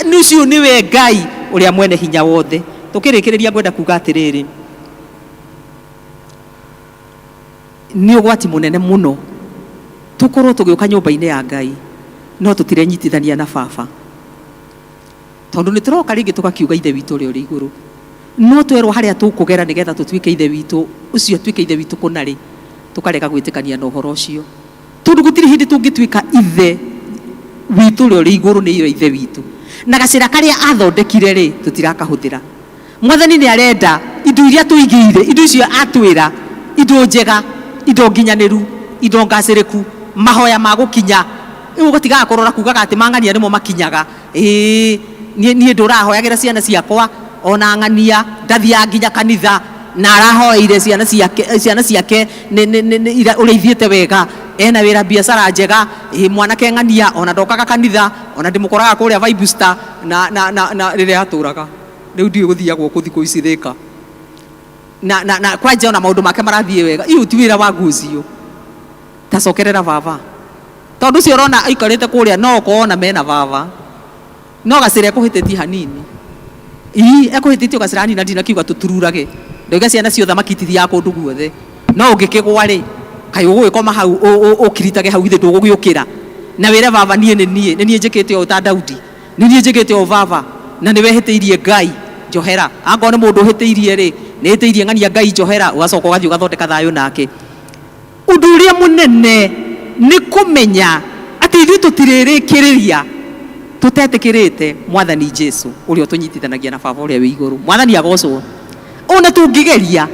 nucio niwe Ngai uria mwene hinya wothe tukirikiriria ngwenda kuga atiriri ni ugwati munene muno tukorwo tugiuka nyumba-ini ya Ngai no tutirenyitithania na baba tondu ni turoka ringi tugakiuga ithe witu uri iguru no twerwo haria tukugera nigetha tutuike ithe witu ucio tuike ithe witu kunari tukareka gwitikania na uhoro ucio tondu gutiri hindi tungituika ithe witu uri iguru ni ithe witu na gacira karia athondekire ri tutirakahutira mwathani ni arenda indo iria tuigire indo icio atwira indo njega indo nginyaniru indo ngaciriku mahoya ma gukinya igu gutiga korora kugaga ati mang'ania nimo makinyaga ni ndurahoyagira ciana ciakwa ona ng'ania ndathia nginya kanitha na arahoire ciana ciake uria ithiete wega ena wira biashara njega mwanake ng'ania ona ndokaga kanitha ona ndimukoraga kuria Bible Star na riria aturaga riu ndiwe guthiagwo kuthiko ici Thika na kwanja ona maundu make marathie wega iu ti wira wa ngucio tacokerera baba tondu cio rona aikarite kuria no kuona mena baba no gacira ekuhititie hanini ekuhititie gacira hanini na ndina kiuga tutururage ndoiga ciana cio thamaki tithia kundu guothe no ungikigwa ri kai ugwikoma hau ukiritage hau ithe ndugugiyukira na wire baba nie njikite o ta Daudi nie njikite o baba na ni wehitiirie Ngai njohera angone mundu hitiirie ri ni hitiirie ng'ania Ngai njohera ugacoka ugathii ugathondeka thayo nake undu uria munene ni kumenya ati ithuĩ tũtirĩrĩkĩrĩria tũtetĩkĩrĩte mwathani Jesu ũrĩa ũtũnyitithanagia na baba ũrĩa wĩ igũrũ mwathani agocwo ona tũngĩgeria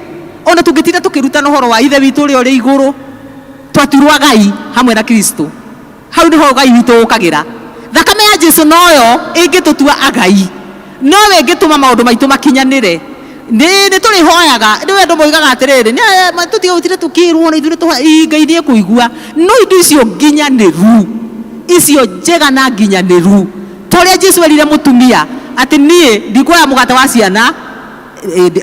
ona tũngĩtinda tũkĩrutana ũhoro wa ithe witũ ũrĩa ũrĩ igũrũ twaturwo Ngai hamwe na Kristo hau nĩho Ngai witũ ũkagĩra thakame ya Jesu noyo ĩngĩtũtua agai nowe ĩngĩtũma maũndũ maitũ makinyanĩre nĩ tũrĩhoyaga nĩ wendo moigaga atĩrĩrĩ tũtigũtire tũkĩrwo na ithuĩ Ngai nĩ ekũigua no indo icio nginyanĩru icio njega na nginyanĩru torĩa Jesu erire mũtumia atĩ niĩ ndikuoya mũgate wa ciana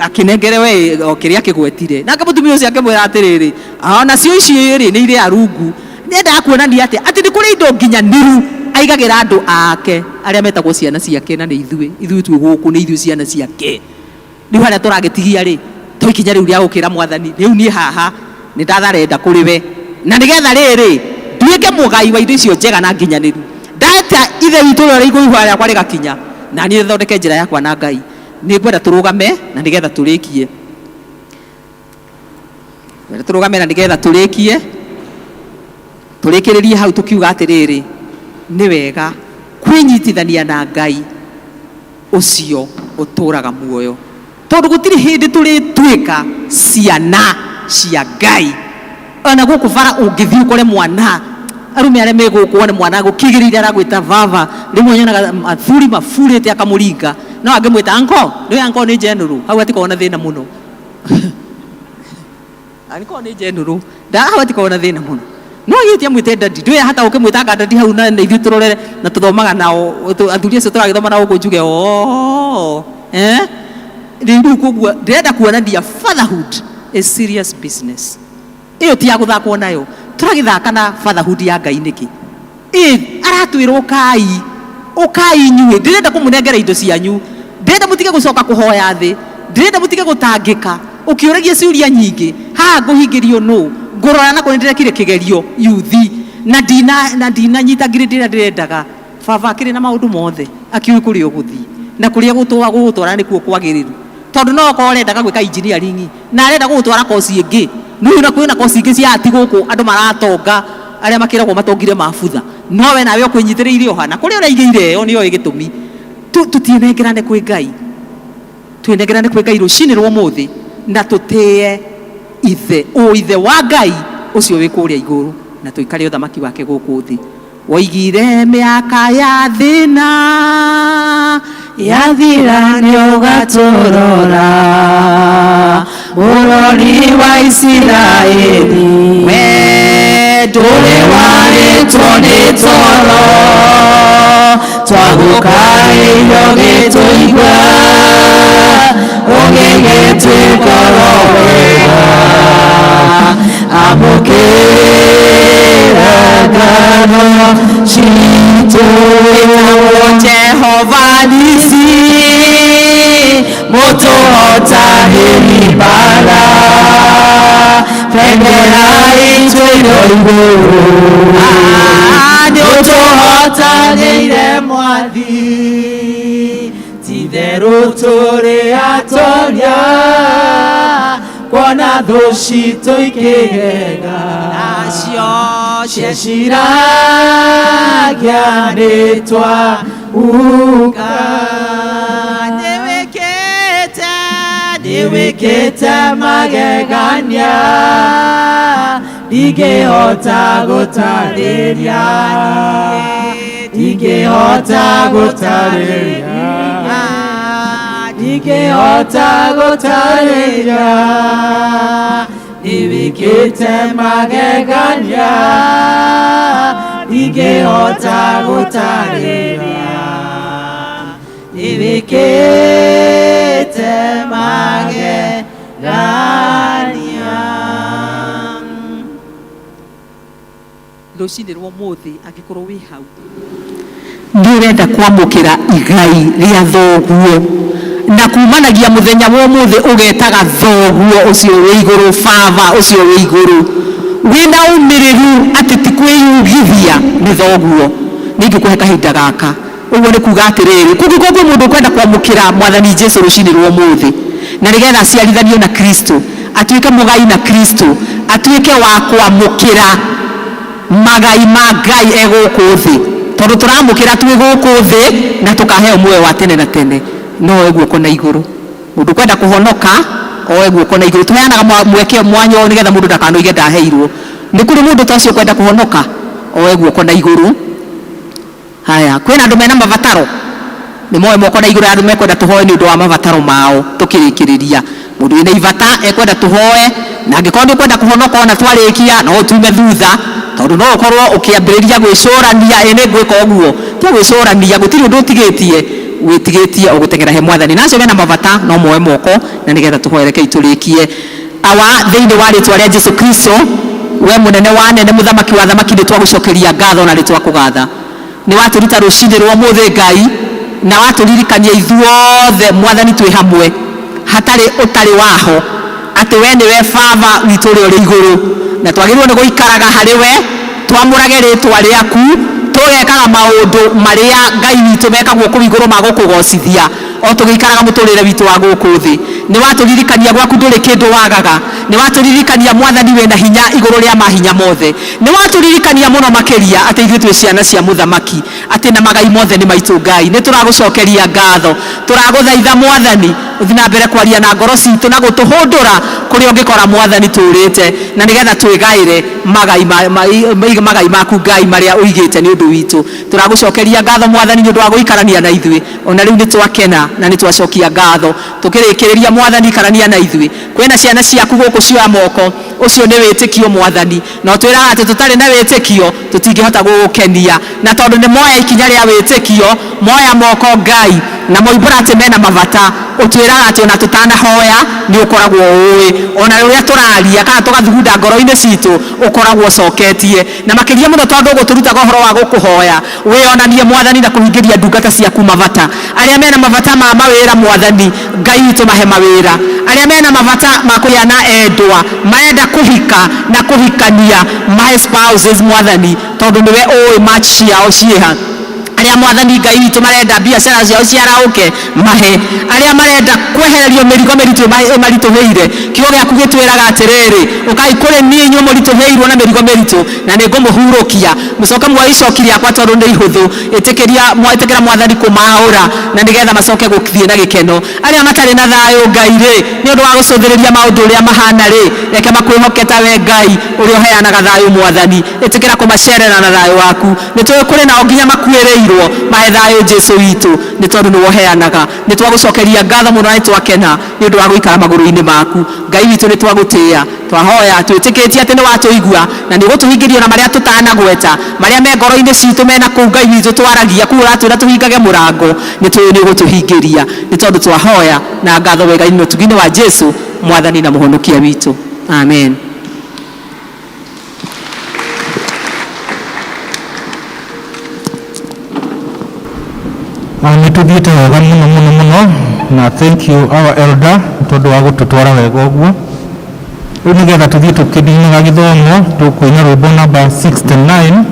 akinengere we kĩrĩa kĩgwetire nake mũtumia ũcio akĩmwĩra atĩrĩrĩ ona cio icio rĩ nĩ irĩ arungu nĩendaga kuonania atĩ nĩ kũrĩ indo nginyanĩru aigagĩra andũ ake arĩa metagwo ciana ciake na nĩ ithuĩ twĩ gũkũ nĩ ithuĩ ciana ciake rĩu harĩa tũragĩtigia rĩ to ikinya rĩu rĩa gũkĩra mwathani rĩu niĩ haha nĩ ndatharenda kũrĩ we na nĩgetha rĩrĩ nduĩke mũgai wa indo icio njega na nginyanĩru ndata ithe witũ ũrĩa ũrĩ igũrũ ihooya rĩakwa rĩgakinya na niĩ thondeke njĩra yakwa na Ngai nĩ ngwenda tũrũgame na nĩgetha tũrĩkie tũrĩkĩrĩrie hau tũkiuga atĩrĩrĩ nĩ wega kwĩnyitithania na Ngai ucio uturaga muoyo tondu gutiri hindi turitwika ciana cia Ngai ona guku bara ungithii ukore mwana arume aria megukuone mwana gukigirire aragwita vava rimwe nyonaga athuri mafurite akamuringa no angemwita anko ndio anko ni general hau atikona thina muno aniko ni general da hau atikona thina muno no yitia mwite dadi ndio hata ukimwita dadi hau na ithu turorere na tuthomaga nao athuri acio turagithoma nao gujuge rindu kugua ndenda kuona dia fatherhood is serious business iyo ti ya guthakwo nayo turagithaka na fatherhood ya Ngai niki aratwirwo ukai nyue ndirenda kumunengera indo cianyu ndirenda mutige gucoka kuhoya thi ndirenda mutige gutangika ukiuragia ciuria nyingi ha nguhingirio no ngurora na kunendere kire kigerio yuthi na dina nyita ngire ndirendaga baba kire na maundu mothe akiui kuri uguthi na kuria gutwara ni kuo kwagiriru tondu no ko rendaga gwika engineering na arenda gutwara kosi ingi nui na kwina kosi ingi cia ati guku andu maratonga aria makiragwo matongire mabutha no we nawe ukwinyitiriire ohana kuria uraigire yo niyo igitumi tutienengerane kwi Ngai tuenengerane kwi Ngai rucini rwa muthi na tutie ithe wa Ngai ucio wi kuria iguru na tuikare uthamaki wake guku thi waigire miaka ya thina yathira ni ugaturora burori wa Isiraeli we nduri waritwo ni toro twagukario gituigua ugigituikoro wega amukira ngano citu Jehova nisi mutuhotahiri bara bendera itwiro iguru niutuhotanĩire mwathi titherũ tũrĩ atoria kuona thũ citũ ikĩgega nacio cieciragia nĩtwa uka nĩwĩkĩte magegania ndingĩhota gũtarĩria ndingĩhota gũtarĩria nĩwĩkĩte magegania ndingĩhota gũtarĩria nĩwĩkĩte magegania rucini rwa muthi angikorwo wi hau ndirenda kwamukira igai ria thoguo na kumanagia muthenya wa muthi ugetaga thoguo ucio wi iguru baba ucio wi iguru wina umiriru ati tikwiyugithia ni thoguo ningikuhe kahinda gaka uguo ni kuga atiriri kungikwo mundu kwenda kwamukira mwathani Jesu rucini rwa muthi na nigetha aciarithanio na Kristo atuike mugai na Kristo atuike wa kwamukira magai ma Ngai eguku thi tondu turamukira twi guku thi na tukaheo muoyo wa tene na tene no eguo kona iguru mundu kwenda kuhonoka o eguo kona iguru tuheanaga mweke mwanyo nigetha mundu ndakanoige ndaheirwo ni kuri mundu tacio kwenda kuhonoka o eguo kona iguru haya kwina andu mena mavataro ni moyo moko na iguru andu mekwenda tuhoe ni undu wa mavataro mao tukirikiriria mundu ina ivata ekwenda tuhoe na angikorwo ni kwenda kuhonoka ona twarikia no tume thutha tondu no ukorwo ukiambiriria gwicurania ene gwika oguo ti gwicurania gutiri undu utigitie witigitie ugutengera he mwathani nacio mena mavata no moe moko na nigetha tuhoereke iturikie awa thiini wa ritwa ria Jesu Kristo we munene wa nene muthamaki wa thamaki ni twagucokeria ngatho na ritwa kugatha ni waturita rucini rwa muthi Ngai na waturirikania ithuothe mwathani twi hamwe hatari utari waho ati we ni we baba witu uri iguru na twagirwo ni guikaraga hari we twamurage ritwa riaku tugekaga maundu maria Ngai witu mekagwo kuri iguru magukugocithia o tugikaraga muturire witu wa guku thi nĩ watũririkania gwaku ndũrĩ kĩndũ wagaga, nĩ watũririkania Mwathani wĩna hinya igũrũ rĩa mahinya mothe, nĩ watũririkania mũno makĩria atĩ ithuĩ twĩ ciana cia mũthamaki, atĩ na magai mothe nĩ maitũ Ngai. Nĩ tũragũcokeria ngatho, tũragũthaitha Mwathani ũthiĩ na mbere kwaria na ngoro citũ na gũtũhũndũra kũrĩa ũngĩkora Mwathani tũrĩte, na nĩgetha twĩgaĩre magai maku Ngai marĩa ũigĩte nĩ ũndũ witũ. Tũragũcokeria ngatho Mwathani nĩ ũndũ wa gũikarania na ithuĩ, ona rĩu nĩ twakena na nĩ twacokia ngatho tũkĩrĩkĩrĩria Mwathani ikarania na ithuĩ. Kwĩna ciana ciaku gũkũ cioya moko, ũcio nĩ wĩtĩkio Mwathani, na twĩraga atĩ tũtarĩ na wĩtĩkio tũtingĩhota gũgũkenia, na tondũ nĩ moya ikinya rĩa wĩtĩkio, moya moko Ngai na moimbũra atĩ mena mabata, ũtwĩraga atĩ ona tũtanahoya nĩ ũkoragwo ũĩ, ona rĩrĩa tũraria kana tũgathugunda ngoro-inĩ citũ ũkoragwo coketie, na makĩria mũno tondũ gũtũrutaga ũhoro wa gũkũhoya, wĩonanie Mwathani na kũhingĩria ndungata ciaku mabata. Arĩa mena mabata ma mawĩra Mwathani, Ngai witũ mahe mawĩra. Arĩa mena mabata ma kũgĩa na endwa, marenda kũhika na kũhikania, mahe spouses Mwathani, tondũ nĩwe ũĩ match ciao ciĩha. Arĩa Mwathani Ngai witũ marenda biacara ciao ciarauke, mahe. Arĩa marenda kwehererio mĩrigo mĩritũ maritũhĩire, kiugo gĩaku gĩtwĩraga atĩrĩrĩ, ũkai kũrĩ niĩ inyuĩ mũritũhĩirwo na mĩrigo mĩritũ na nĩ ngũmũhurũkia. Mũcoke muoe icoki rĩakwa tondũ nĩ ihũthũ. Ĩtĩkĩra Mwathani kũmaũra na nĩgetha macoke gũthiĩ na gĩkeno. Arĩa matarĩ na thayũ Ngai-rĩ, nĩ ũndũ wa gũcũthĩrĩria maũndũ ũrĩa mahana-rĩ, reke makwĩhoke tawe Ngai ũrĩa ũheanaga thayũ Mwathani. Ĩtĩkĩra kũmacerera na thayũ waku. Nĩ tũĩ kũrĩ nao nginya makuĩrĩirwo, mahe thayũ Jesũ witũ, nĩ tondũ nĩ woheanaga. Nĩ twagũcokeria ngatho mũno na nĩ twakena nĩ ũndũ wa gũikara magũrũ-inĩ maku. Ngai witũ nĩ twagũtĩĩa, twahoya twĩtĩkĩtie atĩ nĩ watũigua na nĩ ũgũtũhingĩria na marĩa tũtanagweta, marĩa me ngoro-inĩ citũ mena kũu Ngai witũ twaragia kũu ũratwĩra tũhingage mũrango, nĩ tũĩ nĩ ũgũtũhingĩria, nĩ tondũ twahoya na ngatho wega-inĩ na ũtugi-inĩ wa Jesũ Mwathani na mũhonokia witũ, amen. Nĩ tũthiĩte wega mũno na thank you our elder tondũ wa gũtũtwara wega ũguo. Rĩu nĩgetha tũthiĩ tũkĩndinaga gĩthomo, tũkũina rwĩmbo namba 69,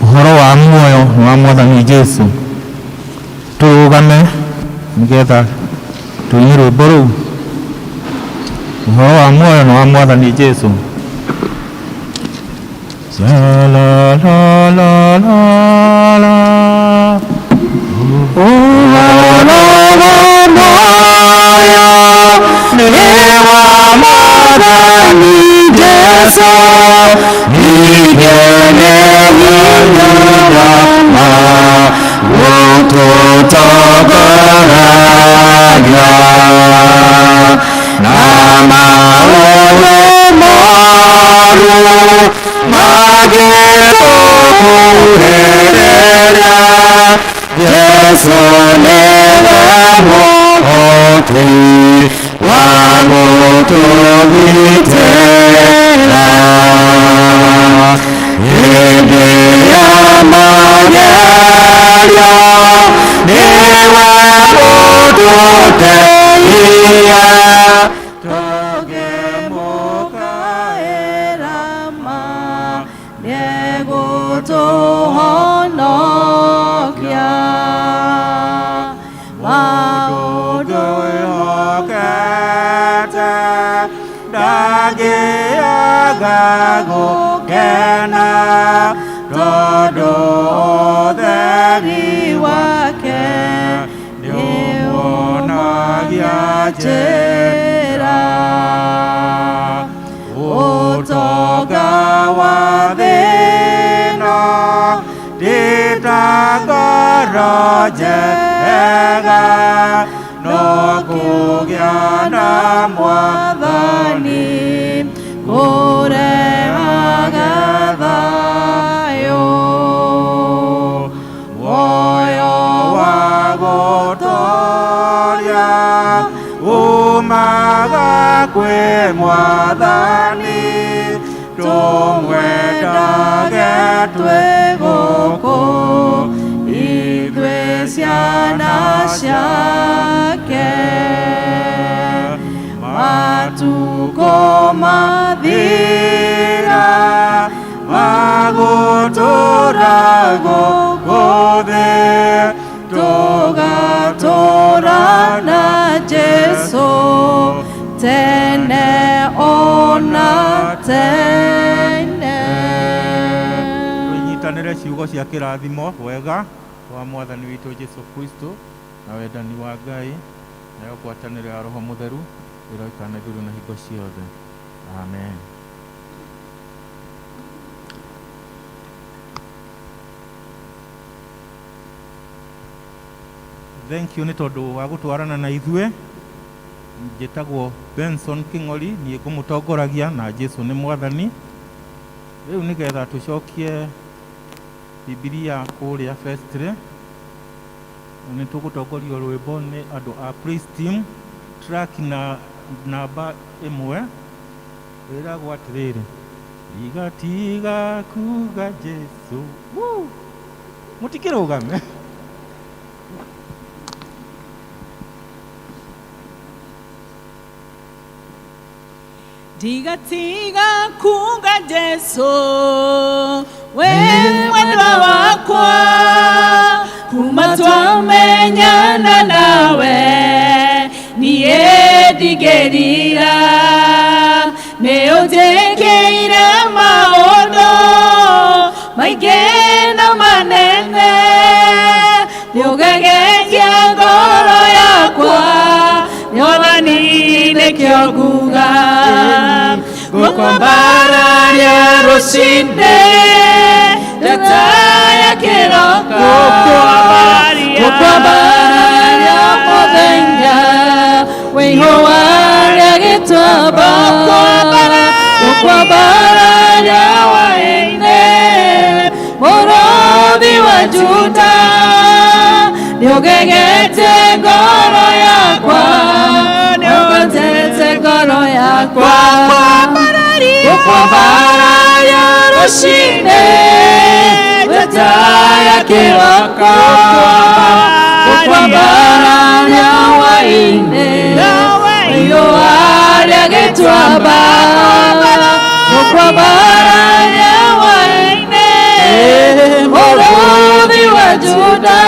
ũhoro wa muoyo nĩ wa Mwathani Jesũ. Tũrũgame nĩgetha tũine rwĩmbo rũu, ũhoro wa muoyo nĩ wa Mwathani Jesũ. La la la la la la. Toga torana Jesu tuigwe ciugo cia kĩrathimo wega wa mwathani witũ Jesu Kristo na wendani wa Ngai na ngwatanĩro ya Roho Mũtheru ĩroikana igũrũ na hingo ciothe. Amen. Thank you nĩ tondũ wa gũtwarana na ithuĩ. Njĩtagwo Benson King'ori, niĩ ngũmũtongoragia na Jesu nĩ mwathani. Rĩu nĩgetha tũcokie Biblia kũrĩa Festre, nĩ tũgũtongorio rwĩmbo nĩ andũ a praise team, track na namba 1 ĩragwo atĩrĩrĩ: igatiga kuga Jesu. Mũtikĩrũgame. Tiga kuga Jesu, we mwendwa wakwa, kuma twamenyana nawe, niye ndigerira, nĩũnjĩkĩire maũndũ maingĩ na manene, nĩũgegetia ngoro yakwa, Mwathani nĩkĩo nguga, ngũkwambararia rũcinĩ, njata ya kĩroko, ngũkwambararia mũthenya, wĩ ihũa rĩa gĩtuamba, ngũkwambararia hwaĩ-inĩ, mũrũthi wa Juda, nĩũgegete ngoro yakwa, nĩũgegete ngoro yakwa, ngũkwambararia rũcinĩ, njata ya kĩroko, ngũkwambararia hwaĩ-inĩ, ihũa rĩa gĩtuamba, ngũkwambararia hwaĩ-inĩ, mũrũthi wa Juda.